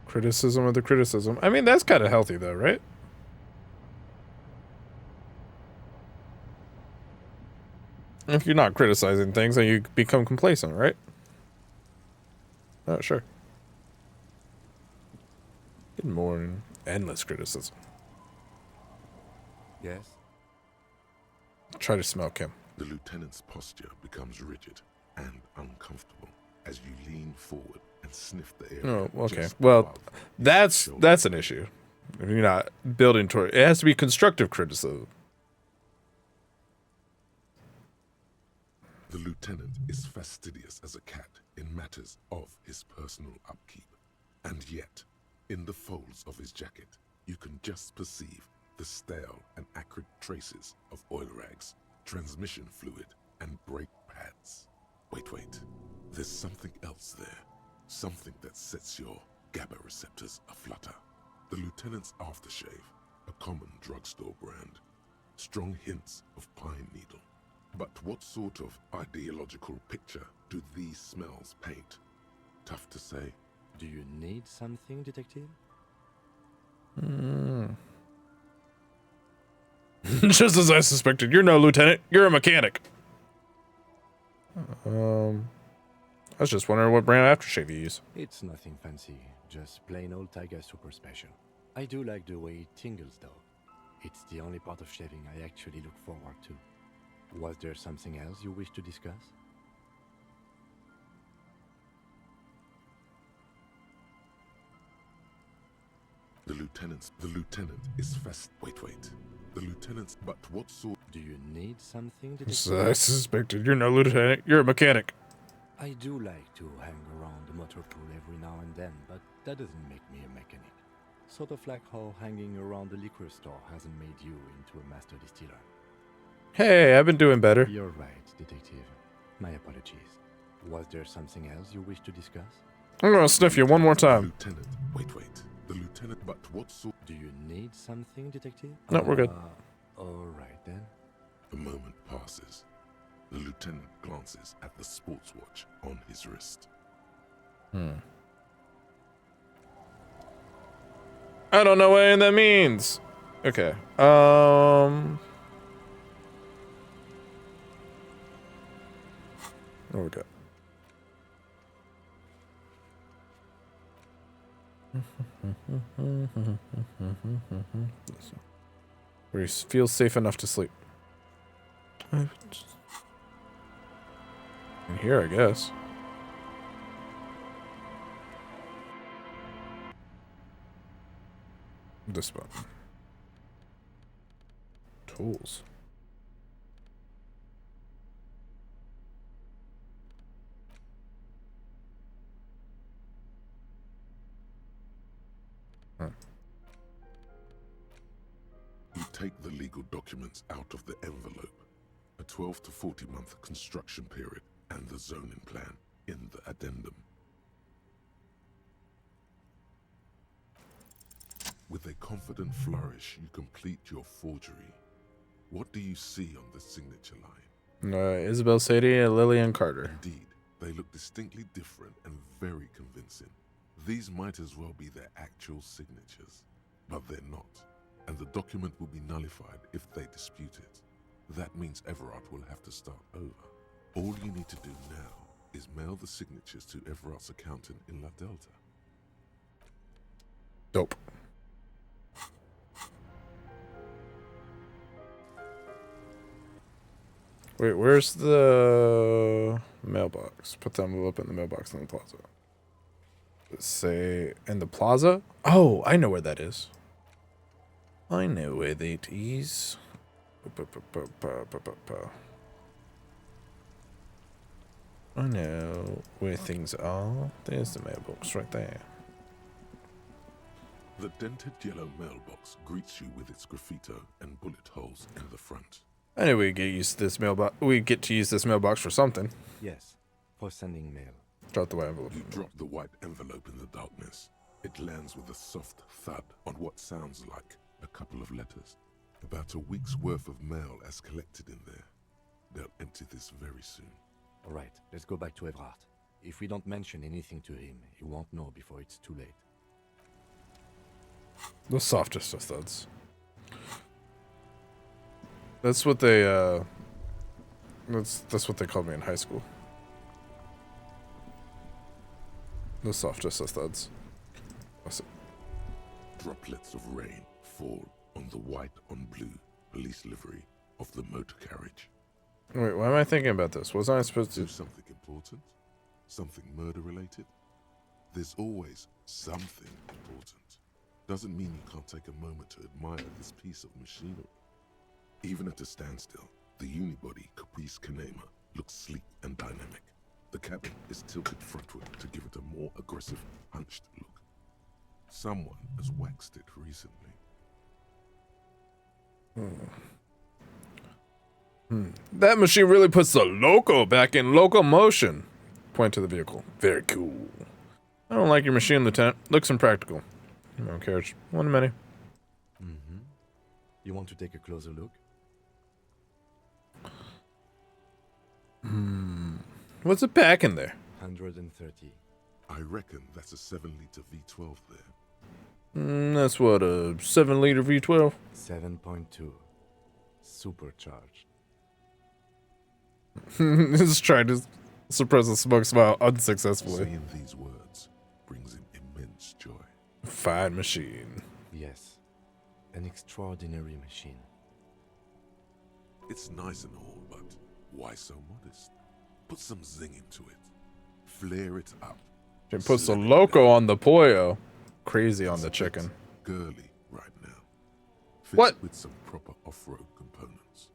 Criticism of the criticism. I mean, that's kind of healthy, though, right? If you're not criticizing things, then you become complacent, right? Oh, sure. Good morning. Endless criticism. Yes? Try to smell Kim. The lieutenant's posture becomes rigid and uncomfortable as you lean forward and sniff the air. Oh, okay. Well, that's an issue. If you're not building toward it, has to be constructive criticism. The lieutenant is fastidious as a cat in matters of his personal upkeep. And yet, in the folds of his jacket, you can just perceive the stale and acrid traces of oil rags, transmission fluid, and brake pads. Wait. There's something else there. Something that sets your GABA receptors aflutter. The lieutenant's aftershave, a common drugstore brand. Strong hints of pine needle. But what sort of ideological picture do these smells paint? Tough to say. Do you need something, detective? Just as I suspected. You're no lieutenant. You're a mechanic. I was just wondering what brand aftershave you use. It's nothing fancy. Just plain old Tiger Super Special. I do like the way it tingles, though. It's the only part of shaving I actually look forward to. Was there something else you wish to discuss? The lieutenant is fast. Wait. The lieutenant's, but what sort? Do you need something, As I suspected. You're no lieutenant. You're a mechanic. I do like to hang around the motor pool every now and then, but that doesn't make me a mechanic. Sort of like how hanging around the liquor store hasn't made you into a master distiller. Hey, I've been doing better. You're right, Detective. My apologies. Was there something else you wish to discuss? I'm gonna sniff you one more time. Lieutenant, wait. The lieutenant, but what sort? Do you need something, Detective? No, we're good. All right then. A moment passes. The lieutenant glances at the sports watch on his wrist. I don't know what any of that means. Okay. What we got? Where he feels safe enough to sleep. In here, I guess. This button. Tools. You take the legal documents out of the envelope. A 12 to 40 month construction period and the zoning plan in the addendum. With a confident flourish, you complete your forgery. What do you see on the signature line? Isabel Sadie and Lillian Carter. Indeed, they look distinctly different and very convincing. These might as well be their actual signatures, but they're not, and the document will be nullified if they dispute it. That means Everard will have to start over. All you need to do now is mail the signatures to Everard's accountant in La Delta. Dope. Wait, where's the mailbox? Put the envelope in the mailbox in the plaza. Say, in the plaza? Oh, I know where that is. I know where that is. I know where things are. There's the mailbox right there. The dented yellow mailbox greets you with its graffito and bullet holes in the front. I know we get used to this mailbox. We get to use this mailbox for something. Yes, for sending mail. Drop the white envelope. You drop the white envelope in the darkness. It lands with a soft thud on what sounds like a couple of letters. About a week's worth of mail as collected in there. They'll empty this very soon. All right, let's go back to Everard. If we don't mention anything to him, he won't know before it's too late. The softest of thuds. That's what they that's what they called me in high school. The softest of thuds. What's it? Droplets of rain fall on the white on blue police livery of the motor carriage. Wait, why am I thinking about this? Wasn't I supposed to do something important? Something murder related? There's always something important. Doesn't mean you can't take a moment to admire this piece of machinery. Even at a standstill, the unibody Caprice Kanema looks sleek and dynamic. The cabin is tilted frontward to give it a more aggressive, hunched look. Someone has waxed it recently. That machine really puts the loco back in locomotion. Point to the vehicle. Very cool. I don't like your machine, Lieutenant. Looks impractical. No carriage. One many. You want to take a closer look? What's it packing there? 130. I reckon that's a 7-liter V12 there. That's what, a 7-liter V12? 7.2. Supercharged. Just trying to suppress a smoke smile unsuccessfully. Saying these words brings him immense joy. Fine machine. Yes. An extraordinary machine. It's nice and all, but why so modest? Put some zing into it. Flare it up. It puts the loco on the pollo. Crazy on the chicken. Girly right now. Fits What? With some proper off-road components.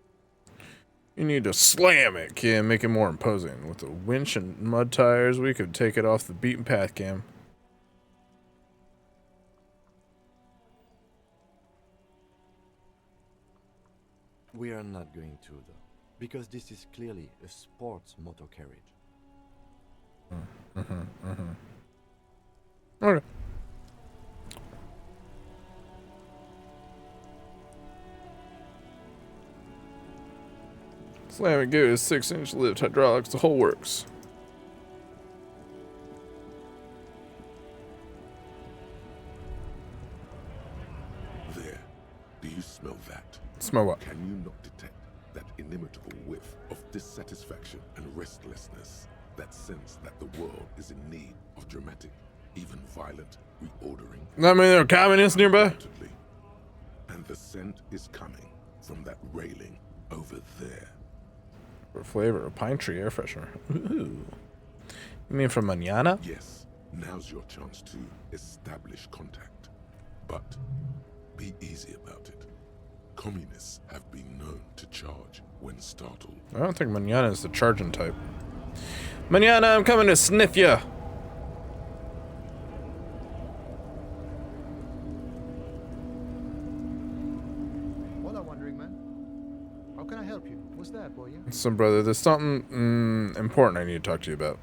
You need to slam it, Cam. Make it more imposing. With a winch and mud tires, we could take it off the beaten path, Cam. We are not going to, though, because this is clearly a sports motor carriage. Okay. Slam and go is 6-inch lift, hydraulics, the whole works. There. Do you smell that? Smell what? Can you not detect that inimitable whiff of dissatisfaction and restlessness? That sense that the world is in need of dramatic, even violent reordering? I mean, there are communists nearby? And the scent is coming from that railing over there. For flavor, a pine tree air freshener. Ooh. You mean from mañana? Yes. Now's your chance to establish contact. But be easy about it. Communists have been known to charge when startled. I don't think mañana is the charging type. Mañana, I'm coming to sniff ya. Hola, wandering man. How can I help you? What's that, boy? So, brother, there's something important I need to talk to you about.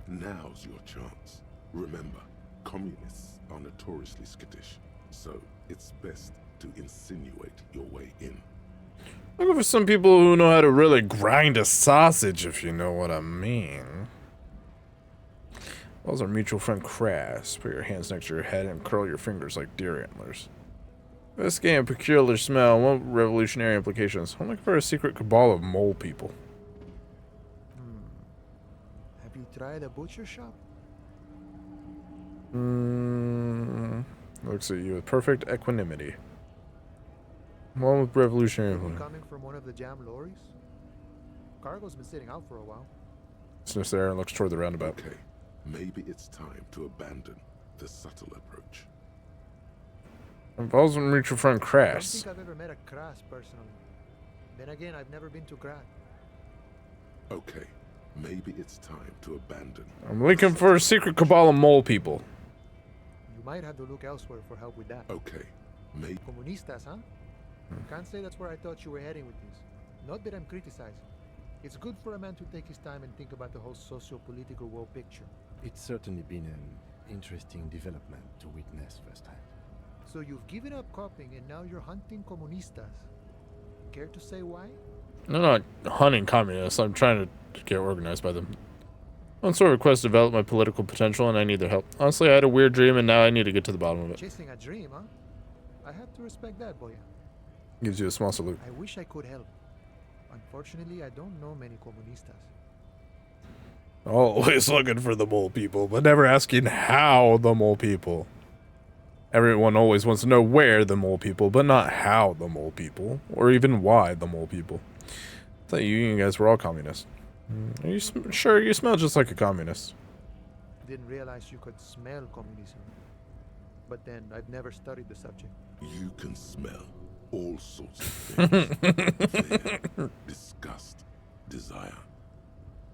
Now's your chance. Remember, communists are notoriously skittish, so it's best to insinuate your way in. Looking for some people who know how to really grind a sausage, if you know what I mean. Those are mutual friend Crass. Put your hands next to your head and curl your fingers like deer antlers. This game, peculiar smell, what revolutionary implications? I'm looking for a secret cabal of mole people. Have you tried a butcher shop? Looks at you with perfect equanimity. One with revolutionary Anyone influence. coming from one of the jam lorries? Cargo's been sitting out for a while. Sniffs there and looks toward the roundabout. Okay, maybe it's time to abandon the subtle approach. Involves mutual friend I don't Crass. think I've ever met a Crass personally. Then again, I've never been to Grad. Okay, maybe it's time to abandon. I'm looking for a secret cabal of mole people. You might have to look elsewhere for help with that. Okay, maybe. Comunistas, huh? Can't say that's where I thought you were heading with this. Not that I'm criticizing. It's good for a man to take his time and think about the whole socio-political world picture. It's certainly been an interesting development to witness firsthand. So you've given up copying and now you're hunting comunistas. Care to say why? I'm not hunting communists. I'm trying to get organized by them. One sort of request to develop my political potential, and I need their help. Honestly, I had a weird dream, and now I need to get to the bottom of it. Chasing a dream, huh? I have to respect that, boy. Gives you a small salute. I wish I could help. Unfortunately, I don't know many comunistas. Always looking for the mole people, but never asking how the mole people. Everyone always wants to know where the mole people, but not how the mole people, or even why the mole people. I thought you guys were all communists. Are you sure you smell just like a communist? Didn't realize you could smell communism. But then, I've never studied the subject. You can smell all sorts of things. Fear, disgust, desire.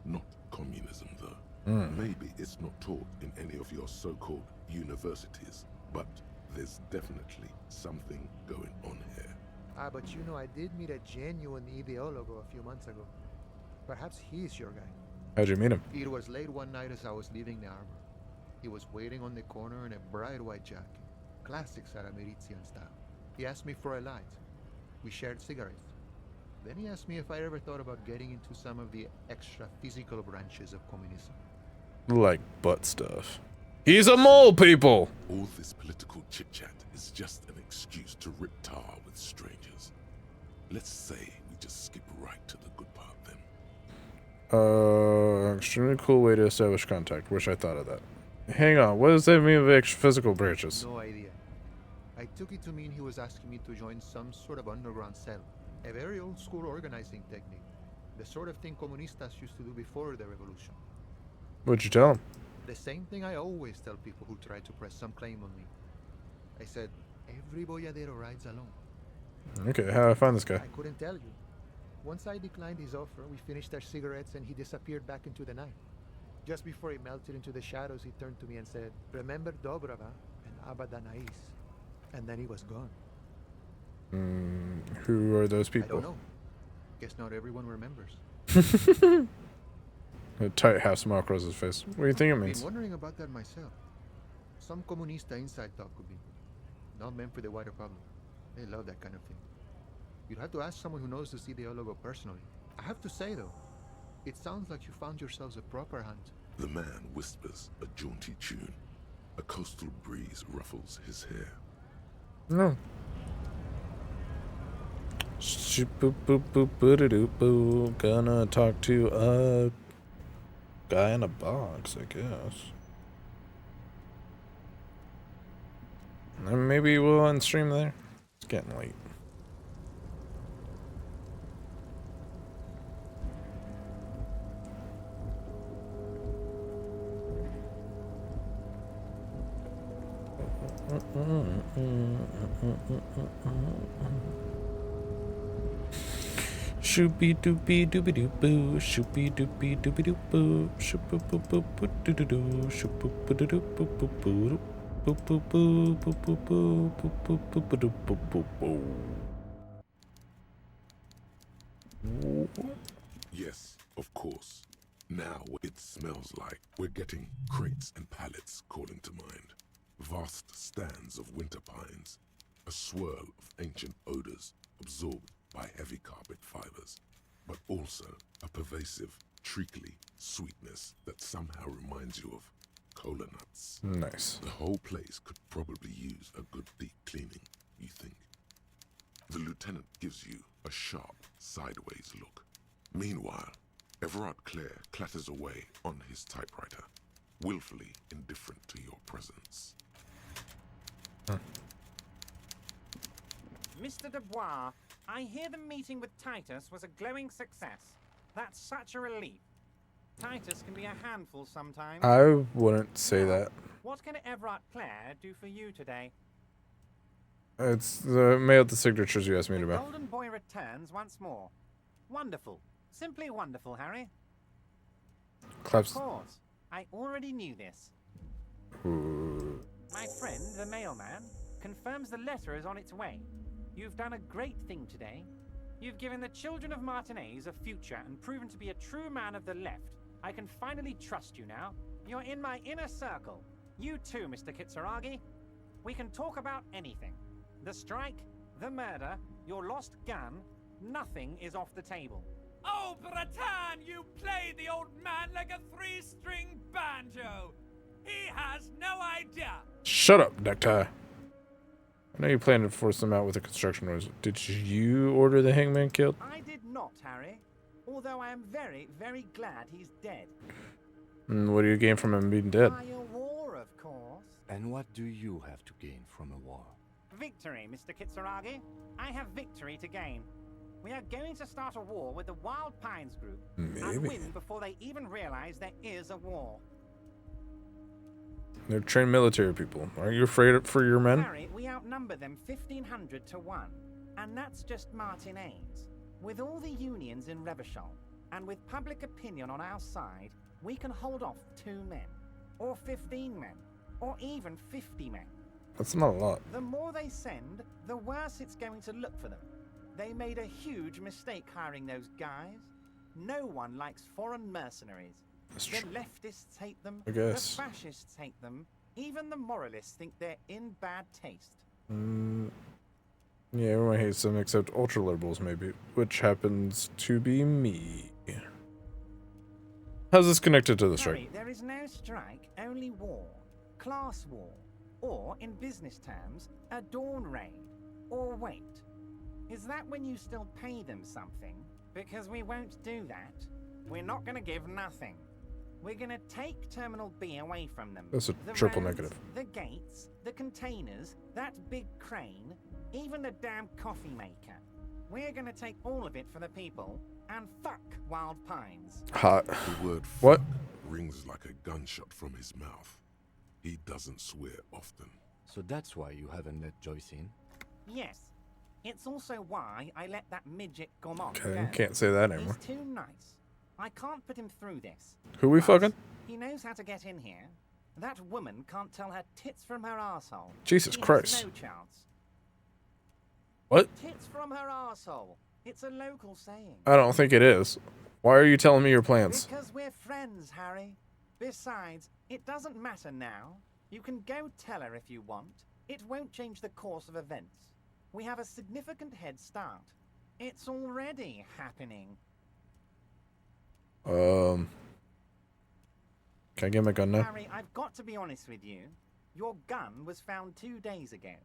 Not communism, though. Maybe it's not taught in any of your so-called universities, but there's definitely something going on here. Ah, but you know, I did meet a genuine ideologo a few months ago. Perhaps he's your guy. How'd you meet him? It was late one night as I was leaving the arbor. He was waiting on the corner in a bright white jacket. Classic Sarameritian style. He asked me for a light. We shared cigarettes. Then he asked me if I ever thought about getting into some of the extra physical branches of communism. Like butt stuff. He's a mole, people! All this political chit-chat is just an excuse to rip tar with strangers. Let's say we just skip right to the good part then. Extremely cool way to establish contact. Wish I thought of that. Hang on, what does that mean with extra physical branches? No idea. I took it to mean he was asking me to join some sort of underground cell. A very old school organizing technique. The sort of thing comunistas used to do before the revolution. What'd you tell him? The same thing I always tell people who try to press some claim on me. I said, every boyadero rides alone. Okay, how do I find this guy? I couldn't tell you. Once I declined his offer, we finished our cigarettes and he disappeared back into the night. Just before he melted into the shadows, he turned to me and said, "Remember Dobrava and Abadanais." And then he was gone. Who are those I people? don't know. Guess not everyone remembers. A tight half smile across his face. What do you think it Been means? wondering about that myself. Some comunista inside talk could be. Not meant for the wider public. They love that kind of thing. You'd have to ask someone who knows the ideologo personally. I have to say though, it sounds like you found yourselves a proper hunt. The man whispers a jaunty tune. A coastal breeze ruffles his hair. No. Shoop boop boop boop boo boo. Gonna talk to a guy in a box, I guess. And maybe we'll end stream there. It's getting late. Shoopy doopy doopy doo boo, shoopy doopy doopy doo boo, shoop boop boop boop boop doo doo doo, shoop boop boop doo doo boop boop boo, boop boop boo, boop boop boo, boop boop boop doo boop boop boo. Yes, of course. Now it smells like we're getting crates and pallets calling to mind. Vast stands of winter pines, a swirl of ancient odors absorbed by heavy carpet fibers, but also a pervasive, treacly sweetness that somehow reminds you of cola nuts. Nice. The whole place could probably use a good deep cleaning, you think? The lieutenant gives you a sharp, sideways look. Meanwhile, Everard Clare clatters away on his typewriter, willfully indifferent to your presence. Mr. Dubois, I hear the meeting with Titus was a glowing success. That's such a relief. Titus can be a handful sometimes. I wouldn't say that. What can Everard Clare do for you today? It's the mail the signatures you asked me The about. Golden Boy returns once more. Wonderful. Simply wonderful, Harry. Claps. Of course. I already knew this. Ooh. My friend, the mailman, confirms the letter is on its way. You've done a great thing today. You've given the children of Martinez a future and proven to be a true man of the left. I can finally trust you now. You're in my inner circle. You too, Mr. Kitsuragi. We can talk about anything. The strike, the murder, your lost gun, nothing is off the table. Oh, Bratan, you play the old man like a three-string banjo. He has no idea. Shut up, Necktie. I know you plan to force them out with a construction noise. Did you order the hangman killed? I did not, Harry. Although I am very, very glad he's dead. What do you gain from him being dead? By a war, of course. And what do you have to gain from a war? Victory, Mr. Kitsuragi. I have victory to gain. We are going to start a war with the Wild Pines group. And Maybe. win before they even realize there is a war. They're trained military people. Aren't you afraid for your men? Harry, we outnumber them 1,500 to 1. And that's just Martinez. With all the unions in Revachol, and with public opinion on our side, we can hold off 2 men, or 15 men, or even 50 men. That's not a lot. The more they send, the worse it's going to look for them. They made a huge mistake hiring those guys. No one likes foreign mercenaries. That's The true. leftists hate them. I guess. The fascists hate them. Even the moralists think they're in bad taste. Yeah, everyone hates them except ultra liberals, maybe, which happens to be me. How's this connected to the strike? Harry, there is no strike, only war. Class war. Or, in business terms, a dawn raid. Or wait. Is that when you still pay them something? Because we won't do that. We're not going to give nothing. We're going to take Terminal B away from them. That's a The triple roads, negative. The gates, the containers, that big crane, even the damn coffee maker. We're going to take all of it for the people, and fuck Wild Pines. Hot. The word What? fuck rings like a gunshot from his mouth. He doesn't swear often. So that's why you haven't let Joyce in? Yes. It's also why I let that midget Gaumont Okay, go. you can't say that anymore. He's too nice. I can't put him through this. Who we fucking? He knows how to get in here. That woman can't tell her tits from her asshole. Jesus She has Christ. no chance. What? Tits from her arsehole. It's a local saying. I don't think it is. Why are you telling me your plans? Because we're friends, Harry. Besides, it doesn't matter now. You can go tell her if you want. It won't change the course of events. We have a significant head start. It's already happening. Can I get my gun now? Harry, I've got to be honest with you. Your gun was found 2 days ago.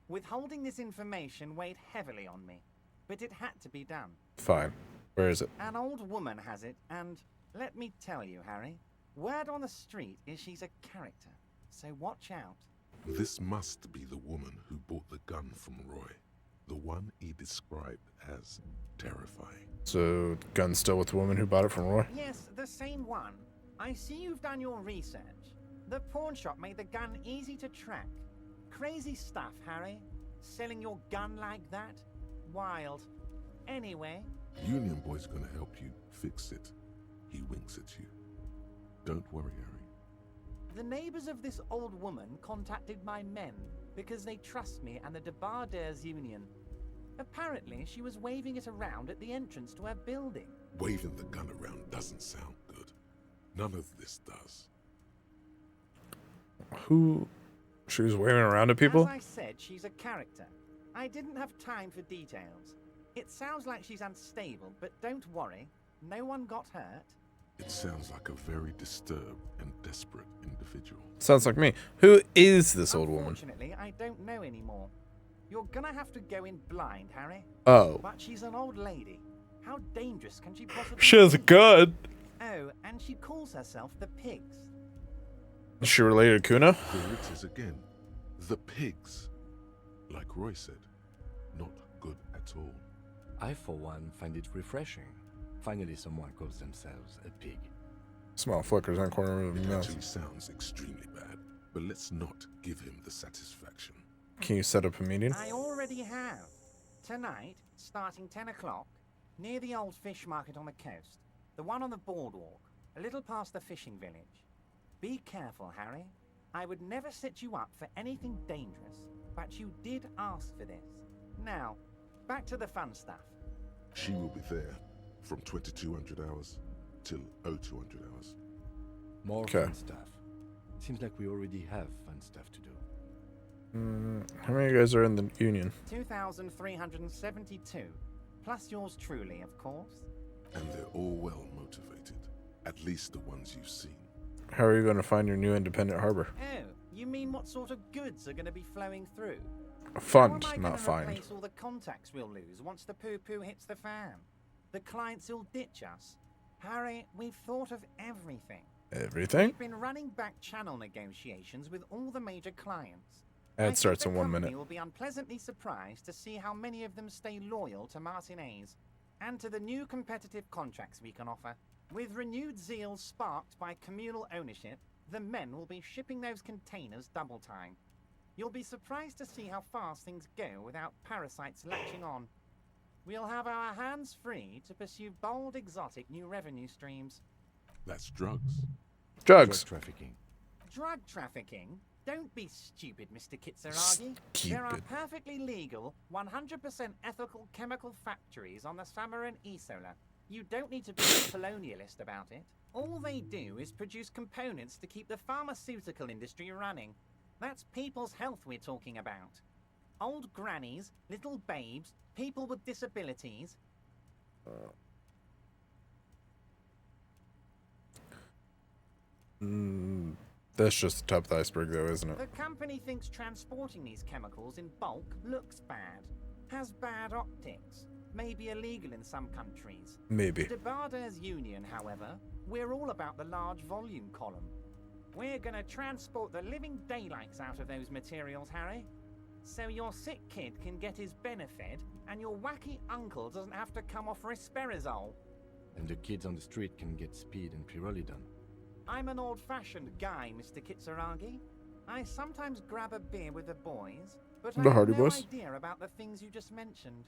Withholding this information weighed heavily on me. But it had to be done. Fine. Where is it? An old woman has it, and let me tell you, Harry, word on the street is she's a character. So watch out. This must be the woman who bought the gun from Roy. The one he described as terrifying. So, gun's still with the woman who bought it from Roy? Yes, the same one. I see you've done your research. The pawn shop made the gun easy to track. Crazy stuff, Harry. Selling your gun like that? Wild. Anyway. Union Boy's gonna help you fix it. He winks at you. Don't worry, Harry. The neighbors of this old woman contacted my men because they trust me and the Debarders Union. Apparently, she was waving it around at the entrance to her building. Waving the gun around doesn't sound good. None of this does. Who? She was waving around at people? As I said, she's a character. I didn't have time for details. It sounds like she's unstable, but don't worry. No one got hurt. It sounds like a very disturbed and desperate individual. Sounds like me. Who is this old woman? Unfortunately, I don't know anymore. You're gonna have to go in blind, Harry. Oh. But she's an old lady. How dangerous can she possibly be? She has a gun. Oh, and she calls herself the Pigs. Is she related to Kuna? There it is again. The pigs. Like Roy said, not good at all. I, for one, find it refreshing. Finally, someone calls themselves a pig. Small flickers on corner of It the mouth. actually sounds extremely bad, but let's not give him the satisfaction. Can you set up a meeting? I already have. Tonight, starting 10 o'clock, near the old fish market on the coast. The one on the boardwalk, a little past the fishing village. Be careful, Harry. I would never set you up for anything dangerous, but you did ask for this. Now, back to the fun stuff. She will be there from 2200 hours till 0200 hours. More Okay. fun stuff. Seems like we already have fun stuff to do. How many of you guys are in the union? 2,372. Plus yours truly, of course. And they're all well motivated. At least the ones you've seen. How are you going to find your new independent harbor? Oh, you mean what sort of goods are going to be flowing through? Fund, How am I not gonna find. replace all the contacts we'll lose once the poo-poo hits the fan? The clients will ditch us. Harry, we've thought of everything. Everything? We've been running back channel negotiations with all the major clients. Ad starts in 1 minute. You will be unpleasantly surprised to see how many of them stay loyal to Martinez and to the new competitive contracts we can offer. With renewed zeal sparked by communal ownership, the men will be shipping those containers double time. You'll be surprised to see how fast things go without parasites latching on. We'll have our hands free to pursue bold, exotic new revenue streams. That's drugs. Drugs. Drug trafficking. Drug trafficking? Don't be stupid, Mr. Kitsuragi. There are Stupid. perfectly legal, 100% ethical chemical factories on the Samaran Isola. You don't need to be a colonialist about it. All they do is produce components to keep the pharmaceutical industry running. That's people's health we're talking about. Old grannies, little babes, people with disabilities. That's just the top of the iceberg, though, isn't it? The company thinks transporting these chemicals in bulk looks bad, has bad optics, may be illegal in some countries. Maybe. The Debarders Union, however, we're all about the large volume column. We're gonna transport the living daylights out of those materials, Harry. So your sick kid can get his benefit, and your wacky uncle doesn't have to come off risperazole. And the kids on the street can get speed and pyrrolidon. I'm an old-fashioned guy, Mr. Kitsuragi. I sometimes grab a beer with the boys, but I The have Hardy no Boys? idea about the things you just mentioned.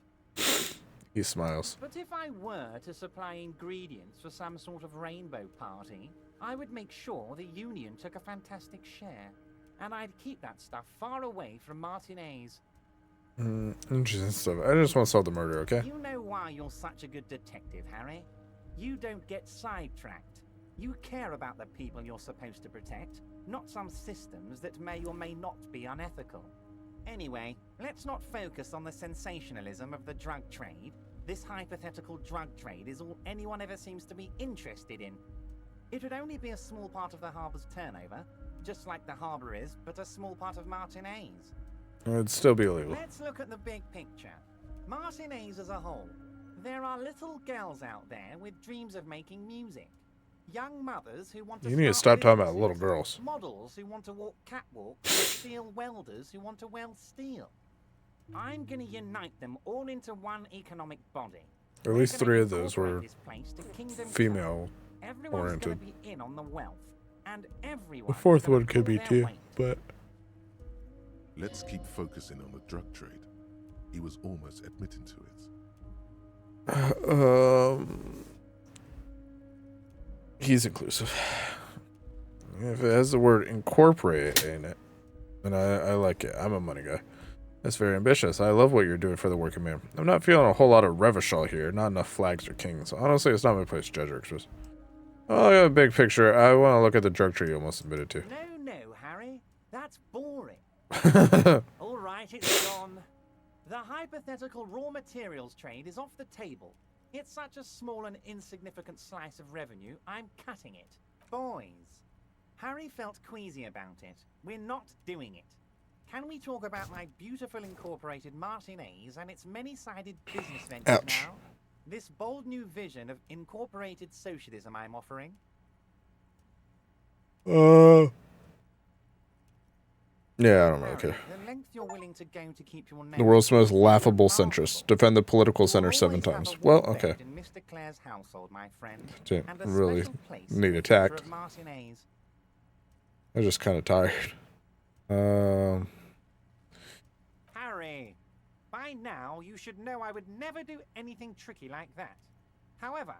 He smiles. But if I were to supply ingredients for some sort of rainbow party, I would make sure the Union took a fantastic share. And I'd keep that stuff far away from Martinez. Interesting stuff. I just want to solve the murder, okay? You know why you're such a good detective, Harry? You don't get sidetracked. You care about the people you're supposed to protect, not some systems that may or may not be unethical. Anyway, let's not focus on the sensationalism of the drug trade. This hypothetical drug trade is all anyone ever seems to be interested in. It would only be a small part of the harbor's turnover, just like the harbor is, but a small part of Martinez. It'd still be illegal. Let's look at the big picture. Martinez as a whole. There are little girls out there with dreams of making music. Young mothers who want to You need to stop talking about little businesses, girls. models who want to walk catwalks, and steel welders who want to weld steel. I'm gonna unite them all into one economic body. At least 3 of those were This place to kingdom female come. Everyone's oriented. gonna be in on the wealth, and everyone. The 4th one could be too, but Let's keep focusing on the drug trade. He was almost admitting to it. He's inclusive. If it has the word incorporate in it, then I like it. I'm a money guy. That's very ambitious. I love what you're doing for the working man. I'm not feeling a whole lot of Revachol here. Not enough flags or kings. Honestly, it's not my place to judge or express. Oh, I got a big picture. I want to look at the drug trade you almost admitted to. No, Harry. That's boring. All right, it's gone. The hypothetical raw materials trade is off the table. It's such a small and insignificant slice of revenue, I'm cutting it. Boys. Harry felt queasy about it. We're not doing it. Can we talk about my beautiful incorporated Martinez and its many-sided business ventures now? This bold new vision of incorporated socialism I'm offering? Yeah, I don't really care. The length you're willing to go to keep your name The world's most laughable centrist. Defend the political center 7 times. Well, okay. in Mr. Clare's household, my friend. Didn't And a really special place need for attacked. of Martinez. I'm just kind of tired. Harry, by now you should know I would never do anything tricky like that. However,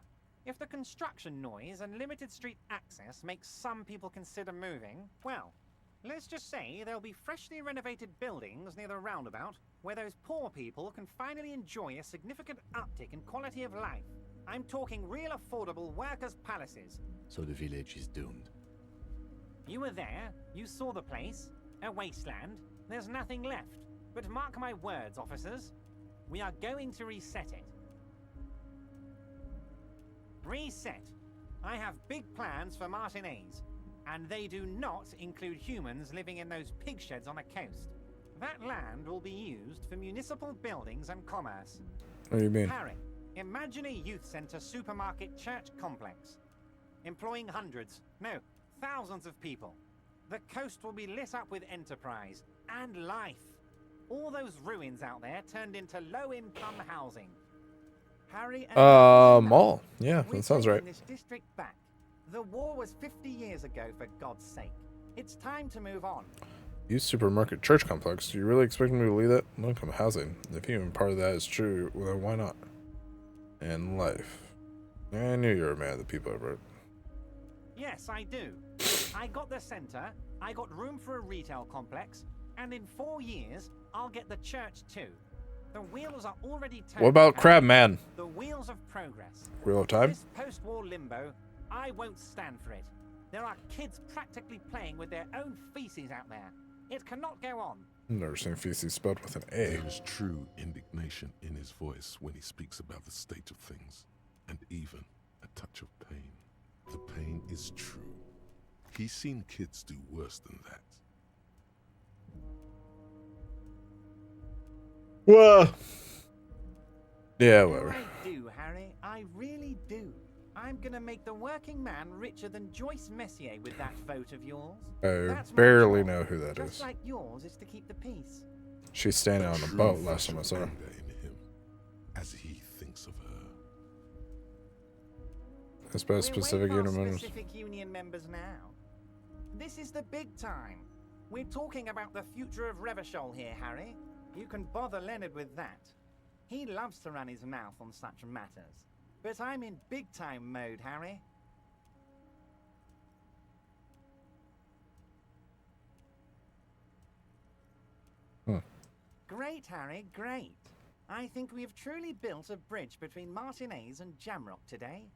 if the construction noise and limited street access makes some people consider moving, well, let's just say there'll be freshly renovated buildings near the roundabout where those poor people can finally enjoy a significant uptick in quality of life. I'm talking real affordable workers' palaces. So the village is doomed. You were there, you saw the place, a wasteland, there's nothing left. But mark my words, officers, we are going to reset it. Reset. I have big plans for Martinez, and they do not include humans living in those pig sheds on the coast. That land will be used for municipal buildings and commerce. What do you mean? Harry, imagine a youth center supermarket church complex, employing hundreds, no, thousands of people. The coast will be lit up with enterprise and life. All those ruins out there turned into low-income housing. Harry and mall. Yeah, that sounds right. this district back. The war was 50 years ago, for God's sake. It's time to move on. Used supermarket church complex. Do you really expect me to leave that? Low-income housing. If even part of that is true, well, why not? And life. I knew you were mad at the people I wrote. Yes, I do. I got the center, I got room for a retail complex, and in 4 years, I'll get the church too. The wheels are already turning. What about Crab Man? The wheels of progress. Wheel of Time? This post-war limbo, I won't stand for it. There are kids practically playing with their own feces out there. It cannot go on. I've never seen feces spelled with an A. There is true indignation in his voice when he speaks about the state of things, and even a touch of pain. The pain is true. He's seen kids do worse than that. Whoa. Yeah, whatever. I do, Harry. I really do. I'm gonna make the working man richer than Joyce Messier with that vote of yours. I barely know who that Just is. like yours is to keep the peace. She's standing on a boat last time I saw her. In him, as he thinks of her. That's about specific We're way union past members. specific union members now. This is the big time. We're talking about the future of Revachol here, Harry. You can bother Leonard with that. He loves to run his mouth on such matters. But I'm in big-time mode, Harry. Great, Harry, great. I think we have truly built a bridge between Martinez and Jamrock today.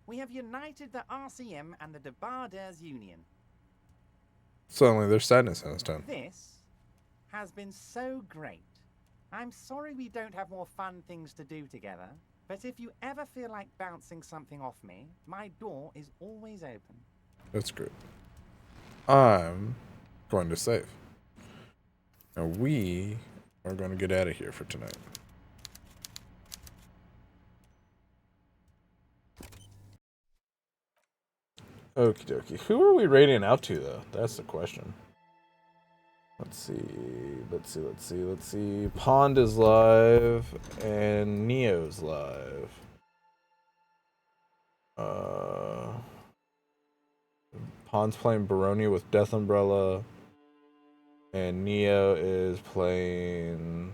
We have united the RCM and the Debarders Union. Suddenly there's sadness in his tone. This has been so great. I'm sorry we don't have more fun things to do together, but if you ever feel like bouncing something off me, my door is always open. That's great. I'm going to save. Now we are going to get out of here for tonight. Okie dokie. Who are we raiding out to, though? That's the question. Let's see. Pond is live and Neo's live. Pond's playing Baronia with Death Umbrella, and Neo is playing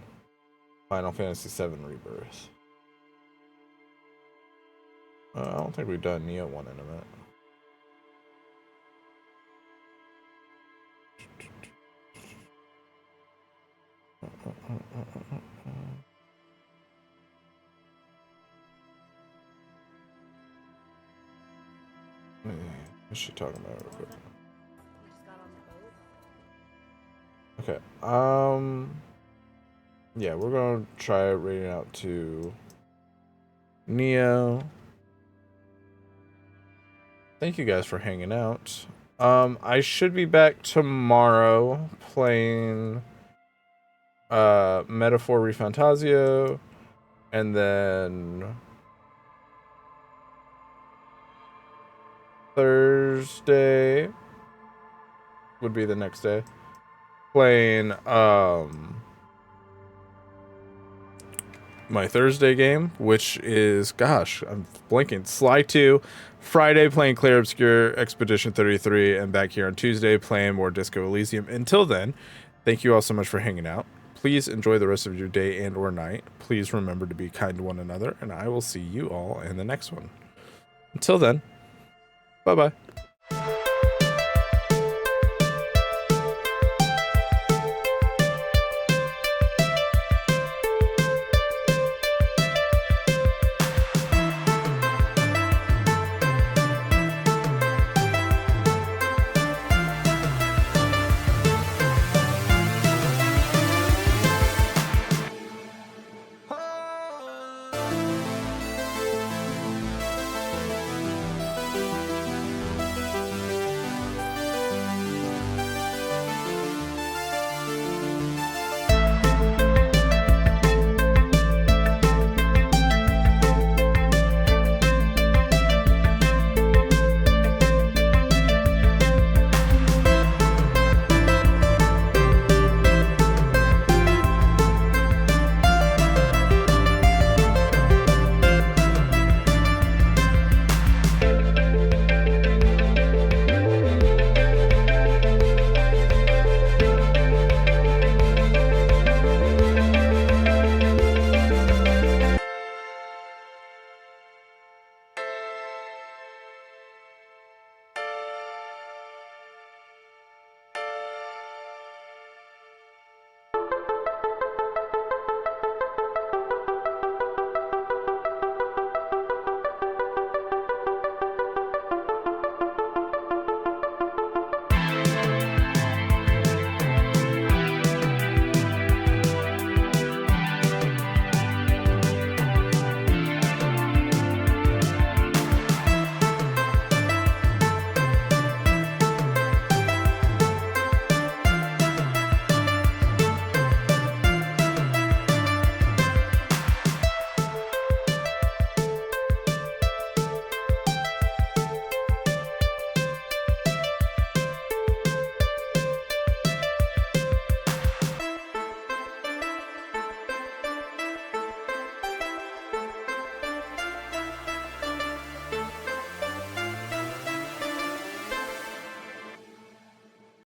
Final Fantasy VII Rebirth. I don't think we've done Neo one in a minute. What's she talking about real quick? Okay. Yeah, we're gonna try raiding out to Neo. Thank you guys for hanging out. I should be back tomorrow playing Metaphor Refantasio, and then Thursday would be the next day playing my Thursday game, which is, gosh, I'm blanking, Sly 2. Friday playing Clair Obscure Expedition 33, and back here on Tuesday playing more Disco Elysium. Until then, thank you all so much for hanging out. Please enjoy the rest of your day and or night. Please remember to be kind to one another, and I will see you all in the next one. Until then, bye-bye.